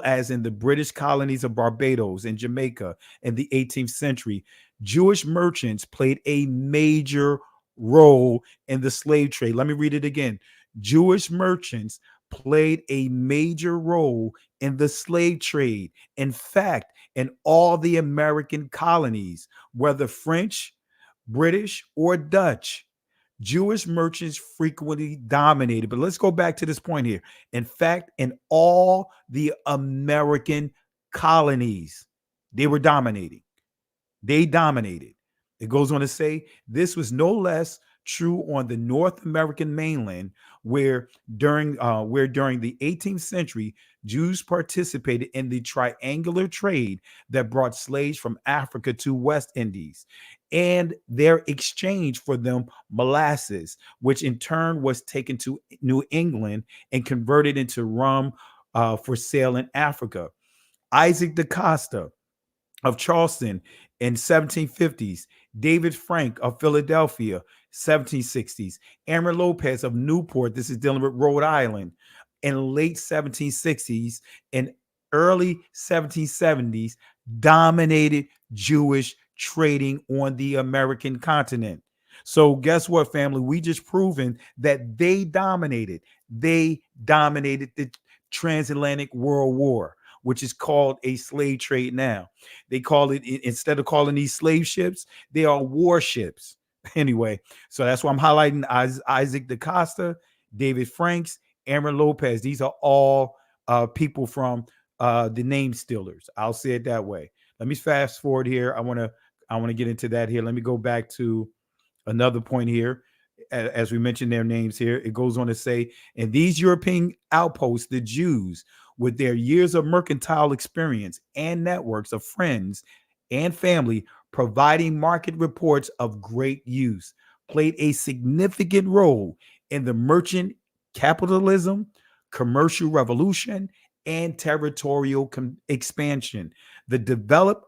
as in the British colonies of Barbados and Jamaica in the 18th century, Jewish merchants played a major role in the slave trade. Let me read it again. Jewish merchants played a major role in the slave trade. In fact, in all the American colonies, whether French, British, or Dutch, Jewish merchants frequently dominated. But let's go back to this point here. In fact, in all the American colonies, they were dominating. They dominated. It goes on to say this was no less true on the North American mainland, where during the 18th century, Jews participated in the triangular trade that brought slaves from Africa to West Indies, and their exchange for them molasses, which in turn was taken to New England and converted into rum for sale in Africa. Isaac da Costa of Charleston in 1750s, David Frank of Philadelphia, 1760s, Aaron Lopez of Newport, this is dealing with Rhode Island, in late 1760s and early 1770s, dominated Jewish trading on the American continent. So guess what, family? We just proven that they dominated. They dominated the transatlantic world war, which is called a slave trade now. They call it, instead of calling these slave ships, they are warships. Anyway, so that's why I'm highlighting Isaac da Costa, David Franks, Aaron Lopez. These are all people from the name stealers. I'll say it that way. Let me fast forward here. I want to get into that here. Let me go back to another point here. As we mentioned their names here, it goes on to say, in these European outposts, the Jews, with their years of mercantile experience and networks of friends and family, providing market reports of great use, played a significant role in the merchant capitalism, commercial revolution, and territorial expansion. That developed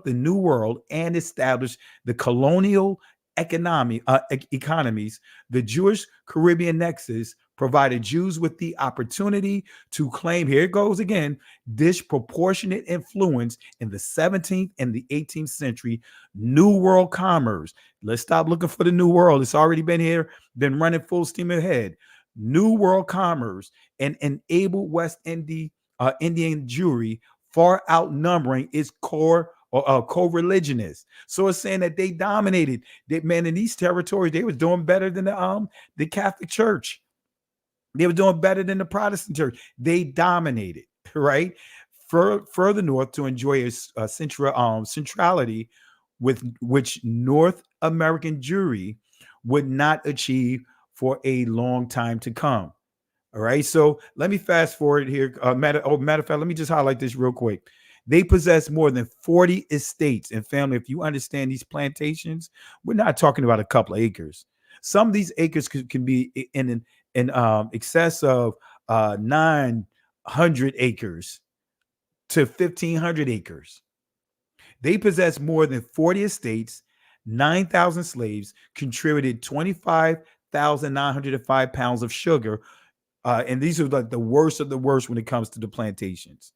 the New World and established the colonial economies. The Jewish Caribbean nexus provided Jews with the opportunity to claim, here it goes again, disproportionate influence in the 17th and the 18th century New World commerce. Let's stop looking for the New World. It's already been here, been running full steam ahead. New World commerce and enabled West Indian Jewry, far outnumbering its co-religionists. So it's saying that they dominated. In these territories, they were doing better than the Catholic Church. They were doing better than the Protestant church. They dominated, right? Further north to enjoy a centrality with which North American Jewry would not achieve for a long time to come. All right. So let me fast forward here. Matter of fact, let me just highlight this real quick. They possess more than 40 estates. And family, if you understand these plantations, we're not talking about a couple of acres. Some of these acres can be in excess of 900 acres to 1,500 acres. They possess more than 40 estates, 9,000 slaves, contributed 25,905 pounds of sugar. And these are like the worst of the worst when it comes to the plantations.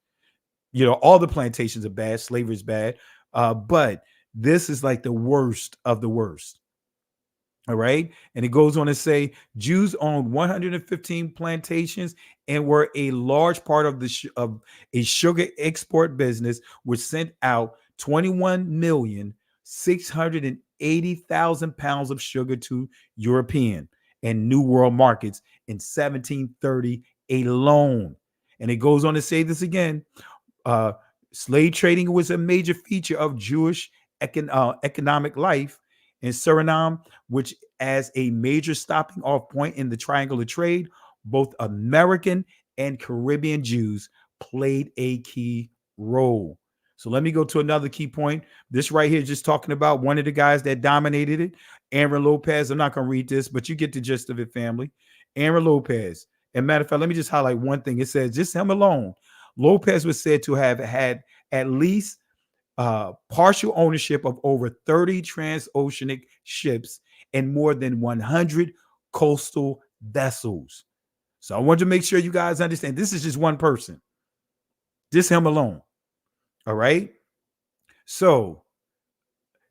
You know, all the plantations are bad. Slavery is bad. But this is like the worst of the worst. All right. And it goes on to say Jews owned 115 plantations and were a large part of of a sugar export business, which sent out 21,680,000 pounds of sugar to European and New World markets in 1730 alone. And it goes on to say this again. Slave trading was a major feature of Jewish economic life in Suriname, which as a major stopping off point in the triangular trade, both American and Caribbean Jews played a key role. So let me go to another key point. This right here is just talking about one of the guys that dominated it, Aaron Lopez. I'm not going to read this, but you get the gist of it, family. Aaron Lopez. And matter of fact, let me just highlight one thing. It says just him alone. Lopez was said to have had at least partial ownership of over 30 transoceanic ships and more than 100 coastal vessels. So I want to make sure you guys understand this is just one person, just him alone. All right. So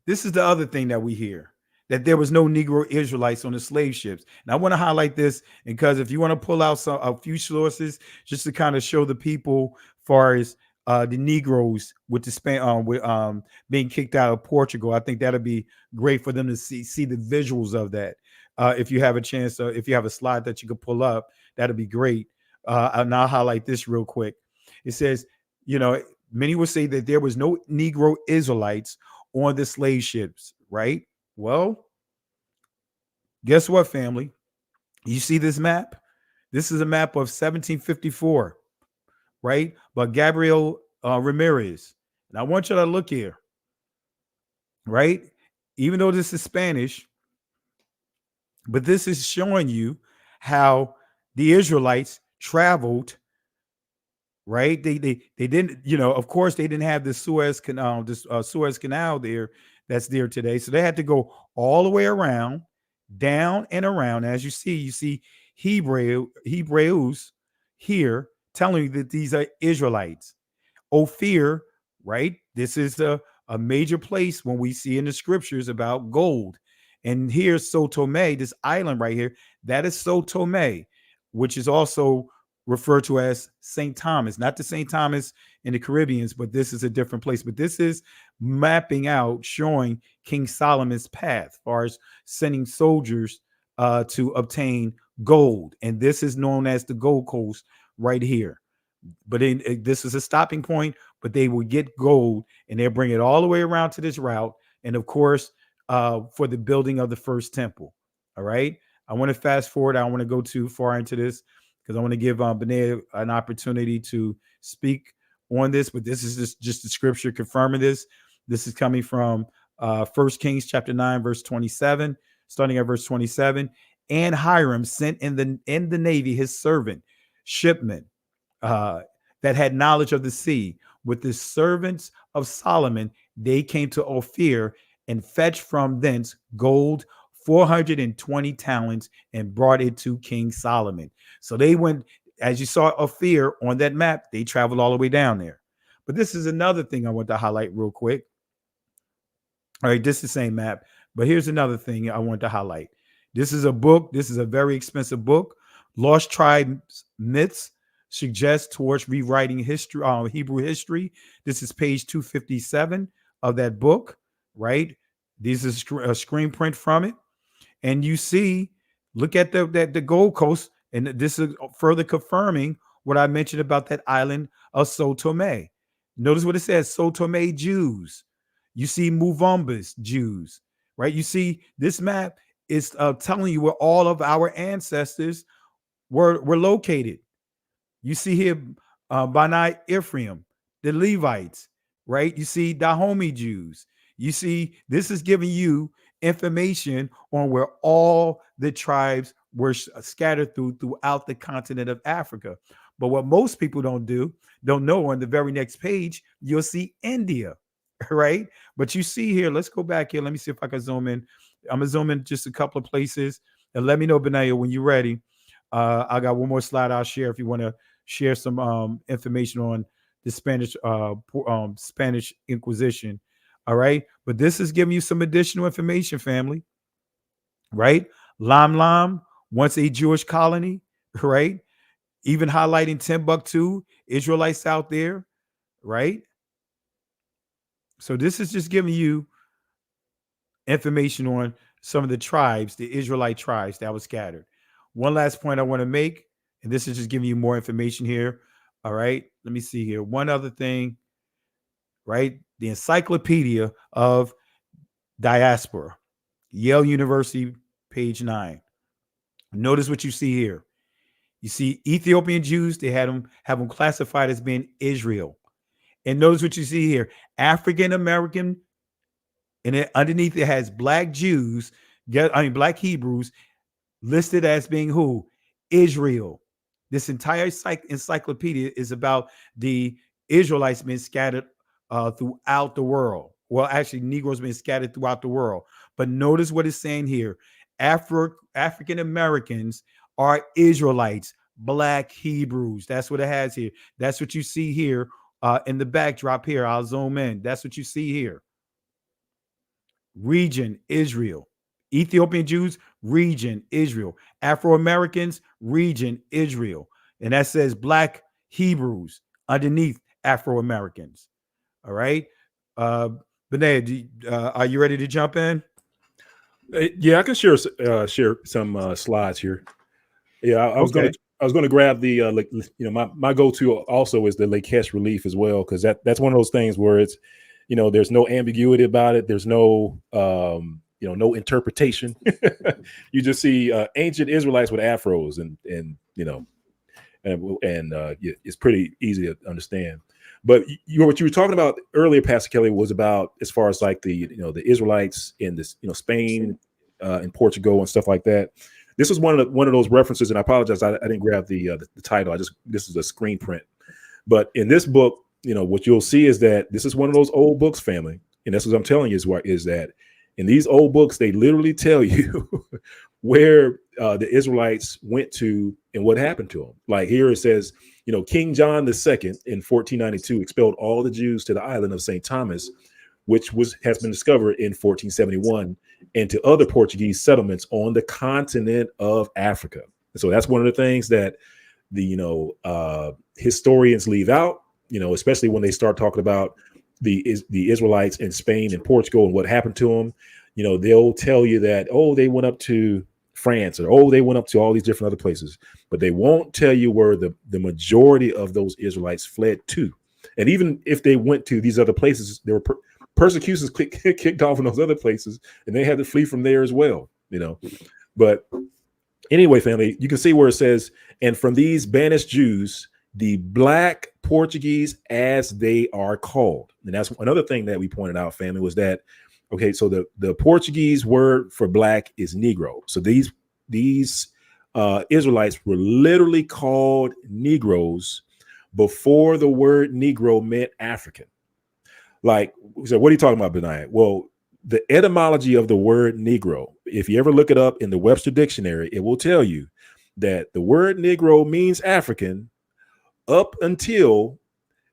this is the other thing that we hear, that there was no Negro Israelites on the slave ships. And I want to highlight this because if you want to pull out a few sources just to kind of show the people far as the Negroes with the being kicked out of Portugal, I think that'll be great for them to see the visuals of that. If you have a chance, if you have a slide that you could pull up, that'll be great. And I'll highlight this real quick. It says, many will say that there was no Negro Israelites on the slave ships, right? Well, guess what, family? You see this map? This is a map of 1754, right? By Gabriel Ramirez. And I want you to look here, right? Even though this is Spanish, but this is showing you how the Israelites traveled, right? They didn't, of course, they didn't have the Suez Canal, Suez Canal there that's there today. So they had to go all the way around, down and around. As you see Hebrews here telling you that these are Israelites. Ophir, right? This is a major place when we see in the scriptures about gold. And here's Sao Tome, this island right here, that is Sao Tome, which is also referred to as St. Thomas, not the St. Thomas in the Caribbeans, but this is a different place. But this is mapping out, showing King Solomon's path as far as sending soldiers to obtain gold. And this is known as the Gold Coast right here. But this is a stopping point, but they will get gold and they'll bring it all the way around to this route. And of course, for the building of the first temple. All right. I want to fast forward. I don't want to go too far into this because I want to give Benay an opportunity to speak on this. But this is just the scripture confirming this. This is coming from 1 Kings chapter 9, verse 27, starting at verse 27. And Hiram sent in the navy his servant, shipmen, that had knowledge of the sea. With the servants of Solomon, they came to Ophir and fetched from thence gold 420 talents and brought it to King Solomon. So they went, as you saw Ophir on that map, they traveled all the way down there. But this is another thing I want to highlight real quick. All right, this is the same map, but here's another thing I want to highlight. This is a book. This is a very expensive book. Lost Tribes Myths Suggest Towards Rewriting History, Hebrew History. This is page 257 of that book, right? This is a screen print from it. And you see, look at the Gold Coast, and this is further confirming what I mentioned about that island of Sao Tome. Notice what it says, Sao Tome Jews. You see Muvumbas Jews, right? You see this map is telling you where all of our ancestors were located. You see here Bani Ephraim, the Levites, right? You see Dahomey Jews. You see, this is giving you information on where all the tribes were scattered throughout the continent of Africa. But what most people don't know, on the very next page, you'll see India, right? But you see here, let's go back here. Let me see if I can zoom in. I'm going to zoom in just a couple of places. And let me know, Benaya, when you're ready. I got one more slide I'll share if you want to share some information on the Spanish Inquisition. All right. But this is giving you some additional information, family. Right. Lam, once a Jewish colony. Right. Even highlighting Timbuktu, Israelites out there. Right. So this is just giving you information on some of the tribes, the Israelite tribes that were scattered. One last point I want to make, and this is just giving you more information here. All right. Let me see here. One other thing. Right. The Encyclopedia of Diaspora, Yale University, page 9. Notice what you see here. You see Ethiopian Jews, they have them classified as being Israel. And notice what you see here. African American, and then underneath it has black Jews, black Hebrews listed as being who? Israel. This entire encyclopedia is about the Israelites being scattered throughout the world. Well, actually, Negroes being scattered throughout the world. But notice what it's saying here. African Americans are Israelites, black Hebrews. That's what it has here. That's what you see here in the backdrop here. I'll zoom in. That's what you see here. Region, Israel. Ethiopian Jews, region, Israel. Afro-Americans, region, Israel. And that says black Hebrews underneath Afro-Americans. All right. Benea, are you ready to jump in? Yeah, I can share some slides here. Yeah, I was Okay. going to grab the my go-to also is the Lakesh relief as well, because that's one of those things where it's, there's no ambiguity about it. There's no no interpretation. You just see ancient Israelites with afros, and it's pretty easy to understand. But what you were talking about earlier, Pastor Kelly, was about as far as like the Israelites in this Spain and Portugal and stuff like that. This is one of those references, and I apologize, I didn't grab the title. This is a screen print. But in this book, what you'll see is that this is one of those old books, family, and that's what I'm telling you is that in these old books they literally tell you where the Israelites went to and what happened to them. Like here it says, King John II in 1492 expelled all the Jews to the island of St. Thomas, which has been discovered in 1471, and to other Portuguese settlements on the continent of Africa. And so that's one of the things that the historians leave out, especially when they start talking about the Israelites in Spain and Portugal and what happened to them. They'll tell you that, they went up to France, or they went up to all these different other places, but they won't tell you where the majority of those Israelites fled to. And even if they went to these other places, there were persecutions kicked off in those other places, and they had to flee from there as well. But anyway, family, you can see where it says, and from these banished Jews, the black Portuguese, as they are called. And that's another thing that we pointed out, family, was that, okay, so the Portuguese word for black is Negro. So these Israelites were literally called Negroes before the word Negro meant African. Like, so what are you talking about, Benaiah? Well, the etymology of the word Negro, if you ever look it up in the Webster Dictionary, it will tell you that the word Negro means African up until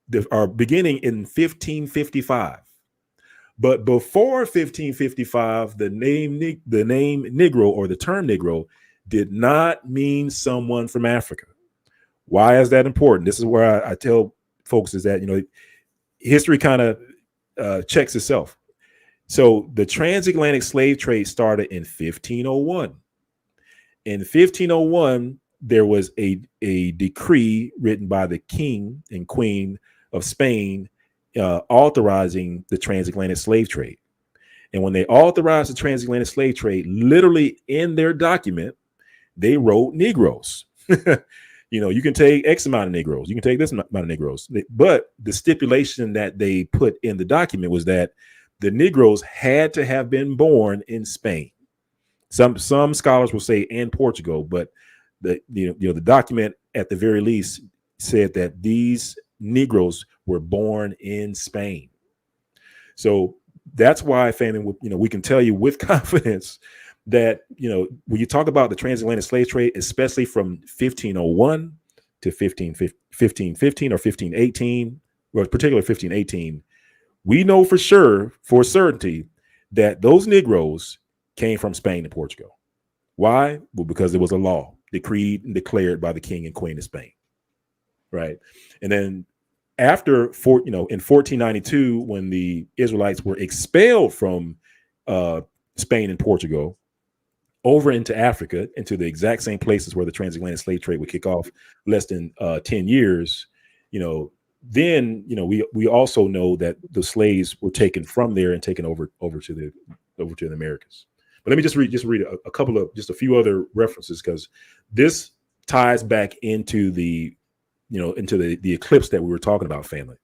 beginning in 1555. But before 1555, the name Negro, or the term Negro, did not mean someone from Africa. Why is that important? This is where I tell folks is that, history kind of checks itself. So the transatlantic slave trade started in 1501. In 1501, there was a decree written by the king and queen of Spain authorizing the transatlantic slave trade. And when they authorized the transatlantic slave trade, literally in their document, they wrote Negroes. You can take X amount of Negroes. You can take this amount of Negroes. But the stipulation that they put in the document was that the Negroes had to have been born in Spain. Some scholars will say in Portugal, but the document at the very least said that these Negroes were born in Spain. So that's why, family, we can tell you with confidence that, when you talk about the transatlantic slave trade, especially from 1501 to 1515 or 1518, or particularly 1518, we know for certainty, that those Negroes came from Spain and Portugal. Why? Well, because there was a law decreed and declared by the king and queen of Spain. Right. And then after in 1492, when the Israelites were expelled from Spain and Portugal over into Africa, into the exact same places where the transatlantic slave trade would kick off less than 10 years, then we also know that the slaves were taken from there and taken over to the Americas. But let me just read a few other references, because this ties back into the eclipse that we were talking about, family.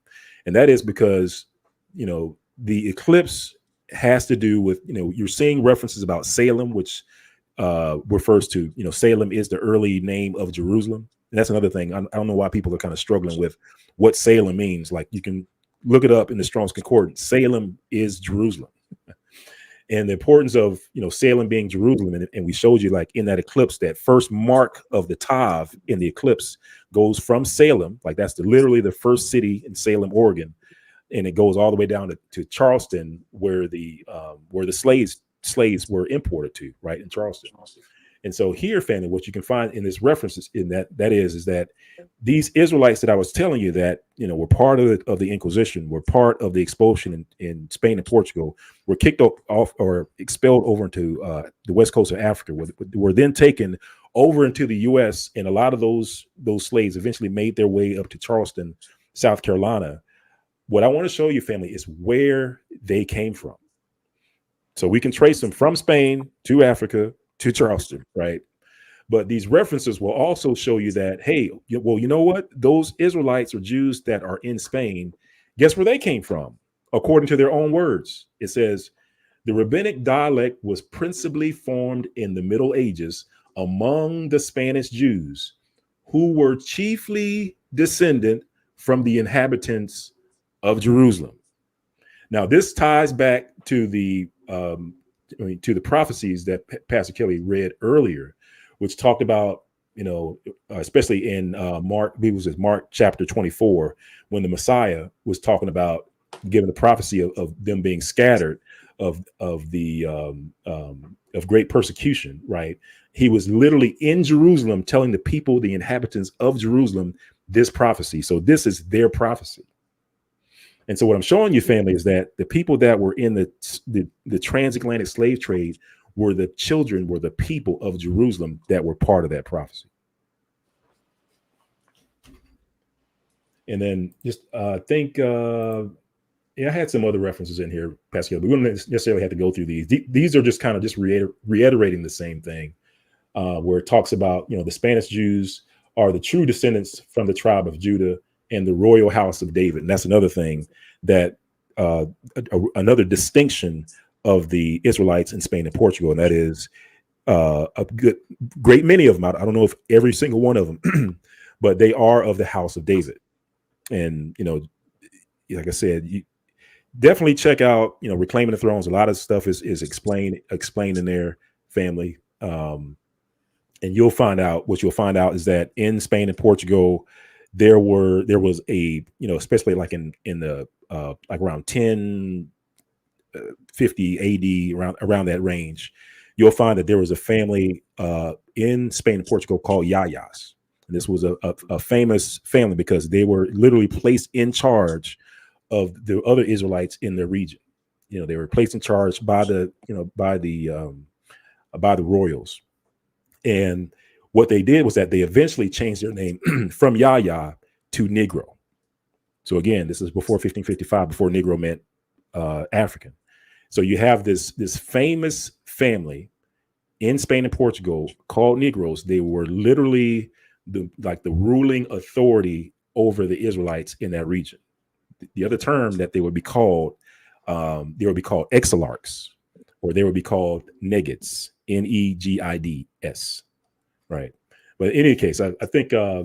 And that is because, the eclipse has to do with, you're seeing references about Salem, which refers to, Salem is the early name of Jerusalem. And that's another thing. I don't know why people are kind of struggling with what Salem means. Like, you can look it up in the Strong's Concordance. Salem is Jerusalem. And the importance of, Salem being Jerusalem, and we showed you, like, in that eclipse, that first mark of the Tav in the eclipse goes from Salem, like that's literally the first city in Salem, Oregon, and it goes all the way down to Charleston, where the slaves were imported to, right, in Charleston. And so here, family, what you can find in this references in that is that these Israelites that I was telling you that, were part of the Inquisition, were part of the expulsion in Spain and Portugal, were kicked off or expelled over into the west coast of Africa, were then taken over into the U.S. And a lot of those slaves eventually made their way up to Charleston, South Carolina. What I want to show you, family, is where they came from. So we can trace them from Spain to Africa to Charleston, right? But these references will also show you that, hey, well, you know what? Those Israelites or Jews that are in Spain, guess where they came from? According to their own words, it says, the rabbinic dialect was principally formed in the Middle Ages among the Spanish Jews, who were chiefly descendant from the inhabitants of Jerusalem. Now, this ties back to the prophecies that Pastor Kelly read earlier, which talked about, especially in Mark chapter 24, when the Messiah was talking about giving the prophecy of them being scattered of great persecution, right? He was literally in Jerusalem telling the people, the inhabitants of Jerusalem, this prophecy. So this is their prophecy. And so what I'm showing you, family, is that the people that were in the transatlantic slave trade were the people of Jerusalem that were part of that prophecy. And then just I had some other references in here, Pascal, but we don't necessarily have to go through these. These are just kind of just reiterating the same thing, where it talks about, the Spanish Jews are the true descendants from the tribe of Judah and the royal house of David. And that's another thing that another distinction of the Israelites in Spain and Portugal. And that is great many of them. I don't know if every single one of them, but they are of the house of David. And, like I said, you definitely check out, Reclaiming the Thrones. A lot of stuff is explained in their family. And you'll find out is that in Spain and Portugal, there was a, especially like in the like around 1050 AD, around that range, you'll find that there was a family in Spain and Portugal called Yayas. And this was a famous family because they were literally placed in charge of the other Israelites in their region. They were placed in charge by the royals. And what they did was that they eventually changed their name from Yaya to Negro. So again, this is before 1555, before Negro meant African. So you have this famous family in Spain and Portugal called Negroes. They were literally the ruling authority over the Israelites in that region. The other term that they would be called exilarchs, or they would be called negids, Negids. Right. But in any case, I think, I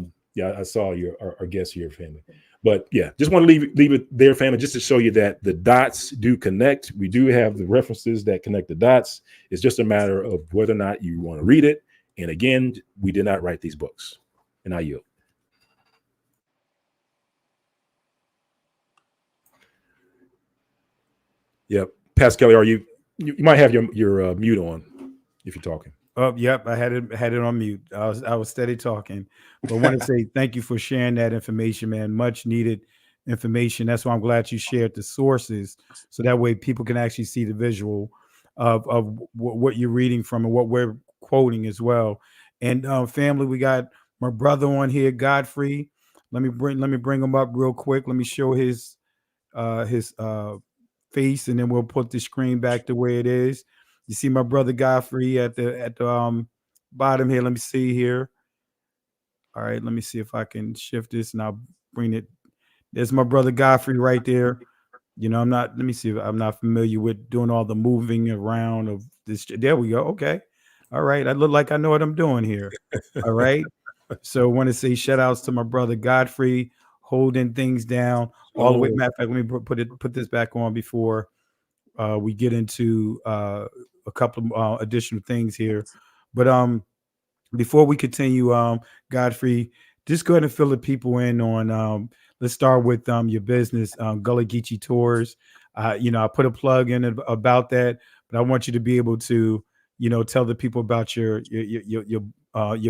saw our guest here, family. But yeah, just want to leave it there, family, just to show you that the dots do connect. We do have the references that connect the dots. It's just a matter of whether or not you want to read it. And again, we did not write these books. And I yield. Yep. Pascal, are you might have your mute on if you're talking. Oh, yep. I had it on mute. I was steady talking, but I want to say thank you for sharing that information, man. Much needed information. That's why I'm glad you shared the sources, so that way people can actually see the visual of what you're reading from and what we're quoting as well. And family, we got my brother on here, Godfrey. Let me bring him up real quick. Let me show his face, and then we'll put the screen back the way it is. You see my brother Godfrey at the bottom here. Let me see here. All right, let me see if I can shift this and I'll bring it. There's my brother Godfrey right there. Let me see if I'm not familiar with doing all the moving around of this. There we go. Okay. All right. I look like I know what I'm doing here. All right. So I want to say shout outs to my brother Godfrey. holding things down all the way. Oh. Matter of fact, let me put this back on before we get into a couple of additional things here. But before we continue, Godfrey, just go ahead and fill the people in on. Let's start with your business, Gullah Geechee Tours. I put a plug in about that, but I want you to be able to, tell the people about your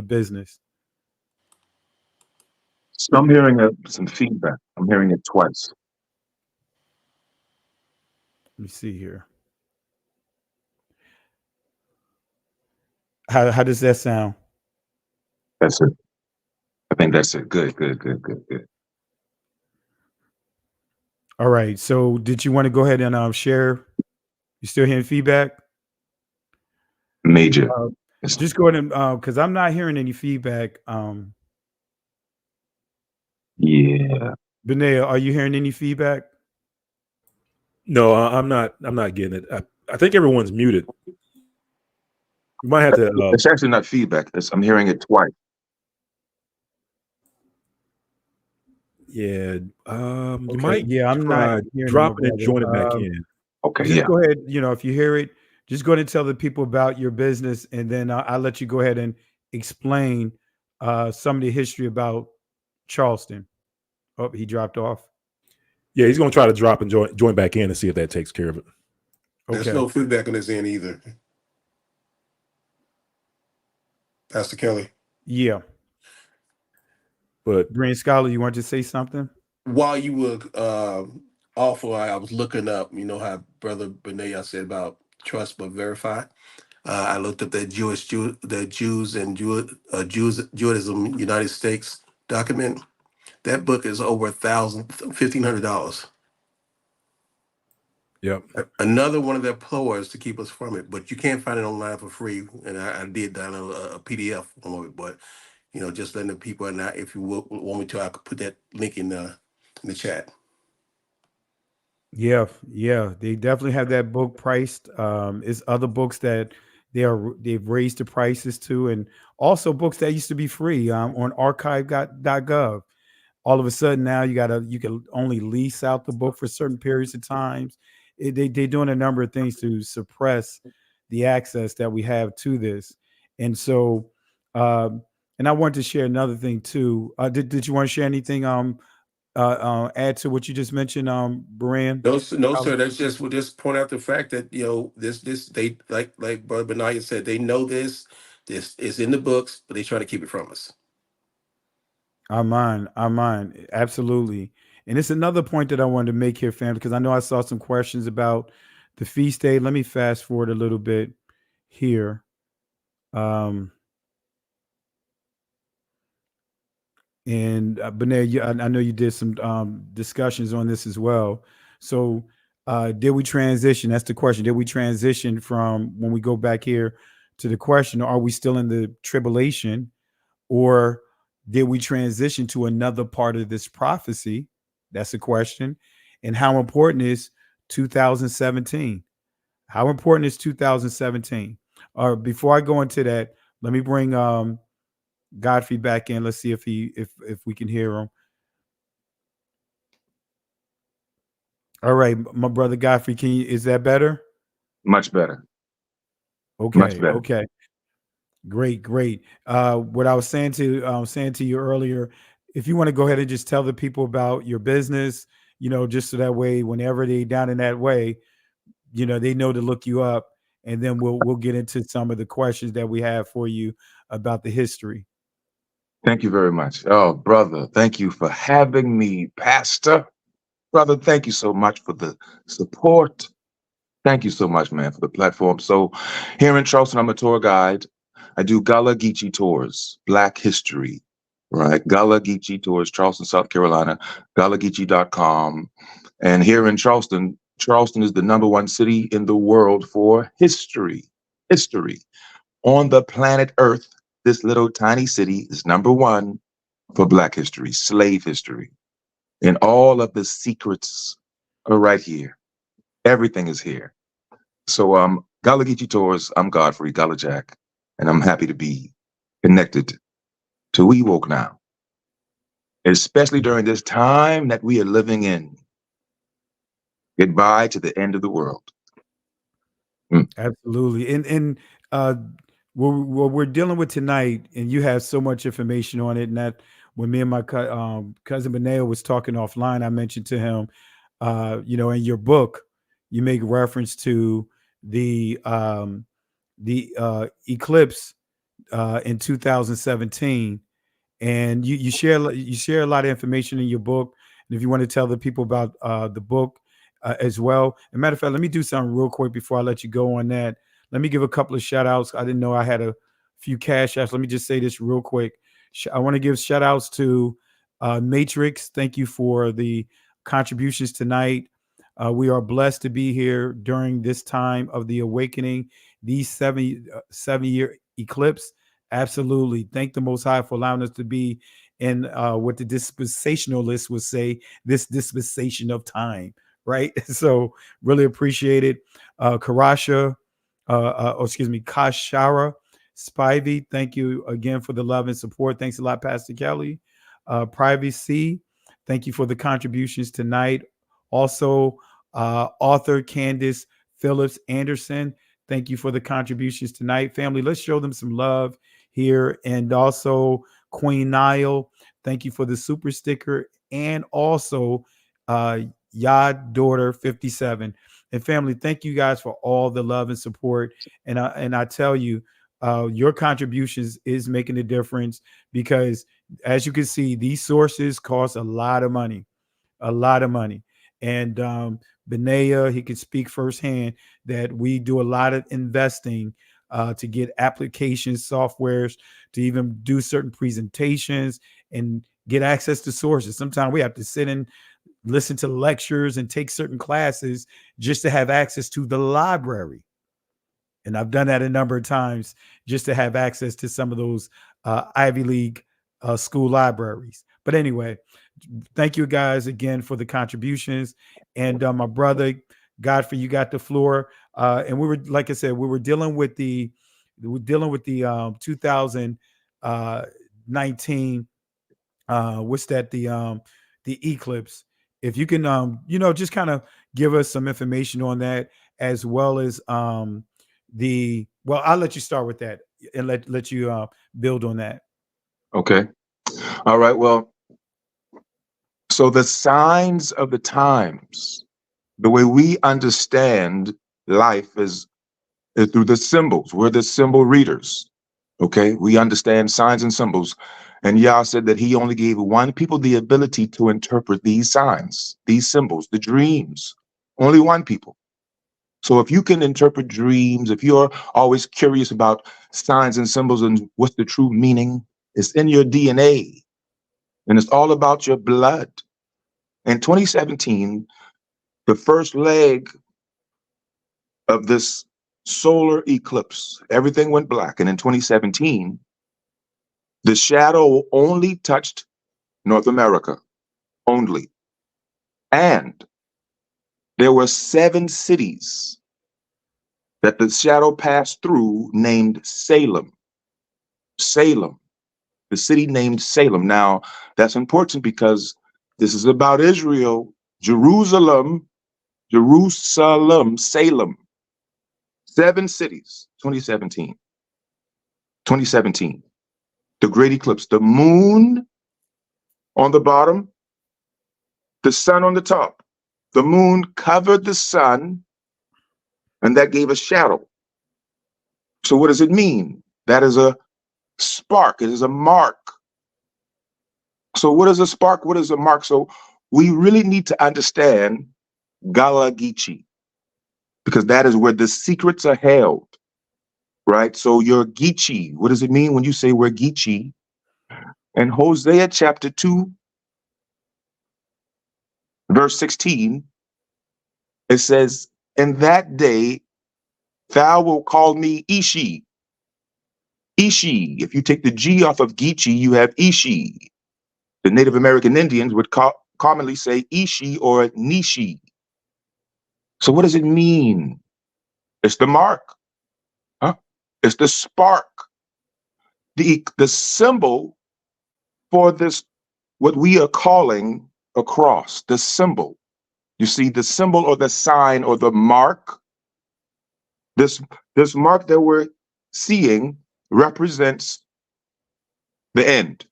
business. So I'm hearing some feedback. I'm hearing it twice. Let me see here. How does that sound? That's it. I think that's it. Good. All right. So did you want to go ahead and share? You still hearing feedback? Major. Just go ahead and because I'm not hearing any feedback. Yeah. Benea, are you hearing any feedback? No, I'm not getting it. I think everyone's muted. You might have to. It's actually not feedback. I'm hearing it twice. Yeah. You Okay. might I'm try not hearing dropping and it, joining back in. Okay. Just Yeah. go ahead. If you hear it, just go ahead and tell the people about your business, and then I'll let you go ahead and explain some of the history about Charleston. Oh, he dropped off. Yeah, he's going to try to drop and join back in and see if that takes care of it. There's Okay. no feedback on this end either. Pastor Kelly. Yeah. But Green Scholar, you want to say something? While you were awful, I was looking up, how Brother Benea said about trust but verify. I looked up that the Jews and Judaism United States document. That book is over $1,500. Yep. Another one of their ploys to keep us from it, but you can't find it online for free. And I did download a PDF of it, but just letting the people know. If you want me to, I could put that link in the chat. Yeah, they definitely have that book priced. It's other books that they've raised the prices to, and also books that used to be free on archive.gov. All of a sudden now you can only lease out the book for certain periods of times. They're doing a number of things to suppress the access that we have to this, and so and I wanted to share another thing too. Did you want to share anything? Add to what you just mentioned, Brian? No, sir. That's just we'll just point out the fact that this they like Brother Benaya said, they know this is in the books, but they try to keep it from us. Our mind, absolutely. And it's another point that I wanted to make here, fam, because I know I saw some questions about the feast day. Let me fast forward a little bit here. And Benay, I know you did some discussions on this as well. So did we transition? That's the question. Did we transition from when we go back here to the question, are we still in the tribulation, or did we transition to another part of this prophecy? That's the question. And how important is 2017? How important is 2017? Before I go into that, let me bring Godfrey back in. Let's see if we can hear him. All right, my brother Godfrey, is that better? Much better. Okay. Much better. Okay. Great. What I was saying to you earlier, if you want to go ahead and just tell the people about your business, just so that way, whenever they down in that way, they know to look you up, and then we'll get into some of the questions that we have for you about the history. Thank you very much. Oh, brother, thank you for having me, Pastor. Brother, thank you so much for the support. Thank you so much, man, for the platform. So here in Charleston, I'm a tour guide. I do Gullah Geechee tours, Black history, right? Gullah Geechee tours, Charleston, South Carolina, GullahGeechee.com. And here in Charleston, Charleston is the #1 city in the world for history. History. On the planet Earth, this little tiny city is #1 for Black history, slave history. And all of the secrets are right here. Everything is here. So Gullah Geechee Tours, I'm Godfrey, Gullah Jack, and I'm happy to be connected to We Woke Now. especially during this time that we are living in. Goodbye to the end of the world. Absolutely. And what we're dealing with tonight, and you have so much information on it, and that when me and my cousin Beneo was talking offline, I mentioned to him, in your book, you make reference to the eclipse in 2017, and you share a lot of information in your book. And if you want to tell the people about the book as well. As a matter of fact, let me do something real quick before I let you go on that. Let me give a couple of shout outs. I didn't know I had a few cash apps. Let me just say this real quick. I want to give shout outs to Matrix. Thank you for the contributions tonight. We are blessed to be here during this time of the awakening, these 7-year eclipse. Absolutely. Thank the Most High for allowing us to be in what the dispensationalists would say, this dispensation of time, right? So really appreciate it. Kashara Spivey, thank you again for the love and support. Thanks a lot, Pastor Kelly. Privacy, thank you for the contributions tonight. Also, author Candace Phillips Anderson, thank you for the contributions tonight. Family, let's show them some love here. And also Queen Nile, thank you for the super sticker. And also Yad Daughter 57. And family, thank you guys for all the love and support. And I tell you, your contributions is making a difference, because as you can see, these sources cost a lot of money. And Benea, he can speak firsthand that we do a lot of investing to get applications, softwares, to even do certain presentations and get access to sources. Sometimes we have to sit and listen to lectures and take certain classes just to have access to the library. And I've done that a number of times just to have access to some of those Ivy League school libraries. But anyway, thank you guys again for the contributions. And my brother Godfrey, you got the floor. And we were, like I said, we were dealing with the 2019. What's that? The eclipse. If you can, just kind of give us some information on that, as well as I'll let you start with that and let you build on that. Okay. All right. Well, so the signs of the times, the way we understand life is through the symbols. We're the symbol readers. Okay. We understand signs and symbols. And Yah said that he only gave one people the ability to interpret these signs, these symbols, the dreams. Only one people. So if you can interpret dreams, if you're always curious about signs and symbols and what's the true meaning, it's in your DNA. And it's all about your blood. In 2017, the first leg of this solar eclipse, everything went black. And in 2017, the shadow only touched North America, only. And there were 7 cities that the shadow passed through named Salem. Salem, the city named Salem. Now, that's important because this is about Israel, Jerusalem, Salem. 7 cities, 2017. 2017. The great eclipse, the moon on the bottom, the sun on the top. The moon covered the sun, and that gave a shadow. So what does it mean? That is a spark. It is a mark. So what is a spark? What is a mark? So we really need to understand Gullah Geechee, because that is where the secrets are held, right? So your Geechee, what does it mean when you say we're Geechee? In Hosea chapter 2, verse 16, it says, in that day, thou wilt call me Ishi. Ishi. If you take the G off of Geechee, you have Ishi. The Native American Indians would commonly say Ishi or Nishi. So what does it mean? It's the mark. Huh? It's the spark. The symbol for this what we are calling a cross, the symbol. You see, the symbol or the sign or the mark, this mark that we're seeing represents the end.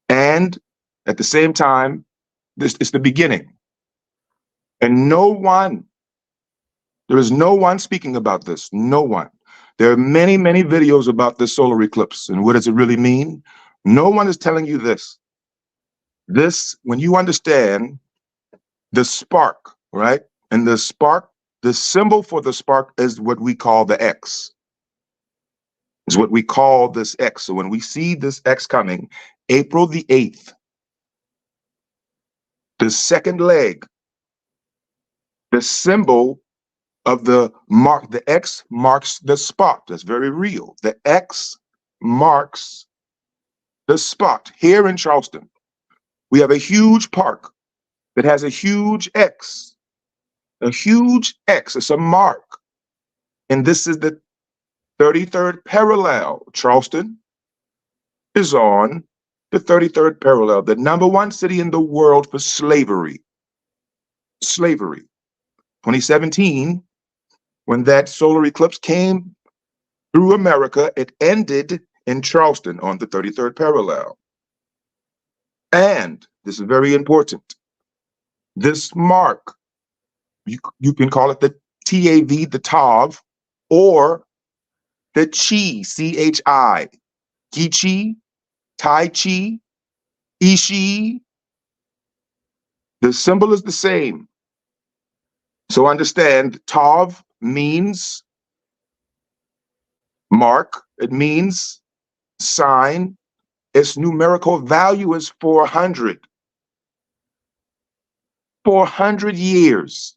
And at the same time, this is the beginning. And there is no one speaking about this, no one. There are many, many videos about this solar eclipse. And what does it really mean? No one is telling you this. This, when you understand the spark, right? And the spark, the symbol for the spark is what we call the X. Is what we call this X. So when we see this X coming, April the 8th, the second leg, the symbol of the mark, the X marks the spot. That's very real. The X marks the spot. Here in Charleston, we have a huge park that has a huge X. A huge X. It's a mark. And this is the 33rd parallel. Charleston is on the 33rd parallel, the #1 city in the world for slavery. Slavery. 2017, when that solar eclipse came through America, it ended in Charleston on the 33rd parallel. And this is very important. This mark, you can call it the TAV, the TAV, or the Chi, CHI, Geechee, Tai Chi, Ishi. The symbol is the same. So understand, Tav means mark. It means sign. Its numerical value is 400. 400 years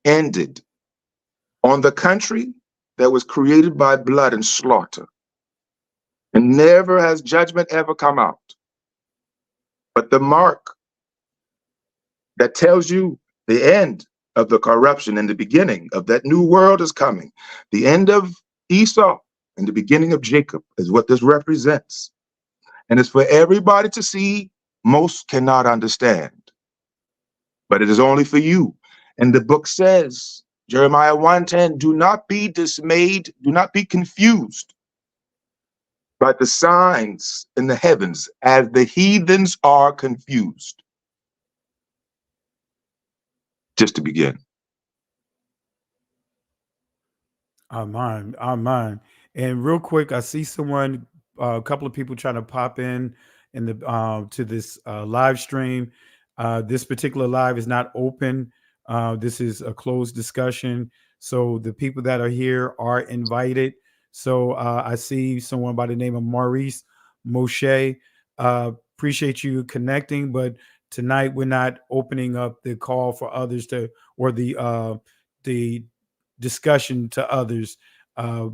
ended on the country that was created by blood and slaughter. And never has judgment ever come out. But the mark that tells you the end of the corruption and the beginning of that new world is coming. The end of Esau and the beginning of Jacob is what this represents. And it's for everybody to see. Most cannot understand. But it is only for you. And the book says, Jeremiah 1:10, do not be dismayed, do not be confused by the signs in the heavens as the heathens are confused. Just to begin. Amen. And real quick, I see someone, a couple of people trying to pop in the to this live stream. This particular live is not open. This is a closed discussion. So the people that are here are invited. So I see someone by the name of Maurice Moshe. Appreciate you connecting, but tonight we're not opening up the call for others to, or the discussion to others. My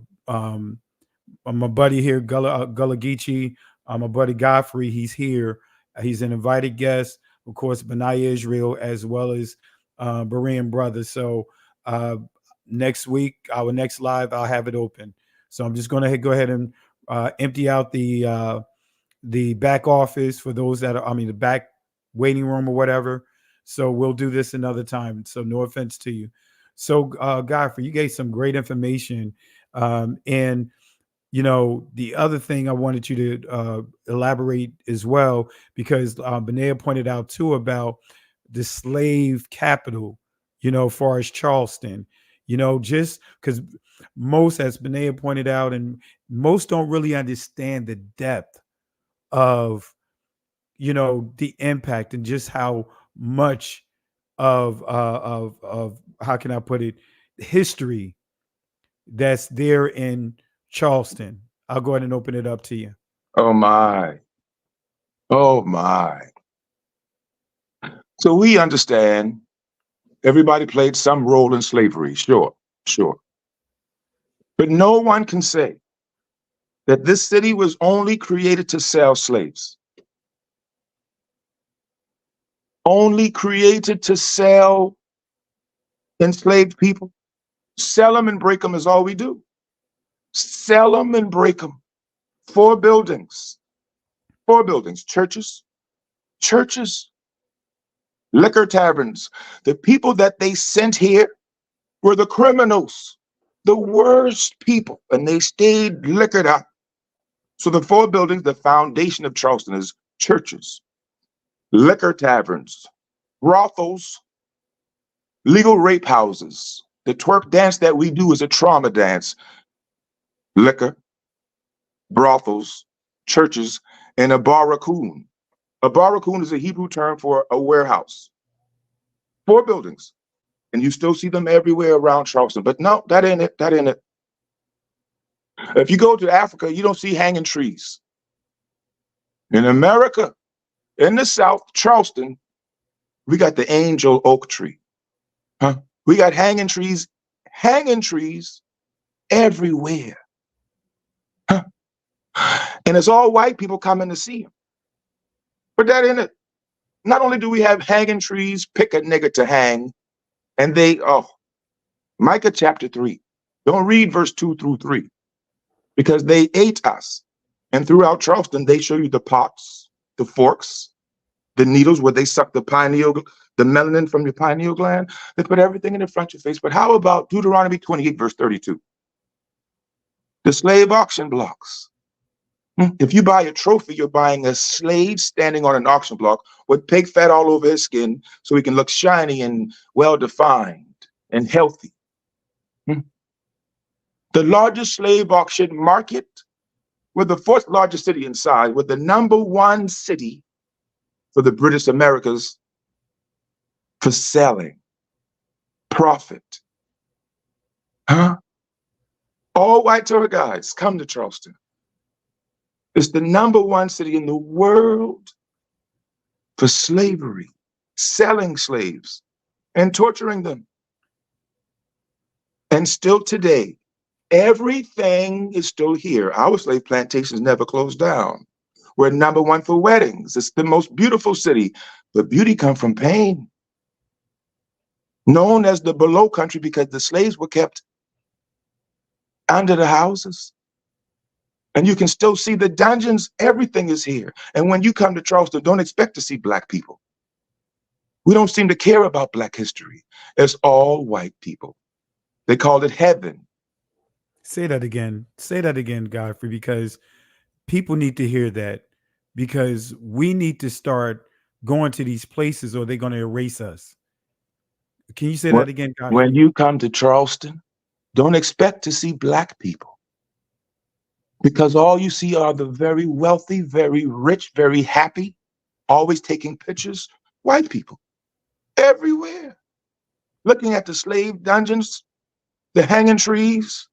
buddy here, Gullah Geechee, my buddy Godfrey, he's here. He's an invited guest. Of course, Benaiah Israel, as well as Berean brothers. So next week, our next live, I'll have it open. So I'm just going to go ahead and empty out the back office for those that are, the back waiting room or whatever. So we'll do this another time. So no offense to you. So Godfrey, you gave some great information. And, the other thing I wanted you to elaborate as well, because Benaiah pointed out too about the slave capital, far as Charleston, just because most, as Benaiah pointed out, and most don't really understand the depth of, the impact and just how much of how can I put it, history that's there in Charleston. I'll go ahead and open it up to you. Oh my. Oh my. So we understand everybody played some role in slavery. Sure. But no one can say that this city was only created to sell slaves. Only created to sell enslaved people. Sell them and break them is all we do. Sell them and break them. 4 buildings, churches, churches, liquor taverns. The people that they sent here were the criminals, the worst people, and they stayed liquored up. So the 4 buildings, the foundation of Charleston is churches, liquor taverns, brothels, legal rape houses. The twerk dance that we do is a trauma dance. Liquor, brothels, churches, and a barracoon. A barracoon is a Hebrew term for a warehouse. 4 buildings. And you still see them everywhere around Charleston. But no, that ain't it. That ain't it. If you go to Africa, you don't see hanging trees. In America, in the South, Charleston, we got the angel oak tree. We got hanging trees everywhere. And it's all white people coming to see them. But that ain't it. Not only do we have hanging trees, pick a nigger to hang, and Micah chapter 3. Don't read verse 2 through 3, because they ate us. And throughout Charleston, they show you the pots, the forks, the needles where they suck the melanin from your pineal gland. They put everything in the front of your face. But how about Deuteronomy 28, verse 32? The slave auction blocks. If you buy a trophy, you're buying a slave standing on an auction block with pig fat all over his skin so he can look shiny and well-defined and healthy. The largest slave auction market, we're the 4th largest city in size, we're the #1 city for the British Americas for selling, profit. All white tour guides come to Charleston. It's the #1 city in the world for slavery, selling slaves and torturing them. And still today, everything is still here. Our slave plantations never closed down. We're #1 for weddings. It's the most beautiful city, but beauty comes from pain. Known as the below country because the slaves were kept under the houses. And you can still see the dungeons. Everything is here. And when you come to Charleston, don't expect to see Black people. We don't seem to care about Black history. It's all white people. They called it heaven. Say that again. Say that again, Godfrey, because people need to hear that, because we need to start going to these places or they're going to erase us. Can you say that again, Godfrey? When you come to Charleston, don't expect to see Black people, because all you see are the very wealthy, very rich, very happy, always taking pictures, white people everywhere. Looking at the slave dungeons, the hanging trees,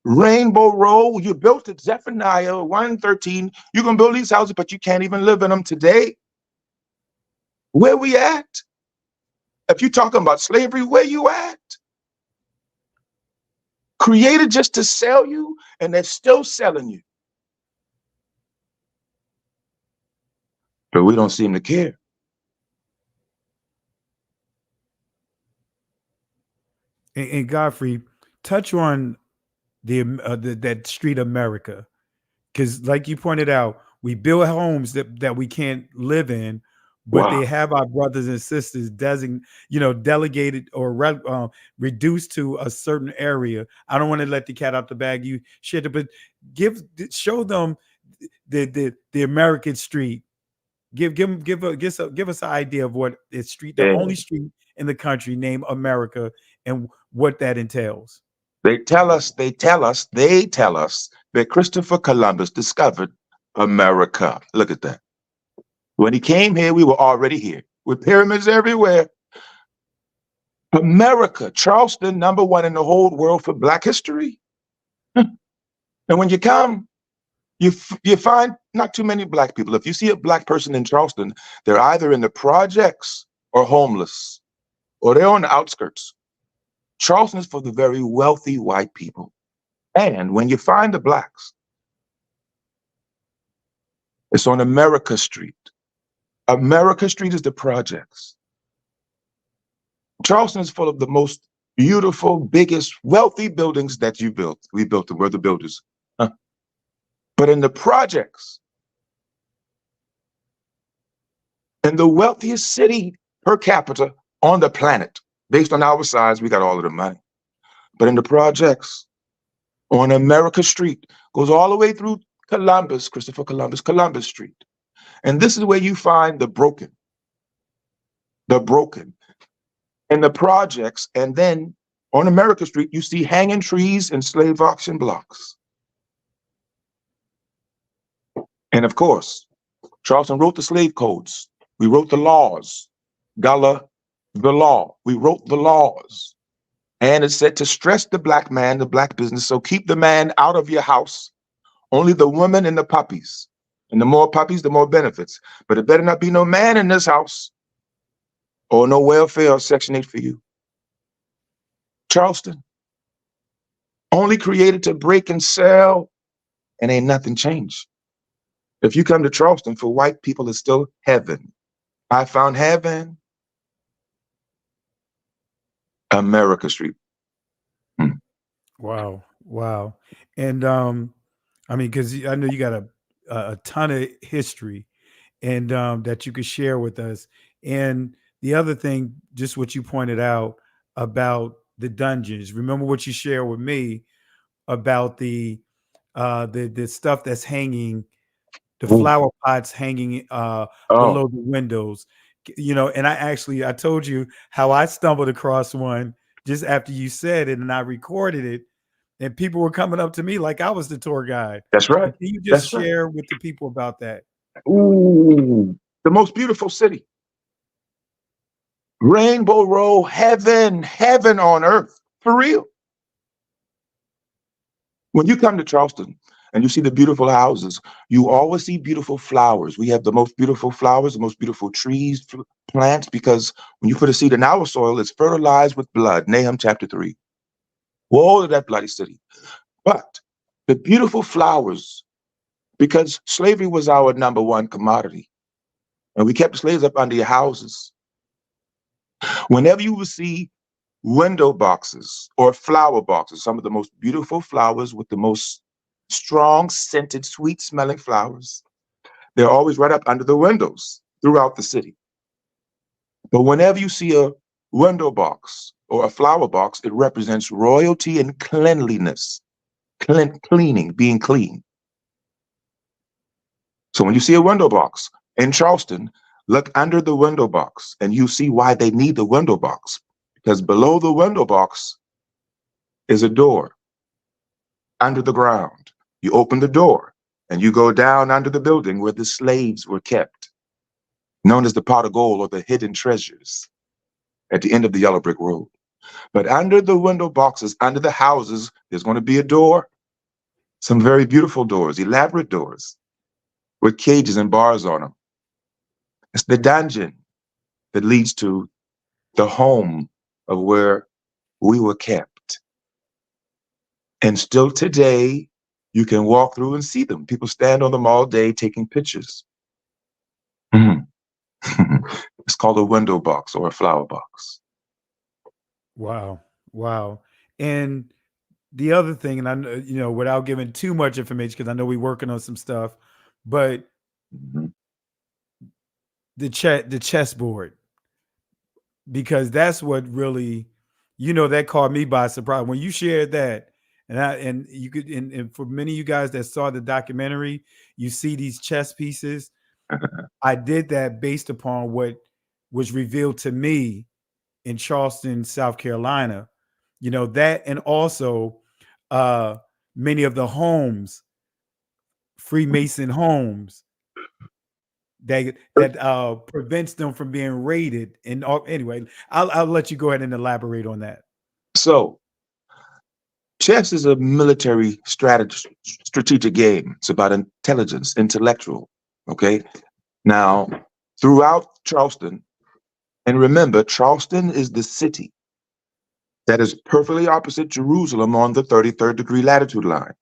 Rainbow Row. You built it, Zephaniah 1:13. You can build these houses, but you can't even live in them today. Where we at? If you're talking about slavery, where you at? Created just to sell you, and they're still selling you. But we don't seem to care. And Godfrey, touch on that street America, because like you pointed out, we build homes that we can't live in, but they have our brothers and sisters delegated or reduced to a certain area. I don't want to let the cat out the bag. You shit, but show them the American street. Give us an idea of what the street, the only street in the country named America, and what that entails. They tell us that Christopher Columbus discovered America. Look at that. When he came here, we were already here with pyramids everywhere. America, Charleston, #1 in the whole world for Black history. And when you come, you find not too many Black people. If you see a Black person in Charleston, they're either in the projects or homeless, or they're on the outskirts. Charleston is for the very wealthy white people. And when you find the Blacks, it's on America Street. America Street is the projects. Charleston is full of the most beautiful, biggest, wealthy buildings that you built. We built them. We're the builders. But in the projects, And the wealthiest city per capita on the planet, based on our size, we got all of the money. But in the projects on America Street, goes all the way through Columbus, Christopher Columbus, Columbus Street. And this is where you find the broken in the projects. And then on America Street, you see hanging trees and slave auction blocks. And of course, Charleston wrote the slave codes. We wrote the laws. Gullah, the law. We wrote the laws. And it said to stress the black man, the black business. So keep the man out of your house. Only the women and the puppies. And the more puppies, the more benefits. But it better not be no man in this house or no welfare or Section 8 for you. Charleston, only created to break and sell, and ain't nothing changed. If you come to Charleston, for white people, it's still heaven. I found heaven. America Street. Wow. And I mean, because I know you got a ton of history and that you could share with us. And the other thing, just what you pointed out about the dungeons. Remember what you shared with me about the stuff that's hanging, the flower pots hanging below the windows. You know, and I told you how I stumbled across one just after you said it, and I recorded it, and people were coming up to me like I was the tour guide. That's right. Can you just share with the people about that? Ooh, the most beautiful city. Rainbow Row, heaven on earth, for real. When you come to Charleston and you see the beautiful houses, you always see beautiful flowers. We have the most beautiful flowers, the most beautiful trees, plants, because when you put a seed in our soil, it's fertilized with blood. Nahum chapter 3. Woe to that bloody city. But the beautiful flowers, because slavery was our number one commodity, and we kept the slaves up under your houses. Whenever you will see window boxes or flower boxes, some of the most beautiful flowers with the most strong, scented, sweet-smelling flowers, they're always right up under the windows throughout the city. But whenever you see a window box or a flower box, it represents royalty and cleanliness, cleaning, being clean. So when you see a window box in Charleston, look under the window box and you see why they need the window box. Because below the window box is a door under the ground. You open the door and you go down under the building where the slaves were kept, known as the pot of gold or the hidden treasures at the end of the yellow brick road. But under the window boxes, under the houses, there's going to be a door, some very beautiful doors, elaborate doors with cages and bars on them. It's the dungeon that leads to the home of where we were kept. And still today, you can walk through and see them. People stand on them all day taking pictures. It's called a window box or a flower box. Wow. And the other thing, and I know, you know, without giving too much information, because I know we're working on some stuff, but the chessboard, because that's what really, you know, that caught me by surprise when you shared that. And you could, and for many of you guys that saw the documentary, you see these chess pieces. I did that based upon what was revealed to me in Charleston, South Carolina. You know, that, and also many of the homes, Freemason homes, that prevents them from being raided. And anyway, I'll let you go ahead and elaborate on that. So chess is a military strategic game. It's about intelligence, intellectual. Okay. Now, throughout Charleston, and remember, Charleston is the city that is perfectly opposite Jerusalem on the 33rd degree latitude line.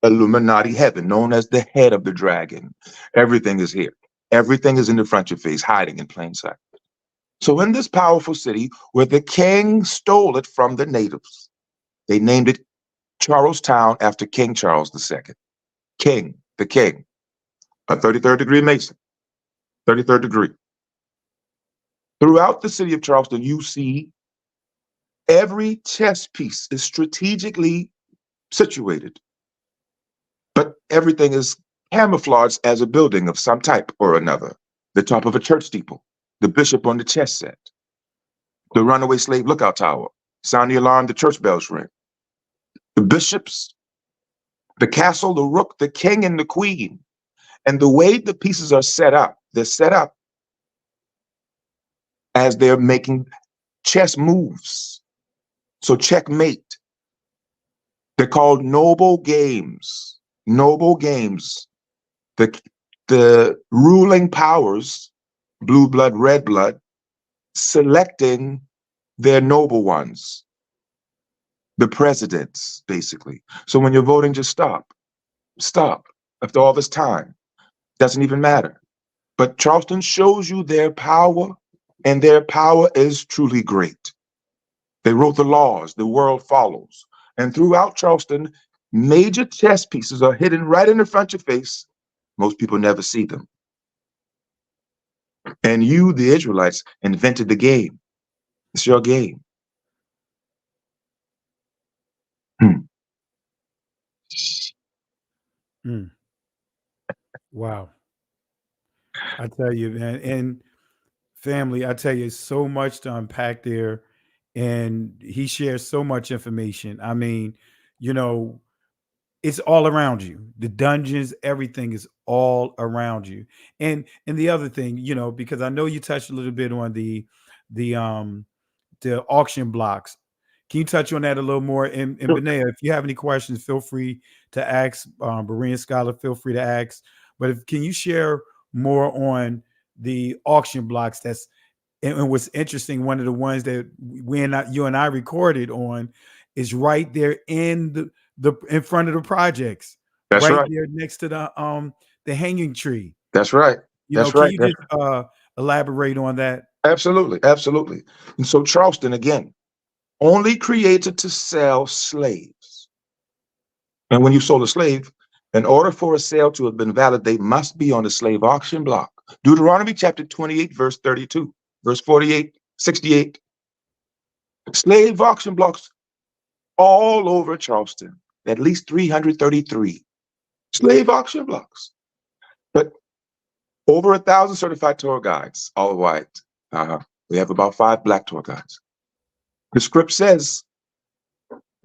Illuminati heaven, known as the head of the dragon. Everything is here. Everything is in the front of your face, hiding in plain sight. So in this powerful city where the king stole it from the natives, they named it Charlestown after King Charles II. King, the king, a 33rd degree Mason, 33rd degree. Throughout the city of Charleston, you see every chess piece is strategically situated, but everything is camouflaged as a building of some type or another. The top of a church steeple, the bishop on the chess set, the runaway slave lookout tower, sound the alarm, the church bells ring. The bishops, the castle, the rook, the king, and the queen. And the way the pieces are set up, they're set up as they're making chess moves. So checkmate. They're called noble games. Noble games. The ruling powers, blue blood, red blood, selecting their noble ones. The presidents, basically. So when you're voting, just stop. Stop. After all this time. Doesn't even matter. But Charleston shows you their power, and their power is truly great. They wrote the laws, the world follows. And throughout Charleston, major chess pieces are hidden right in the front of your face. Most people never see them. And you, the Israelites, invented the game. It's your game. Wow. I tell you, man, and family, I tell you, so much to unpack there. And he shares so much information. I mean, you know, it's all around you. The dungeons, everything is all around you. And the other thing, you know, because I know you touched a little bit on the auction blocks. Can you touch on that a little more? And Benea, if you have any questions, feel free to ask. Berean Scholar, feel free to ask. But can you share more on the auction blocks? And what's interesting, one of the ones that you and I recorded on is right there in in front of the projects. That's right. There next to the hanging tree. That's right. Can you just elaborate on that? Absolutely, absolutely. And so Charleston, again, only created to sell slaves. And when you sold a slave, in order for a sale to have been valid, they must be on the slave auction block. Deuteronomy chapter 28, verse 32, verse 48, 68. Slave auction blocks all over Charleston, at least 333 slave auction blocks. But over 1,000 certified tour guides, all white. We have about 5 black tour guides. The script says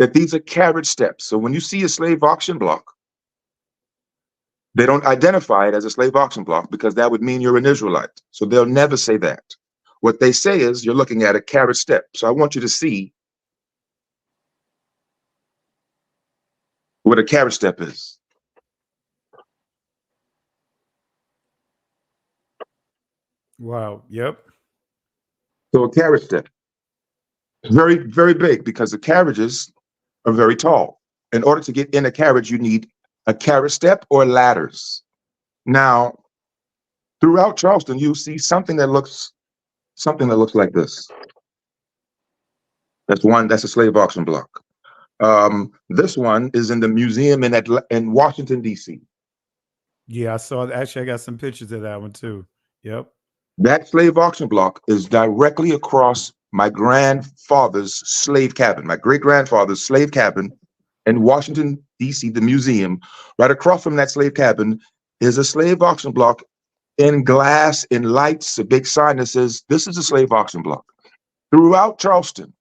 that these are carriage steps. So when you see a slave auction block, they don't identify it as a slave auction block because that would mean you're an Israelite. So they'll never say that. What they say is you're looking at a carriage step. So I want you to see what a carriage step is. Wow. Yep. So a carriage step. Very, very big because the carriages are very tall. In order to get in a carriage, you need a carriage step or ladders. Now, throughout Charleston, you see something that looks like this. That's a slave auction block. This one is in the museum in Washington, D.C. Yeah, I saw. Actually, I got some pictures of that one too. Yep. That slave auction block is directly across my grandfather's slave cabin, my great-grandfather's slave cabin in Washington, D.C., the museum. Right across from that slave cabin is a slave auction block in glass, in lights, a big sign that says, this is a slave auction block. Throughout Charleston,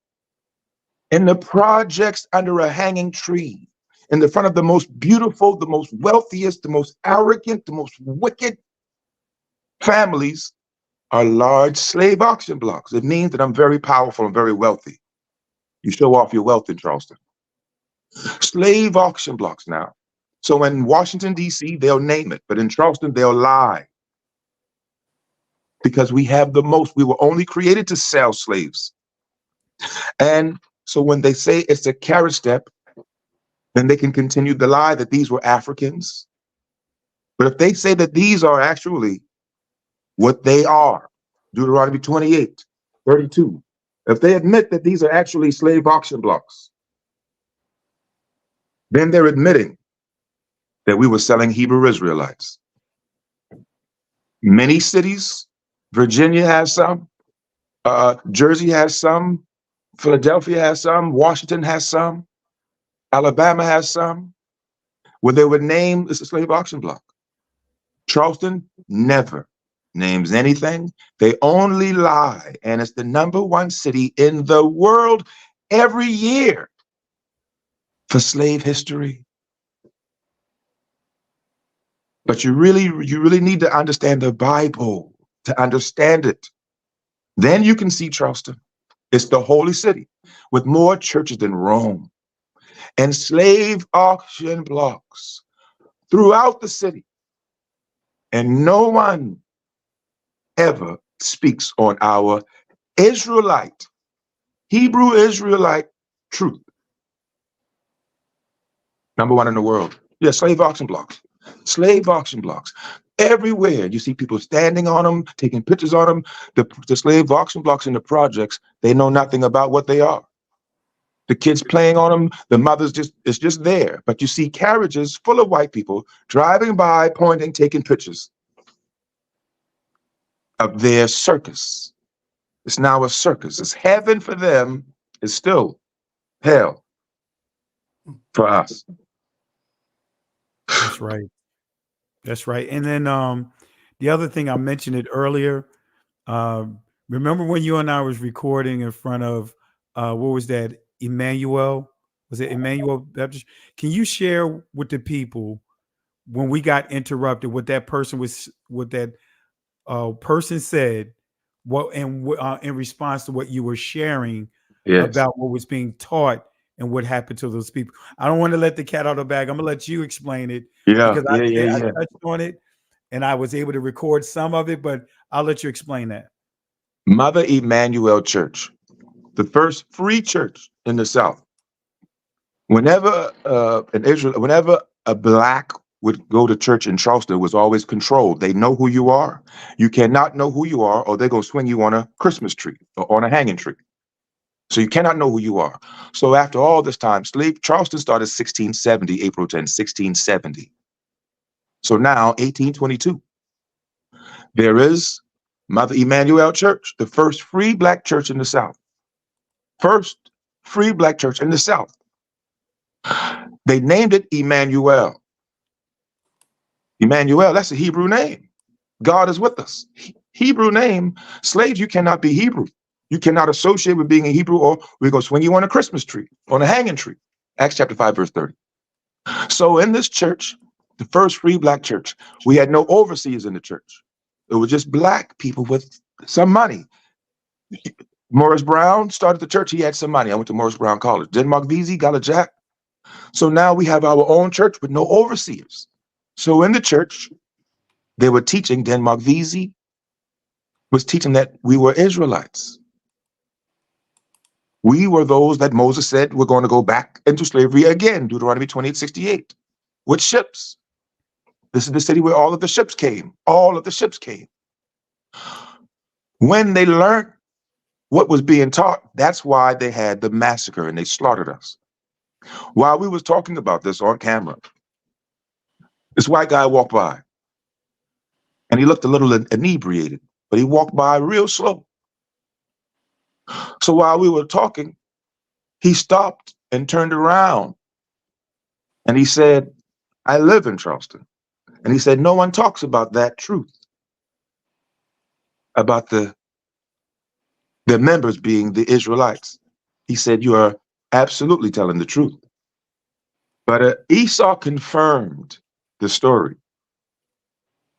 in the projects under a hanging tree, in the front of the most beautiful, the most wealthiest, the most arrogant, the most wicked families are large slave auction blocks. It means that I'm very powerful and very wealthy. You show off your wealth in Charleston. Slave auction blocks now. So in Washington, D.C., they'll name it, but in Charleston, they'll lie. Because we have the most. We were only created to sell slaves. And so when they say it's a carriage step, then they can continue the lie that these were Africans. But if they say that these are actually what they are, Deuteronomy 28, 32, if they admit that these are actually slave auction blocks, then they're admitting that we were selling Hebrew Israelites. Many cities, Virginia has some, Jersey has some. Philadelphia has some. Washington has some. Alabama has some. Where they would name it's a slave auction block. Charleston never names anything. They only lie. And it's the #1 city in the world every year for slave history. But you really need to understand the Bible to understand it. Then you can see Charleston. It's the holy city with more churches than Rome and slave auction blocks throughout the city. And no one ever speaks on our Israelite, Hebrew Israelite truth. #1 in the world. Yeah, slave auction blocks. Slave auction blocks. Everywhere you see people standing on them, taking pictures on them. The slave auction blocks in the projects, they know nothing about what they are. The kids playing on them, the mothers it's just there. But you see carriages full of white people driving by, pointing, taking pictures of their circus. It's now a circus. It's heaven for them. It's still hell for us. That's right. That's right. And then the other thing, I mentioned it earlier. Remember when you and I was recording in front of what was that? Emmanuel? Was it Emmanuel Baptist? Can you share with the people when we got interrupted what that person said? What in response to what you were sharing about what was being taught and what happened to those people. I don't want to let the cat out of the bag. I'm gonna let you explain it because I touched on it and I was able to record some of it, but I'll let you explain that. Mother Emanuel Church, the first free church in the South. Whenever whenever a black would go to church in Charleston, it was always controlled. They know who you are. You cannot know who you are, or they're gonna swing you on a Christmas tree or on a hanging tree. So you cannot know who you are. So after all this time, Charleston started 1670, April 10, 1670. So now, 1822, there is Mother Emanuel Church, the first free black church in the South. First free black church in the South. They named it Emmanuel. Emmanuel, that's a Hebrew name. God is with us. Hebrew name, slaves, you cannot be Hebrew. You cannot associate with being a Hebrew, or we're going to swing you on a Christmas tree, on a hanging tree. Acts chapter 5, verse 30. So in this church, the first free black church, we had no overseers in the church. It was just black people with some money. Morris Brown started the church. He had some money. I went to Morris Brown College. Denmark Vesey, Gullah Jack. So now we have our own church with no overseers. So in the church, they were teaching, Denmark Vesey was teaching that we were Israelites. We were those that Moses said we're going to go back into slavery again, Deuteronomy 28:68, with ships. This is the city where all of the ships came. All of the ships came. When they learned what was being taught, that's why they had the massacre and they slaughtered us. While we was talking about this on camera, this white guy walked by and he looked a little inebriated, but he walked by real slow. So while we were talking, he stopped and turned around and he said, I live in Charleston. And he said, no one talks about that truth, about the members being the Israelites. He said, you are absolutely telling the truth. But Esau confirmed the story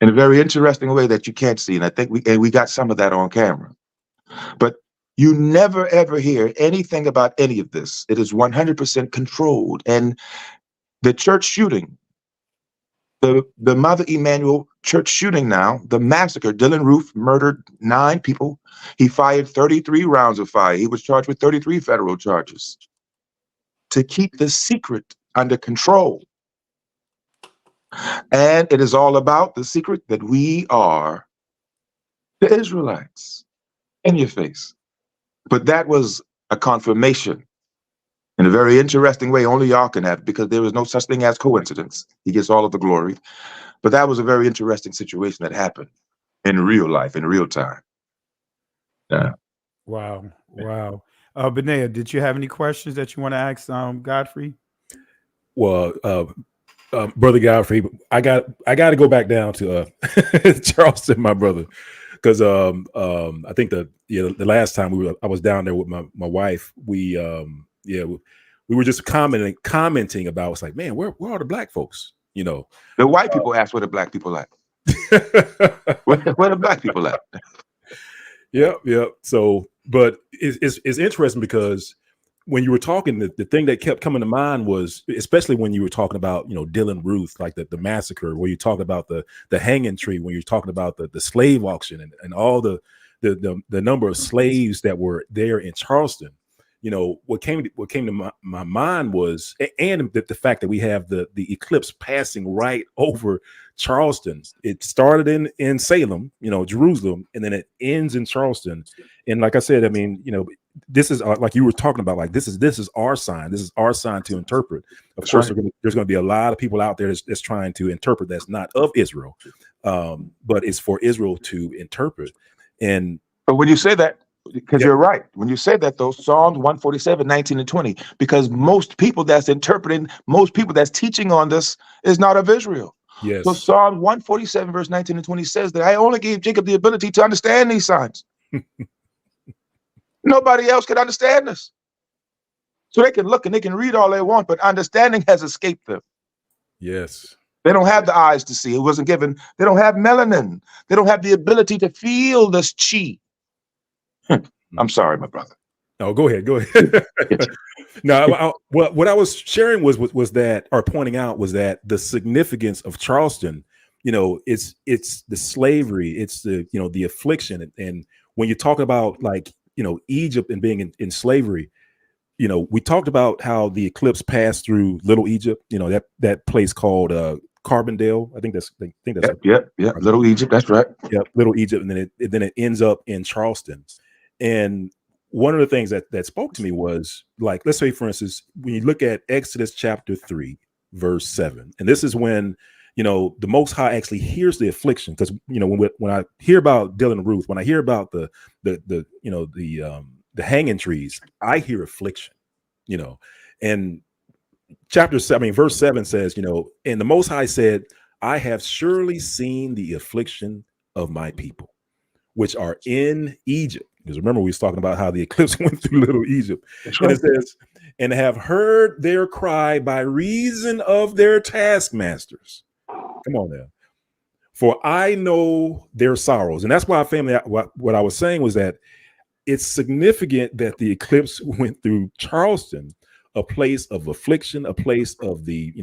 in a very interesting way that you can't see. And I think we got some of that on camera. But you never, ever hear anything about any of this. It is 100% controlled. And the church shooting, the Mother Emanuel church shooting now, the massacre, Dylan Roof murdered 9 people. He fired 33 rounds of fire. He was charged with 33 federal charges to keep the secret under control. And it is all about the secret that we are the Israelites. In your face. But that was a confirmation in a very interesting way. Only y'all can have, because there is no such thing as coincidence. He gets all of the glory. But that was a very interesting situation that happened in real life, in real time. Yeah. Wow. Wow. Benea, did you have any questions that you want to ask Godfrey? Well, brother Godfrey, I got to go back down to Charleston, my brother, because I think the last time I was down there with my wife, we were just commenting about, it's like, man, where are the black folks? You know, the white people ask where the black people at. where the black people at? Yeah. So, but it's interesting because when you were talking, the thing that kept coming to mind was, especially when you were talking about, Dylan Ruth, like the massacre, where you talked about the hanging tree, when you're talking about the slave auction and all the number of slaves that were there in Charleston. What came to my mind was, and the fact that we have the eclipse passing right over Charleston. It started in Salem, Jerusalem, and then it ends in Charleston. And like I said, I mean, this is like you were talking about, like this is our sign. This is our sign to interpret. Of course, there's going to be a lot of people out there that's trying to interpret that's not of Israel, but it's for Israel to interpret. But when you say that, because you're right. When you say that, though, Psalms 147, 19 and 20, because most people that's interpreting, most people that's teaching on this is not of Israel. Yes. So Psalm 147, verse 19 and 20 says that I only gave Jacob the ability to understand these signs. Nobody else can understand this. So they can look and they can read all they want, but understanding has escaped them. Yes. They don't have the eyes to see. It wasn't given. They don't have melanin. They don't have the ability to feel this chi. I'm sorry, my brother. No, go ahead. No, what I was sharing was that, or pointing out, was that the significance of Charleston, it's the slavery, it's the affliction. And when you talk about, like, Egypt and being in slavery, we talked about how the eclipse passed through Little Egypt, that place called Carbondale. I think that's yep. Little Egypt. That's right. Yep. Little Egypt. And then it ends up in Charleston. And one of the things that spoke to me was, like, let's say, for instance, when you look at Exodus chapter 3, verse 7, and this is when, the Most High actually hears the affliction. Because, when I hear about Dylan Ruth, when I hear about the hanging trees, I hear affliction, and verse 7 says, and the Most High said, I have surely seen the affliction of my people, which are in Egypt. Because remember, we was talking about how the eclipse went through Little Egypt. And it says, and have heard their cry by reason of their taskmasters. Come on now. For I know their sorrows. And that's why, family, what I was saying was that it's significant that the eclipse went through Charleston, a place of affliction, a place of the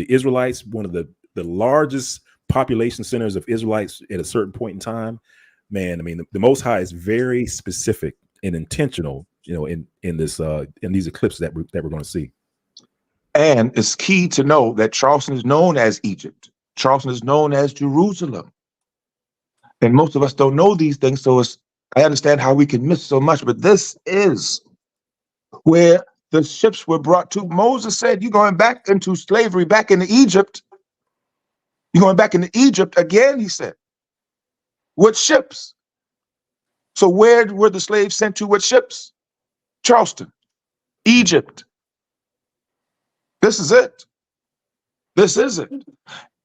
Israelites, one of the largest population centers of Israelites at a certain point in time. Man, I mean, the Most High is very specific and intentional, in these eclipses that we're going to see. And it's key to know that Charleston is known as Egypt. Charleston is known as Jerusalem. And most of us don't know these things, so I understand how we can miss so much. But this is where the ships were brought to. Moses said, "You're going back into slavery, back into Egypt. You're going back into Egypt again," he said. What ships? So where were the slaves sent to? What ships? Charleston, Egypt. This is it. This is it.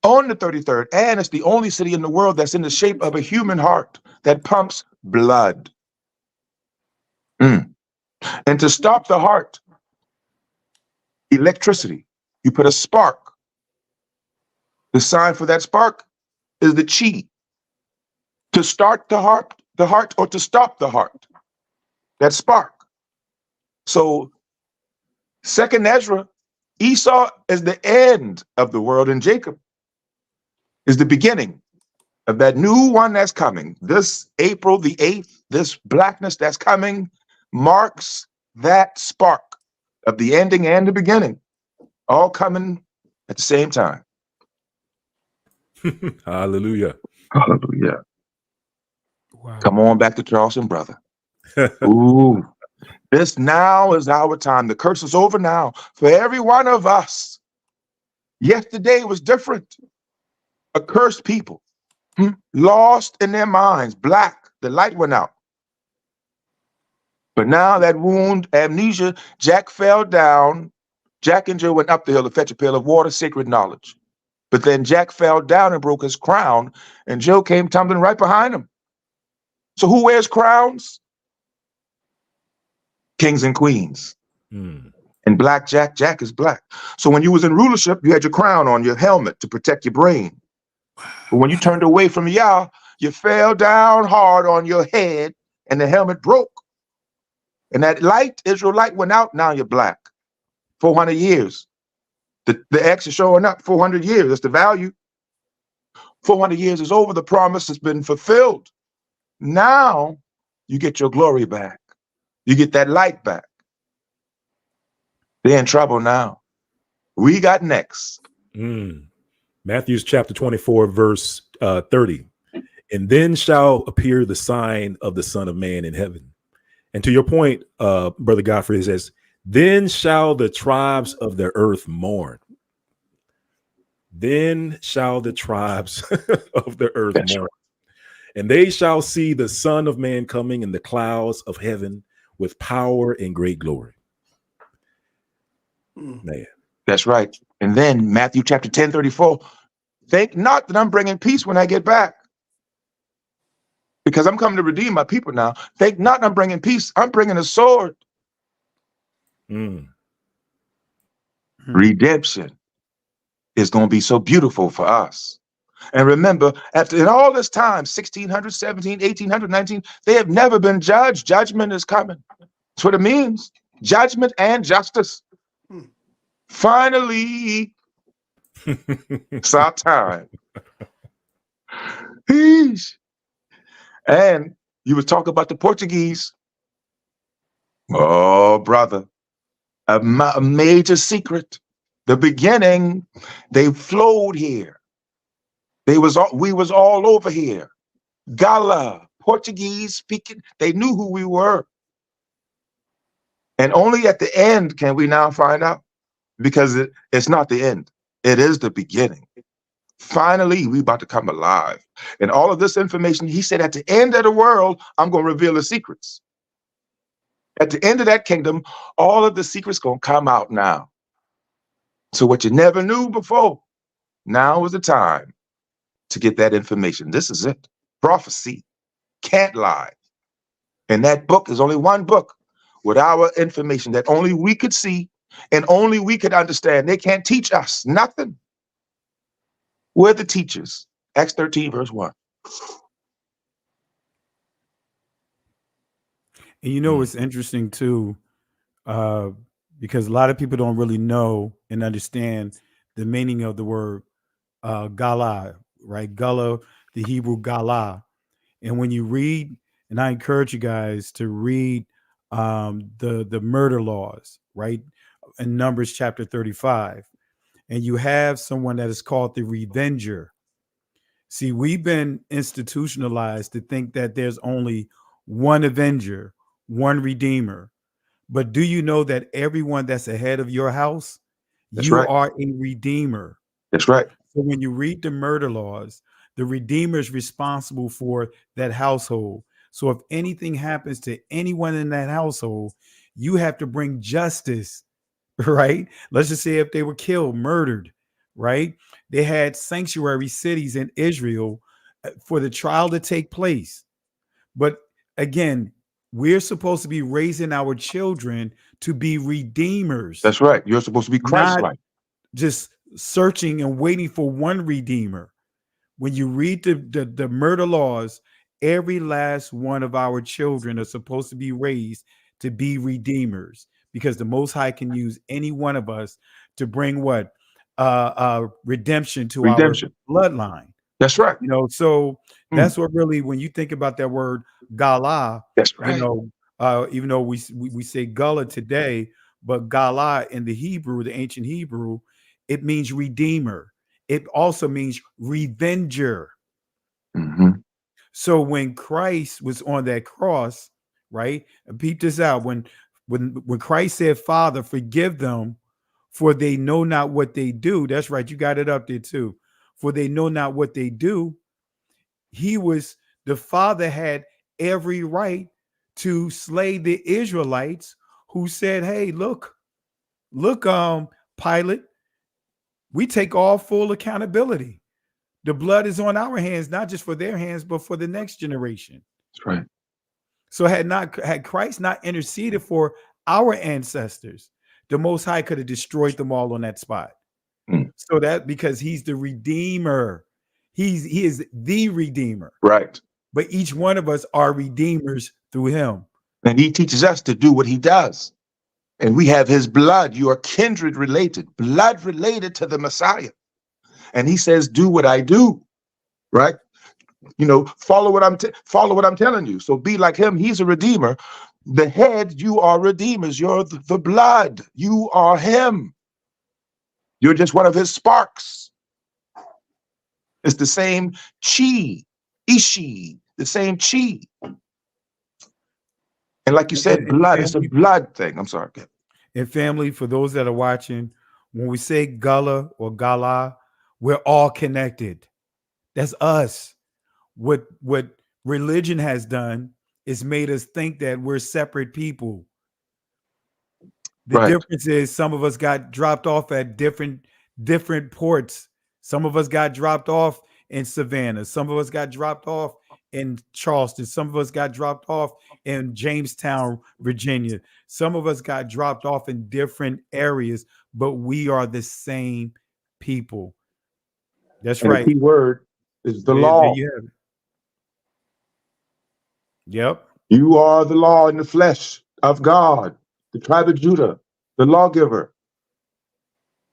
On the 33rd, and it's the only city in the world that's in the shape of a human heart that pumps blood. And to stop the heart, electricity. You put a spark. The sign for that spark is the chi. To start the heart, or to stop the heart, that spark. So, second Ezra, Esau is the end of the world, and Jacob is the beginning of that new one that's coming. This April the 8th, this blackness that's coming marks that spark of the ending and the beginning, all coming at the same time. Hallelujah. Hallelujah. Wow. Come on back to Charleston, brother. Ooh, this now is our time. The curse is over now for every one of us. Yesterday was different. A cursed people, lost in their minds, black. The light went out. But now that wound, amnesia, Jack fell down. Jack and Jill went up the hill to fetch a pail of water, sacred knowledge. But then Jack fell down and broke his crown, and Jill came tumbling right behind him. So who wears crowns? Kings and queens. And black Jack, Jack is black. So when you was in rulership, you had your crown on your helmet to protect your brain. But when you turned away from Yah, you fell down hard on your head and the helmet broke. And that light, Israelite, went out, now you're black. 400 years. The X is showing up, 400 years, that's the value. 400 years is over, the promise has been fulfilled. Now you get your glory back. You get that light back. They're in trouble now. We got next. Matthew chapter 24, verse 30. And then shall appear the sign of the Son of Man in heaven. And to your point, Brother Godfrey, it says, then shall the tribes of the earth mourn. Then shall the tribes of the earth mourn. And they shall see the Son of Man coming in the clouds of heaven with power and great glory. Man. That's right. And then Matthew chapter 10, 34. Think not that I'm bringing peace when I get back, because I'm coming to redeem my people now. Think not I'm bringing peace. I'm bringing a sword. Redemption is going to be so beautiful for us. And remember, after in all this time, 1600, 17, 1800, 19, they have never been judged. Judgment is coming. That's what it means. Judgment and justice. Finally, it's our time. And you were talking about the Portuguese. Oh, brother, a major secret. The beginning, they flowed here. We was all over here. Gullah, Portuguese speaking, they knew who we were. And only at the end can we now find out, because it's not the end. It is the beginning. Finally, we about to come alive. And all of this information, he said, at the end of the world, I'm going to reveal the secrets. At the end of that kingdom, all of the secrets going to come out now. So what you never knew before, now is the time to get that information. This is it. Prophecy can't lie. And that book is only one book with our information that only we could see and only we could understand. They can't teach us nothing. We're the teachers. Acts 13, verse 1. And you know, it's interesting too, because a lot of people don't really know and understand the meaning of the word Gullah, right? Gullah, the Hebrew Gullah. And when you read, and I encourage you guys to read the murder laws, right? In Numbers chapter 35. And you have someone that is called the revenger. See, we've been institutionalized to think that there's only one avenger, one redeemer. But do you know that everyone that's ahead of your house, That's you right. are a redeemer? That's right. So when you read the murder laws, the redeemer is responsible for that household. So if anything happens to anyone in that household, you have to bring justice, right? Let's just say if they were killed, murdered, right? They had sanctuary cities in Israel for the trial to take place. But again, we're supposed to be raising our children to be redeemers. That's right. You're supposed to be Christ-like. Not just searching and waiting for one redeemer. When you read the murder laws, every last one of our children are supposed to be raised to be redeemers, because the Most High can use any one of us to bring what? Redemption to our bloodline. That's right. You know, so that's what really, when you think about that word Gullah, that's right. You know, even though we say Gullah today, but Gullah in the Hebrew, the ancient Hebrew, it means redeemer. It also means revenger. So when Christ was on that cross, right? And peep this out. When Christ said, Father, forgive them, for they know not what they do. That's right. You got it up there too. For they know not what they do. The Father had every right to slay the Israelites who said, hey, look, Pilate, we take all full accountability. The blood is on our hands, not just for their hands, but for the next generation. That's right. So had Christ not interceded for our ancestors, the Most High could have destroyed them all on that spot. So that because he's the Redeemer, he is the Redeemer. Right. But each one of us are redeemers through him. And he teaches us to do what he does. And we have his blood. You are kindred related, blood related to the Messiah. And he says, do what I do. Right. You know, follow what I'm telling you. So be like him. He's a redeemer. The head, you are redeemers. You're the blood. You are him. You're just one of his sparks. It's the same chi, ishi, the same chi. And like you said, blood, it's a blood thing. I'm sorry. And family, for those that are watching, when we say Gullah or Gullah, we're all connected. That's us. What religion has done is made us think that we're separate people. The difference is some of us got dropped off at different ports. Some of us got dropped off in Savannah. Some of us got dropped off in Charleston. Some of us got dropped off in Jamestown, Virginia. Some of us got dropped off in different areas, but we are the same people. That's right. The key word is the law. There you have it. Yep. You are the law in the flesh of God, the tribe of Judah, the lawgiver.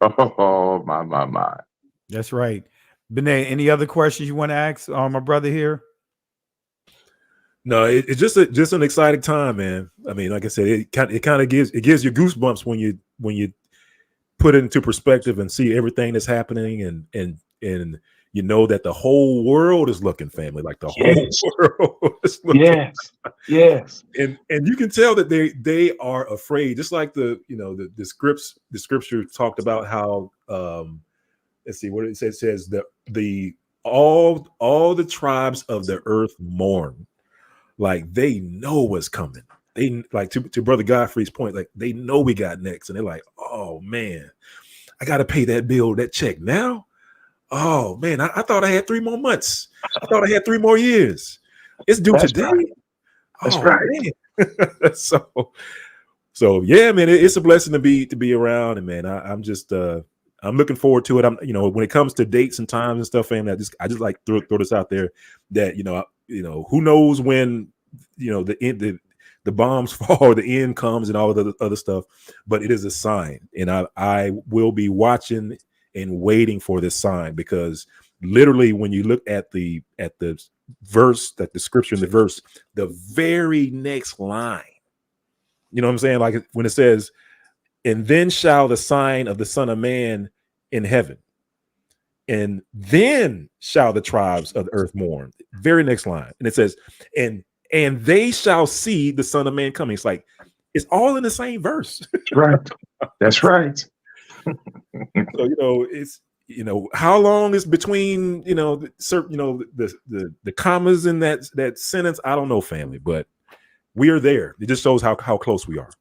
Oh, my. That's right. Benet, any other questions you want to ask my brother here? No, it's just an exciting time, man. I mean, like I said, it kind of gives you goosebumps when you put it into perspective and see everything that's happening, and you know that the whole world is looking, family, like the whole world is looking. Yes. And you can tell that they are afraid, just like the scripture talked about how let's see what it says. It says that all the tribes of the earth mourn. Like they know what's coming. They like to Brother Godfrey's point, like they know we got next, and they're like, oh man, I gotta pay that bill, that check now. Oh man, I thought I had 3 more months. I thought I had 3 more years. It's due today. Right. That's right. So yeah, man, it's a blessing to be around, and man, I'm just I'm looking forward to it. I'm when it comes to dates and times and stuff, and I just like throw this out there that who knows when the bombs fall, the end comes, and all of the other stuff, but it is a sign, and I will be watching and waiting for this sign, because literally when you look at the verse, that the scripture in the verse, the very next line, you know what I'm saying? Like when it says, and then shall the sign of the Son of Man in heaven, and then shall the tribes of the earth mourn. Very next line. And it says, and they shall see the Son of Man coming. It's like, it's all in the same verse. Right. That's right. So, it's, how long is between, the commas in that sentence? I don't know, family, but we are there. It just shows how close we are.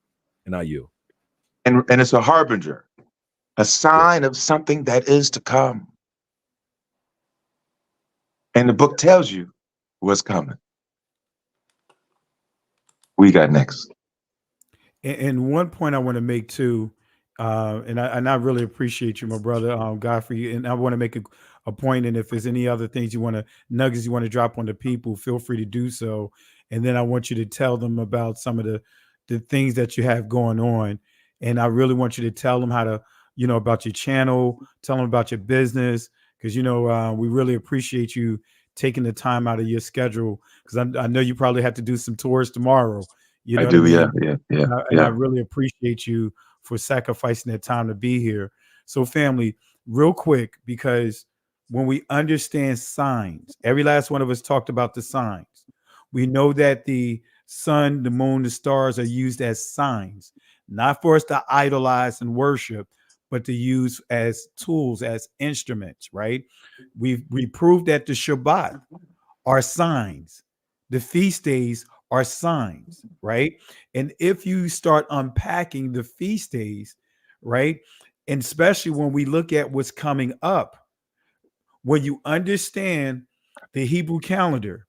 And I yield. And it's a harbinger, a sign of something that is to come. And the book tells you what's coming. We got next. And one point I want to make too, and I really appreciate you, my brother, Godfrey, and I want to make a point. And if there's any other things nuggets you want to drop on the people, feel free to do so. And then I want you to tell them about some of the things that you have going on. And I really want you to tell them how to, about your channel, tell them about your business, because, we really appreciate you taking the time out of your schedule, because I know you probably have to do some tours tomorrow. I do, yeah. And I really appreciate you for sacrificing that time to be here. So family, real quick, because when we understand signs, every last one of us talked about the signs. We know that the sun, the moon, the stars are used as signs, not for us to idolize and worship, but to use as tools, as instruments, right? We proved that the Shabbat are signs. The feast days are signs, right? And if you start unpacking the feast days, right, and especially when we look at what's coming up, when you understand the Hebrew calendar,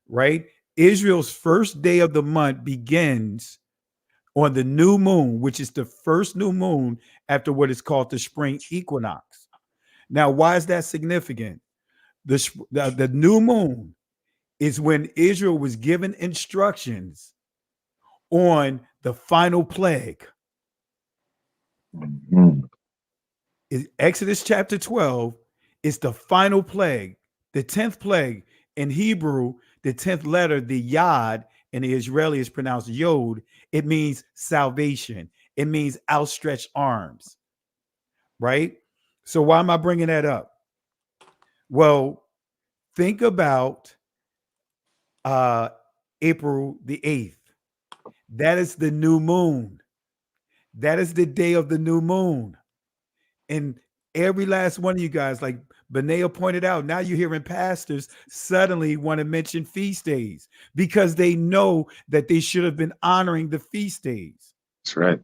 right? Israel's first day of the month begins on the new moon, which is the first new moon after what is called the spring equinox. Now, why is that significant? The new moon is when Israel was given instructions on the final plague. Exodus chapter 12 is the final plague, the 10th plague. In Hebrew, the 10th letter, the Yod, and the Israeli is pronounced Yod. It means salvation. It means outstretched arms, right? So why am I bringing that up? Well, think about April the 8th. That is the new moon. That is the day of the new moon. And every last one of you guys, like Benea pointed out, now you're hearing pastors suddenly want to mention feast days because they know that they should have been honoring the feast days. That's right.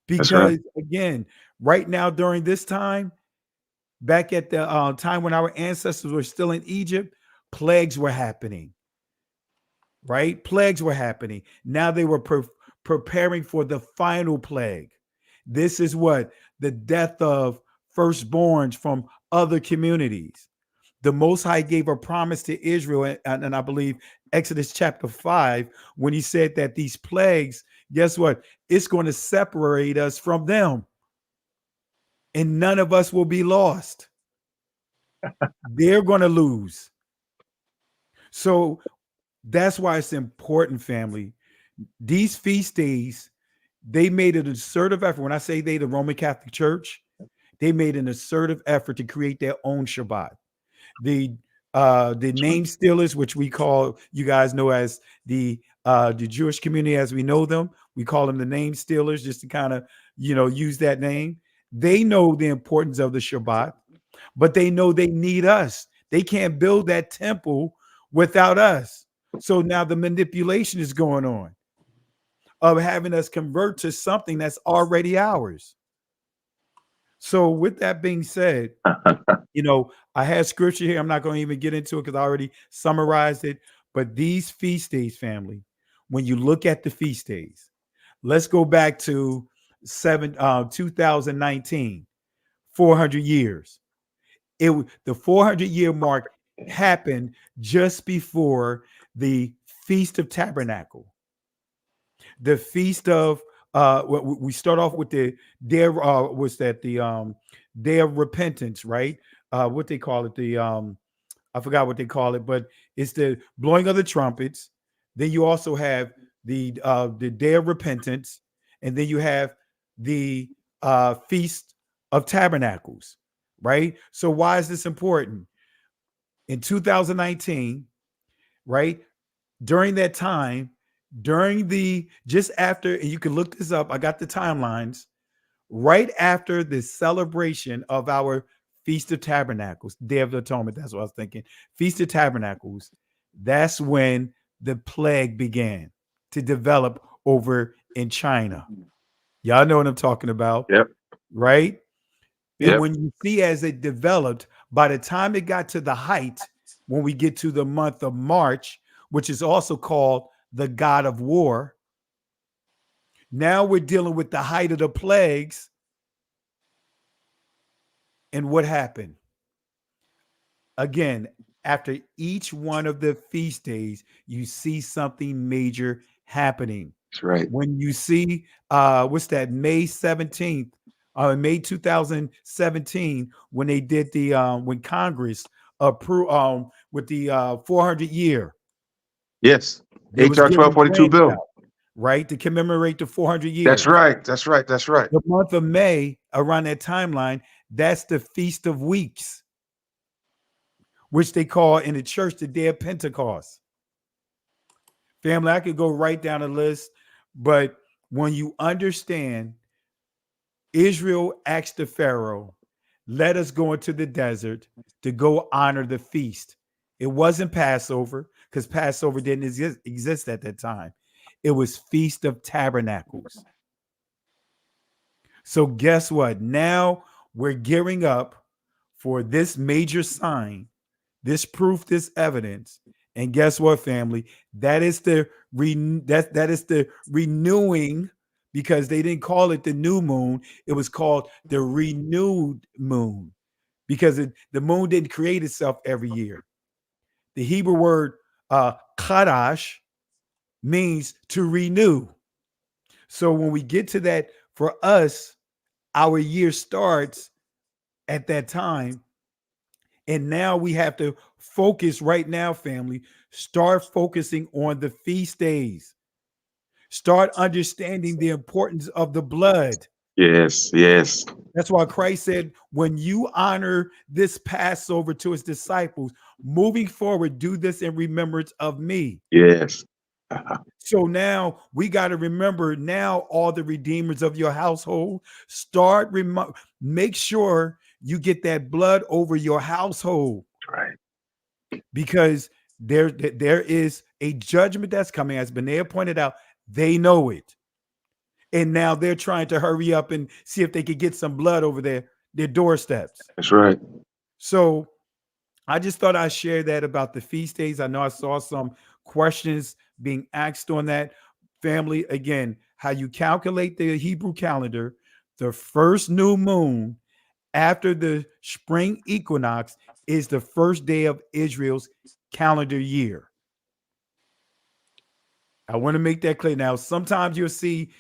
Because again, right now during this time, back at the time when our ancestors were still in Egypt, plagues were happening. Right? Plagues were happening. Now they were preparing for the final plague. This is what the death of firstborns from other communities. The Most High gave a promise to Israel, and I believe Exodus chapter 5, when he said that these plagues, guess what? It's going to separate us from them. And none of us will be lost. They're going to lose. So that's why it's important, family. These feast days, they made an assertive effort. When I say they, the Roman Catholic Church, they made an assertive effort to create their own Shabbat. The name stealers, which we call, you guys know as the Jewish community as we know them, we call them the name stealers just to kind of, use that name. They know the importance of the Shabbat, but they know they need us. They can't build that temple without us. So now the manipulation is going on of having us convert to something that's already ours. So with that being said, I had scripture here. I'm not going to even get into it because I already summarized it. But these feast days, family, when you look at the feast days, let's go back to 2019, 400 years. The 400-year mark happened just before the Feast of Tabernacle. The Feast of we start off with the day of repentance, right? What they call it, I forgot what they call it, but it's the blowing of the trumpets. Then you also have the day of repentance, and then you have the Feast of Tabernacles, right? So why is this important? In 2019, right? During that time, just after, and you can look this up, I got the timelines, right after the celebration of our Feast of Tabernacles, Day of Atonement, that's what I was thinking, Feast of Tabernacles, that's when the plague began to develop over in China. Y'all know what I'm talking about. Yep. Right? Yep. And when you see as it developed, by the time it got to the height, when we get to the month of March, which is also called the God of War, now we're dealing with the height of the plagues. And what happened? Again, after each one of the feast days, you see something major happening. That's right. When you see, what's that, May 17th, May 2017, when they did when Congress approved with the 400 year. Yes. HR 1242 bill. Right, to commemorate the 400 years. That's right. The month of May, around that timeline, that's the Feast of Weeks, which they call in the church the Day of Pentecost. Family, I could go right down the list, but when you understand, Israel asked the Pharaoh, let us go into the desert to go honor the feast. It wasn't Passover, because Passover didn't exist at that time. It was Feast of Tabernacles. So guess what? Now we're gearing up for this major sign, this proof, this evidence. And guess what, family? That is the that is the renewing, because they didn't call it the new moon. It was called the renewed moon, because the moon didn't create itself every year. The Hebrew word kadash means to renew. So when we get to that, for us, our year starts at that time. And now we have to focus right now, family. Start focusing on the feast days. Start understanding the importance of the blood. Yes, yes. That's why Christ said, when you honor this Passover to his disciples, moving forward, do this in remembrance of me. Yes. So now we got to remember, now all the redeemers of your household, start make sure you get that blood over your household. Right. Because there is a judgment that's coming, as Benea pointed out. They know it. And now they're trying to hurry up and see if they could get some blood over their doorsteps. That's right. So I just thought I'd share that about the feast days. I know I saw some questions being asked on that. Family, again, how you calculate the Hebrew calendar, the first new moon after the spring equinox is the first day of Israel's calendar year. I want to make that clear. Now, sometimes you'll see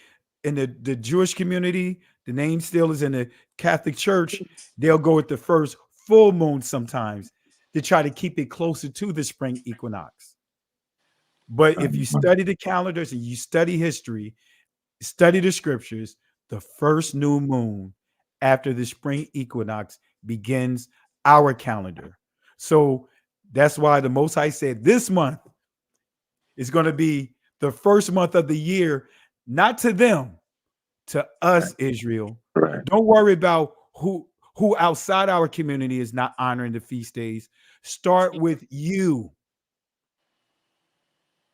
in the Jewish community, the name still is in the Catholic Church, they'll go with the first full moon sometimes to try to keep it closer to the spring equinox. But if you study the calendars and you study history, study the scriptures, the first new moon after the spring equinox begins our calendar. So that's why the Most High said this month is going to be the first month of the year, not to them, to us, Israel. Right. Don't worry about who outside our community is not honoring the feast days. Start with you.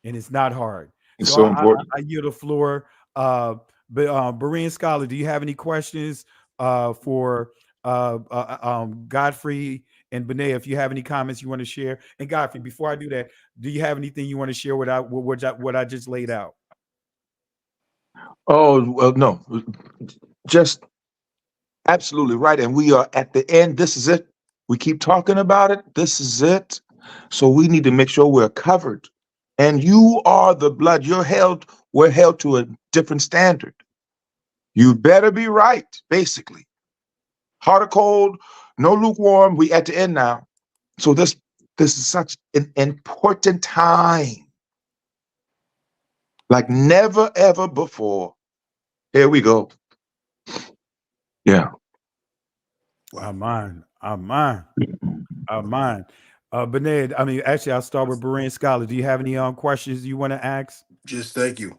And it's not hard. It's so important. I yield the floor. Berean Scholar, do you have any questions for Godfrey and Benea? If you have any comments you want to share. And Godfrey, before I do that, do you have anything you want to share what I just laid out? Oh, well, no. Just absolutely right. And we are at the end. This is it. We keep talking about it. This is it. So we need to make sure we're covered. And you are the blood. We're held to a different standard. You better be right, basically. Hot or cold, no lukewarm. We at the end now. So this is such an important time. Like never, ever before. Here we go. Yeah. Amen. Benea, I mean, actually, I'll start with Berean Scholar. Do you have any questions you want to ask? Just thank you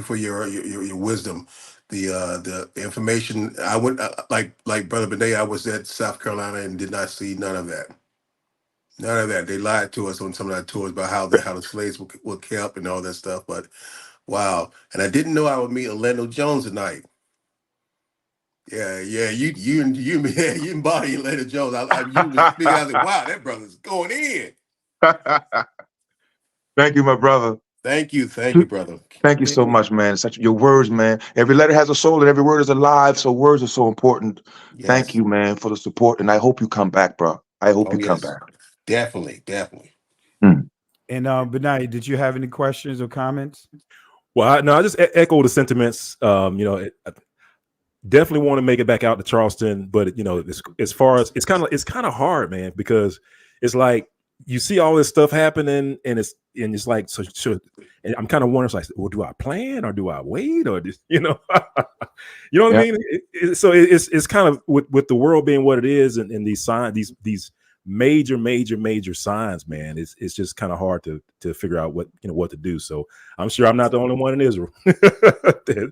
for your wisdom, the information. I went like Brother Benea. I was at South Carolina and did not see none of that. None of that. They lied to us on some of our tours about how the slaves were kept and all that stuff. But wow, and I didn't know I would meet Orlando Jones tonight. Yeah, you embody Orlando Jones. You were speaking. I was like, wow, that brother's going in. Thank you, my brother. Thank you, brother. Thank you so much, man. Such your words, man. Every letter has a soul, and every word is alive. So words are so important. Yes. Thank you, man, for the support, and I hope you come back, bro. I hope you come back. Definitely. And Benaya, did you have any questions or comments? Well, I just echo the sentiments. Definitely want to make it back out to Charleston, but as far as it's kind of hard, man, because it's like you see all this stuff happening, and it's like so. And I'm kind of wondering, like, well, do I plan or do I wait or just, you know what I mean? So it's kind of with the world being what it is, and these signs, these major signs, man. It's just kind of hard to figure out what to do. So I'm sure I'm not the only one in Israel.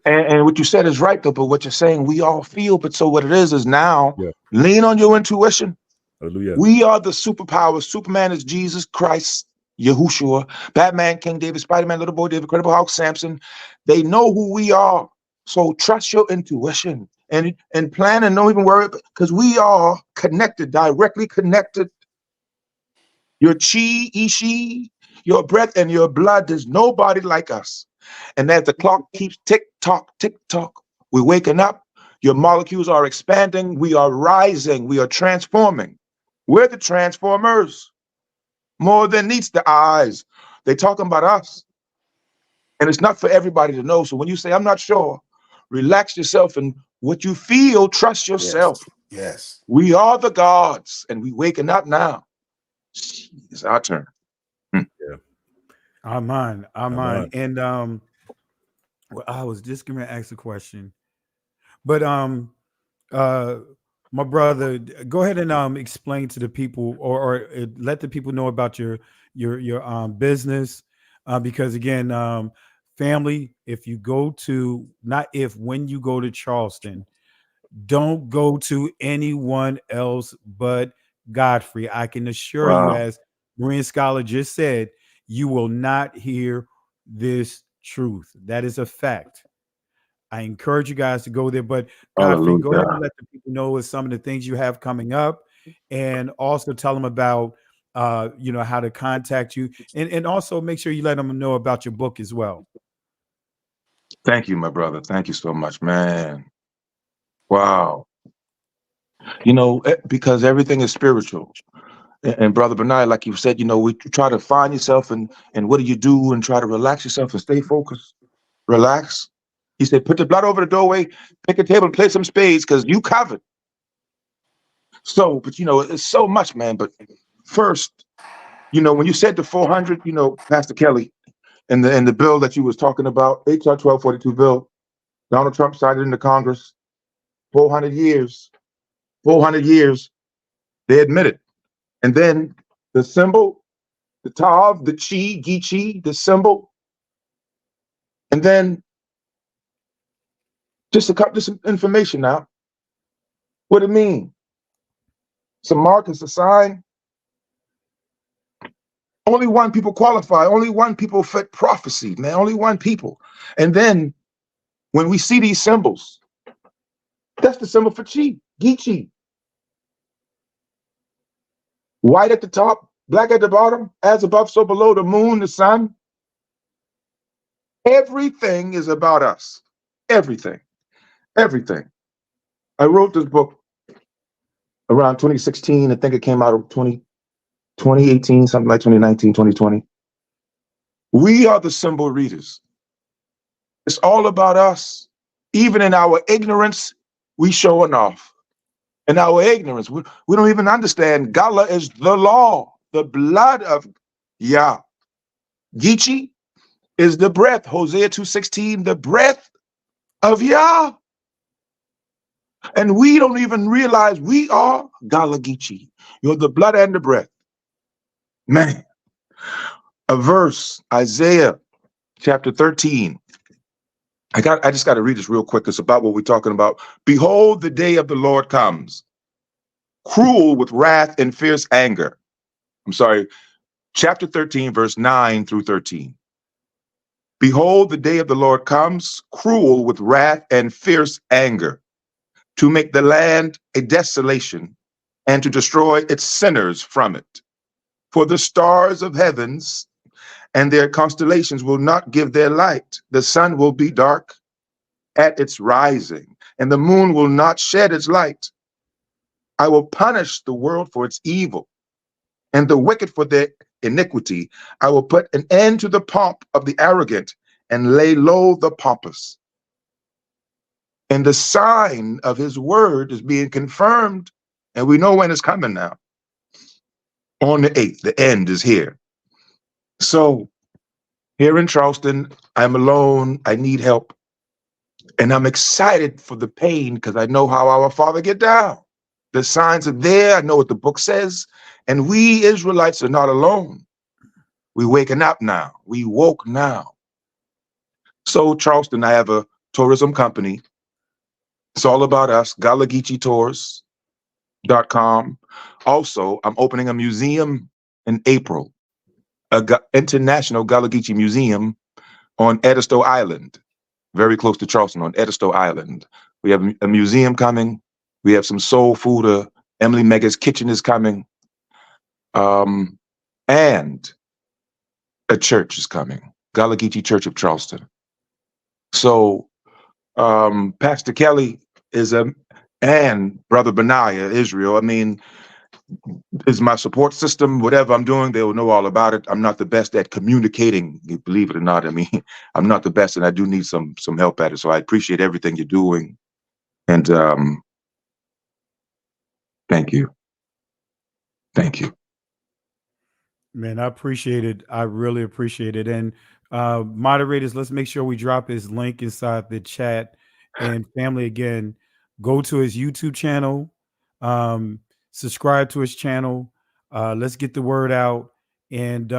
and what you said is right though, but what you're saying we all feel, but so what it is now lean on your intuition. Hallelujah. We are the superpower. Superman is Jesus Christ. Yahushua, Batman, King David, Spider-Man, Little Boy David, Incredible Hulk, Samson. They know who we are. So trust your intuition and plan and don't even worry, because we are connected, directly connected. Your chi, ishi, your breath and your blood, there's nobody like us. And as the clock keeps tick-tock, we're waking up. Your molecules are expanding. We are rising. We are transforming. We're the transformers. More than needs the eyes. They're talking about us. And it's not for everybody to know. So when you say, I'm not sure, relax yourself, and what you feel, trust yourself. Yes. We are the gods, and we waking up now. It's our turn. Yeah. Amen. And well, I was just gonna ask a question. But my brother, go ahead and explain to the people, or let the people know about your business, because again, family, if you go to, not if, when you go to Charleston, don't go to anyone else but Godfrey. I can assure you, Wow. as Marine Scholar just said, you will not hear this truth. That is a fact. I encourage you guys to go there. But Godfrey, go ahead and let the people know some of the things you have coming up, and also tell them about how to contact you, and also make sure you let them know about your book as well. Thank you, my brother. Thank you so much, man. Wow. You know, because everything is spiritual. And Brother Benai, like you said, we try to find yourself and what do you do, and try to relax yourself and stay focused. Relax. He said, put the blood over the doorway, pick a table, play some spades, because you covered. So, but it's so much, man. But first, when you said the 400, Pastor Kelly, and the bill that you was talking about, HR 1242 bill, Donald Trump signed it into Congress. 400 years, they admit it. And then the symbol, the Tav, the Chi, Geechee, the symbol. And then just some information now. What it mean? Some mark, it's a sign. Only one people qualify. Only one people fit prophecy, man. Only one people. And then when we see these symbols, that's the symbol for Chi, Geechee. White at the top, black at the bottom, as above, so below, the moon, the sun. Everything is about us. Everything. Everything. I wrote this book around 2016. I think it came out of 2018, something like 2019, 2020. We are the symbol readers. It's all about us. Even in our ignorance, we showing off. In our ignorance, we don't even understand. Gullah is the law, the blood of Yah. Geechee is the breath, Hosea 2:16, the breath of Yah. And we don't even realize we are Gullah Geechee. You're the blood and the breath. Man, a verse, Isaiah chapter 13. I just got to read this real quick. It's about what we're talking about. Behold, the day of the Lord comes, cruel with wrath and fierce anger. I'm sorry, chapter 13, verse 9 through 13. Behold, the day of the Lord comes, cruel with wrath and fierce anger, to make the land a desolation and to destroy its sinners from it. For the stars of heavens and their constellations will not give their light. The sun will be dark at its rising, and the moon will not shed its light. I will punish the world for its evil, and the wicked for their iniquity. I will put an end to the pomp of the arrogant and lay low the pompous. And the sign of his word is being confirmed, and we know when it's coming now. On the 8th, the end is here. So here in Charleston, I'm alone. I need help. And I'm excited for the pain because I know how our Father get down. The signs are there. I know what the book says. And we Israelites are not alone. We waking up now. We woke now. So Charleston, I have a tourism company. It's all about us, GullahGeecheeTours.com. Also, I'm opening a museum in April. international Gullah Geechee museum on Edisto Island, very close to Charleston on Edisto Island. We have a museum coming. We have some soul food. Emily Mega's Kitchen is coming. And a church is coming, Gullah Geechee Church of Charleston. So Pastor Kelly and Brother Benaiah, Israel, I mean, is my support system. Whatever I'm doing, they will know all about it. I'm not the best at communicating, believe it or not. I mean, I'm not the best, and I do need some help at it. So I appreciate everything you're doing. And thank you. Thank you. Man, I appreciate it. I really appreciate it. And moderators, let's make sure we drop his link inside the chat. And family, again, go to his YouTube channel, subscribe to his channel. Let's get the word out. And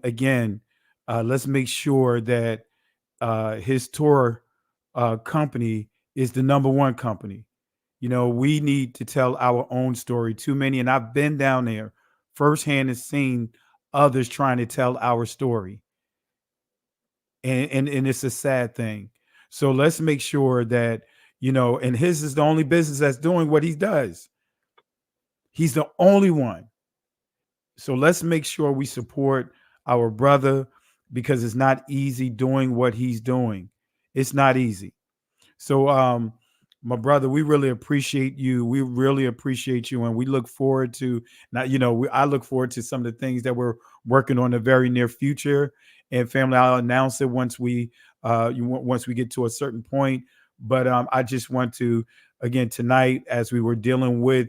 again, let's make sure that his tour company is the #1 company. You know, we need to tell our own story. Too many, and I've been down there firsthand and seen others trying to tell our story. And it's a sad thing. So let's make sure that, you know, and his is the only business that's doing what he does. He's the only one. So let's make sure we support our brother, because it's not easy doing what he's doing. It's not easy. So my brother, we really appreciate you. We really appreciate you, and we look forward to now. You know, I look forward to some of the things that we're working on in the very near future. And family, I'll announce it once we get to a certain point. But I just want to, again, tonight, as we were dealing with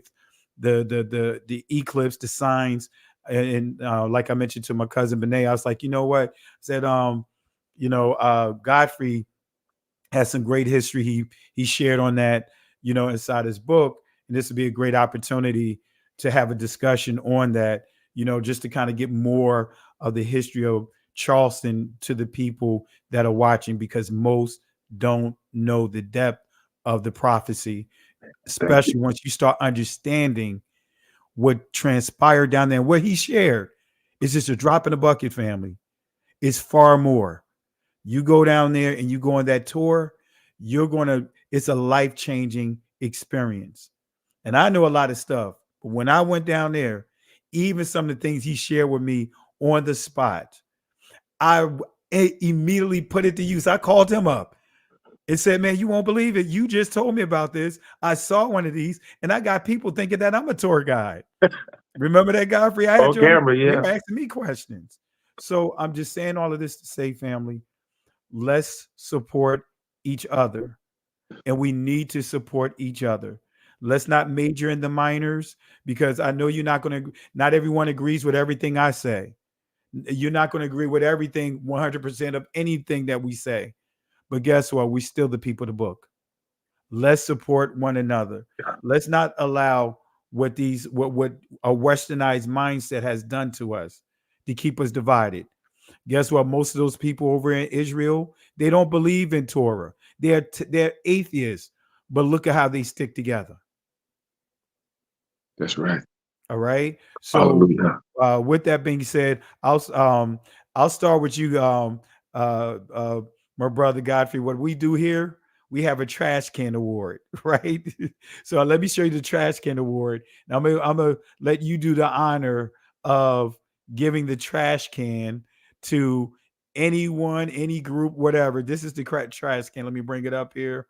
the eclipse, the signs, and like I mentioned to my cousin Benet, I was like, you know what? I said, Godfrey has some great history he shared on that, you know, inside his book. And this would be a great opportunity to have a discussion on that, you know, just to kind of get more of the history of Charleston to the people that are watching, because most don't know the depth of the prophecy, especially once you start understanding what transpired down there. And what he shared is just a drop in the bucket, family. It's far more. You go down there and you go on that tour, it's a life-changing experience. And I know a lot of stuff, but when I went down there, even some of the things he shared with me on the spot, I immediately put it to use. I called him up and said, man, you won't believe it. You just told me about this. I saw one of these, and I got people thinking that I'm a tour guide. Remember that, Godfrey? I had camera, yeah. They were asking me questions. So I'm just saying all of this to say, family, let's support each other, and we need to support each other. Let's not major in the minors, because I know not everyone agrees with everything I say. You're not going to agree with everything, 100% of anything that we say. But guess what? We're still the people of the book. Let's support one another. Let's not allow what a westernized mindset has done to us to keep us divided. Guess what? Most of those people over in Israel, they don't believe in Torah. They're atheists, but look at how they stick together. That's right. All right. So with that being said, I'll start with you, my brother Godfrey. What we do here, we have a trash can award, right? So let me show you the trash can award. Now I'm gonna let you do the honor of giving the trash can to anyone, any group, whatever. This is the trash can. Let me bring it up here.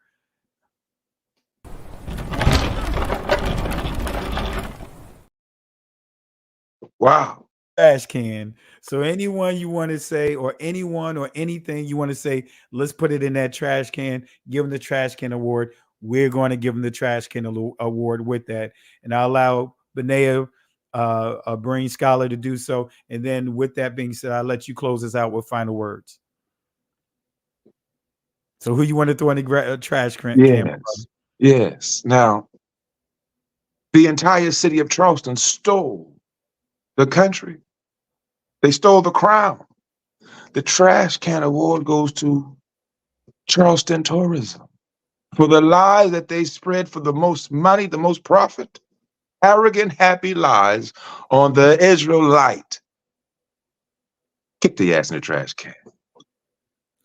Wow. Trash can. So anyone you want to say, or anyone or anything you want to say, let's put it in that trash can. Give them the trash can award. We're going to give them the trash can award with that. And I'll allow Benaiah, a brain scholar, to do so. And then with that being said, I'll let you close us out with final words. So who you want to throw in the trash can? Yes. Now, the entire city of Charleston stole the country. They stole the crown. The trash can award goes to Charleston tourism for the lies that they spread for the most money, the most profit, arrogant, happy lies on the Israelite Kick the ass in the trash can.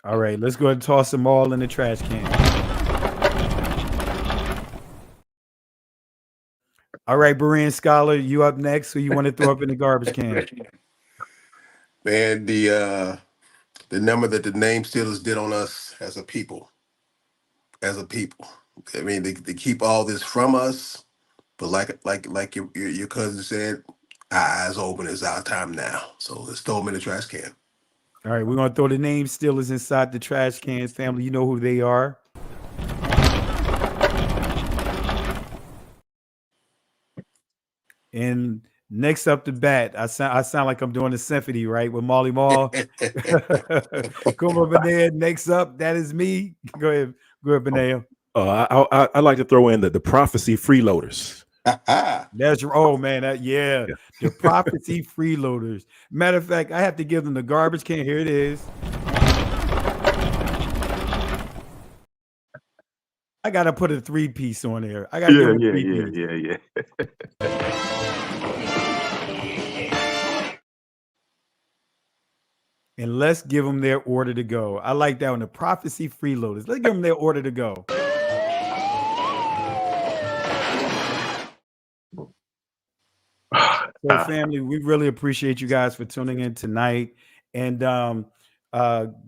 All right, let's go ahead and toss them all in the trash can. All right, Berean Scholar, you up next. Who you want to throw up in the garbage can? Man, the number that the name stealers did on us as a people. As a people. I mean, they keep all this from us, but like your cousin said, our eyes open. It's our time now. So let's throw them in the trash can. All right, we're gonna throw the name stealers inside the trash cans, family. You know who they are. And next up the bat, I sound like I'm doing a symphony, right? With Molly Mall. Come up in there. Next up, that is me. Go ahead, Beneo. I like to throw in the prophecy freeloaders. That's man. The prophecy freeloaders. Matter of fact, I have to give them the garbage can. Here it is. I gotta put a 3-piece on there. I gotta give them a 3-piece. And let's give them their order to go. I like that one. The prophecy freeloaders. Let's give them their order to go. So, family, we really appreciate you guys for tuning in tonight. And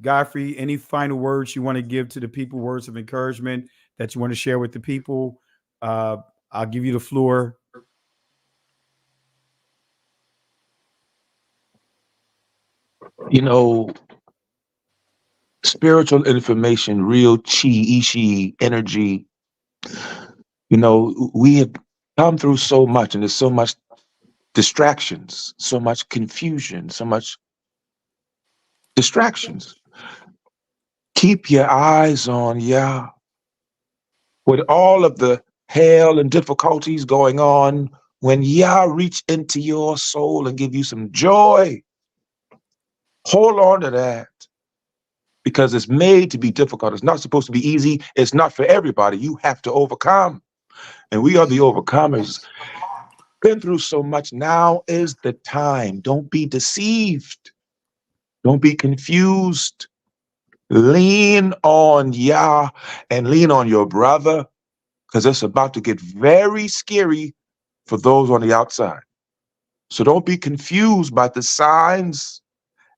Godfrey, any final words you want to give to the people, words of encouragement that you want to share with the people? I'll give you the floor. You know, spiritual information, real chi, ishi, energy. You know, we have come through so much, and there's so much distractions, so much confusion, so much distractions. Keep your eyes on Yah. With all of the hell and difficulties going on, when Yah reach into your soul and give you some joy, hold on to that, because it's made to be difficult. It's not supposed to be easy. It's not for everybody. You have to overcome. And we are the overcomers. Been through so much. Now is the time. Don't be deceived. Don't be confused. Lean on Yah and lean on your brother, because it's about to get very scary for those on the outside. So don't be confused by the signs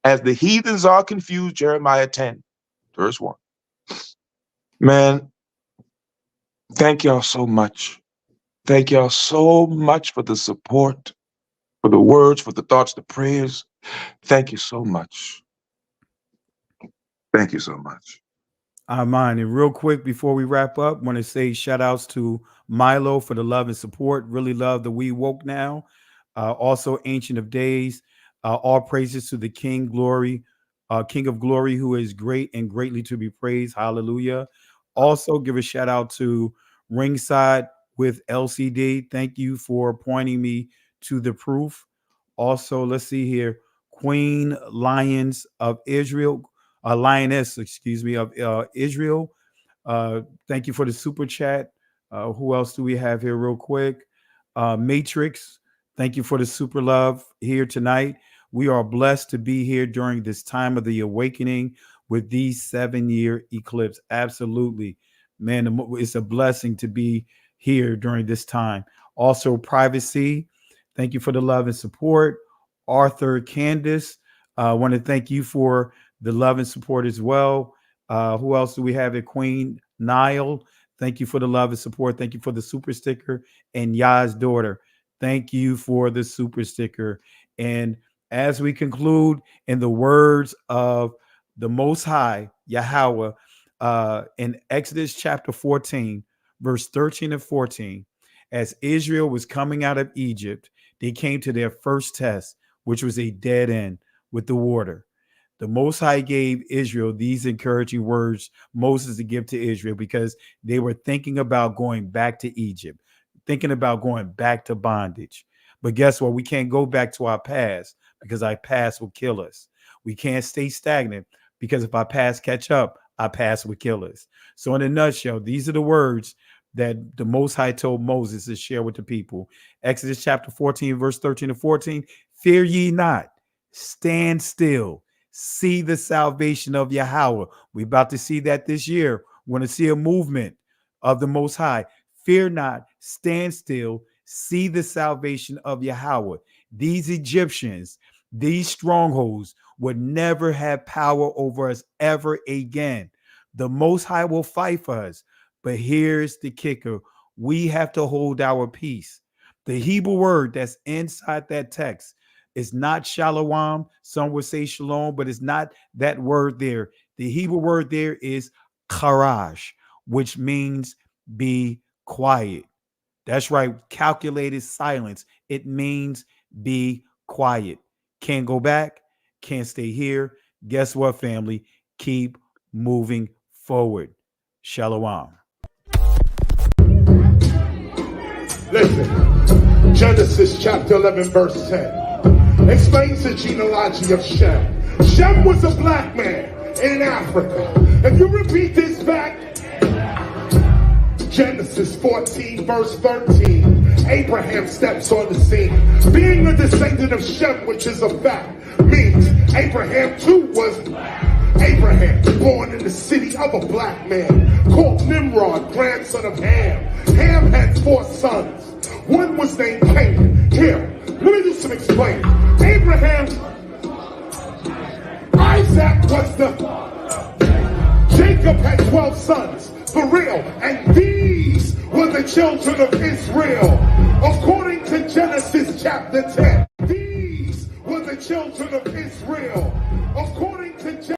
as the heathens are confused. Jeremiah 10, verse 1. Man, thank y'all so much. Thank y'all so much for the support, for the words, for the thoughts, the prayers. Thank you so much. Thank you so much. Mine. And real quick before we wrap up, want to say shout outs to Milo for the love and support. Really love the We Woke Now. Also Ancient of Days. All praises to the King of Glory, who is great and greatly to be praised. Hallelujah. Also give a shout out to Ringside with LCD. Thank you for pointing me to the proof. Also, let's see here. Queen Lions of Israel. Lioness, excuse me, of Israel. Thank you for the super chat. Who else do we have here real quick? Matrix, thank you for the super love here tonight. We are blessed to be here during this time of the awakening with these 7-year eclipse. Absolutely. Man, it's a blessing to be here during this time. Also, Privacy, thank you for the love and support. Arthur Candace, I want to thank you for the love and support as well. Who else do we have at Queen Nile? Thank you for the love and support. Thank you for the super sticker. And Yah's daughter, thank you for the super sticker. And as we conclude, in the words of the Most High, Yahweh, in Exodus chapter 14, verse 13 and 14, as Israel was coming out of Egypt, they came to their first test, which was a dead end with the water. The Most High gave Israel these encouraging words, Moses to give to Israel, because they were thinking about going back to Egypt, thinking about going back to bondage. But guess what? We can't go back to our past, because our past will kill us. We can't stay stagnant, because if our past catch up, our past will kill us. So in a nutshell, these are the words that the Most High told Moses to share with the people. Exodus chapter 14, verse 13 and 14, fear ye not, stand still, see the salvation of Yahweh. We're about to see that this year. We're going to see a movement of the Most High. Fear not, stand still, see the salvation of Yahweh. These Egyptians, these strongholds would never have power over us ever again. The Most High will fight for us. But here's the kicker. We have to hold our peace. The Hebrew word that's inside that text is not shalom. Some would say shalom, but it's not that word there. The Hebrew word there is karash, which means be quiet. That's right. Calculated silence. It means be quiet. Can't go back. Can't stay here. Guess what, family? Keep moving forward. Shalom. Listen, Genesis chapter 11, verse 10 explains the genealogy of Shem. Shem was a black man in Africa. If you repeat this back, Genesis 14, verse 13, Abraham steps on the scene. Being a descendant of Shem, which is a fact, means Abraham too was Abraham, born in the city of a black man called Nimrod, grandson of Ham. Ham had 4 sons. One was named Canaan. Here, let me do some explaining. Abraham, Isaac was Jacob had 12 sons, for real, and these were the children of Israel. According to Genesis chapter 10, these were the children of Israel. According to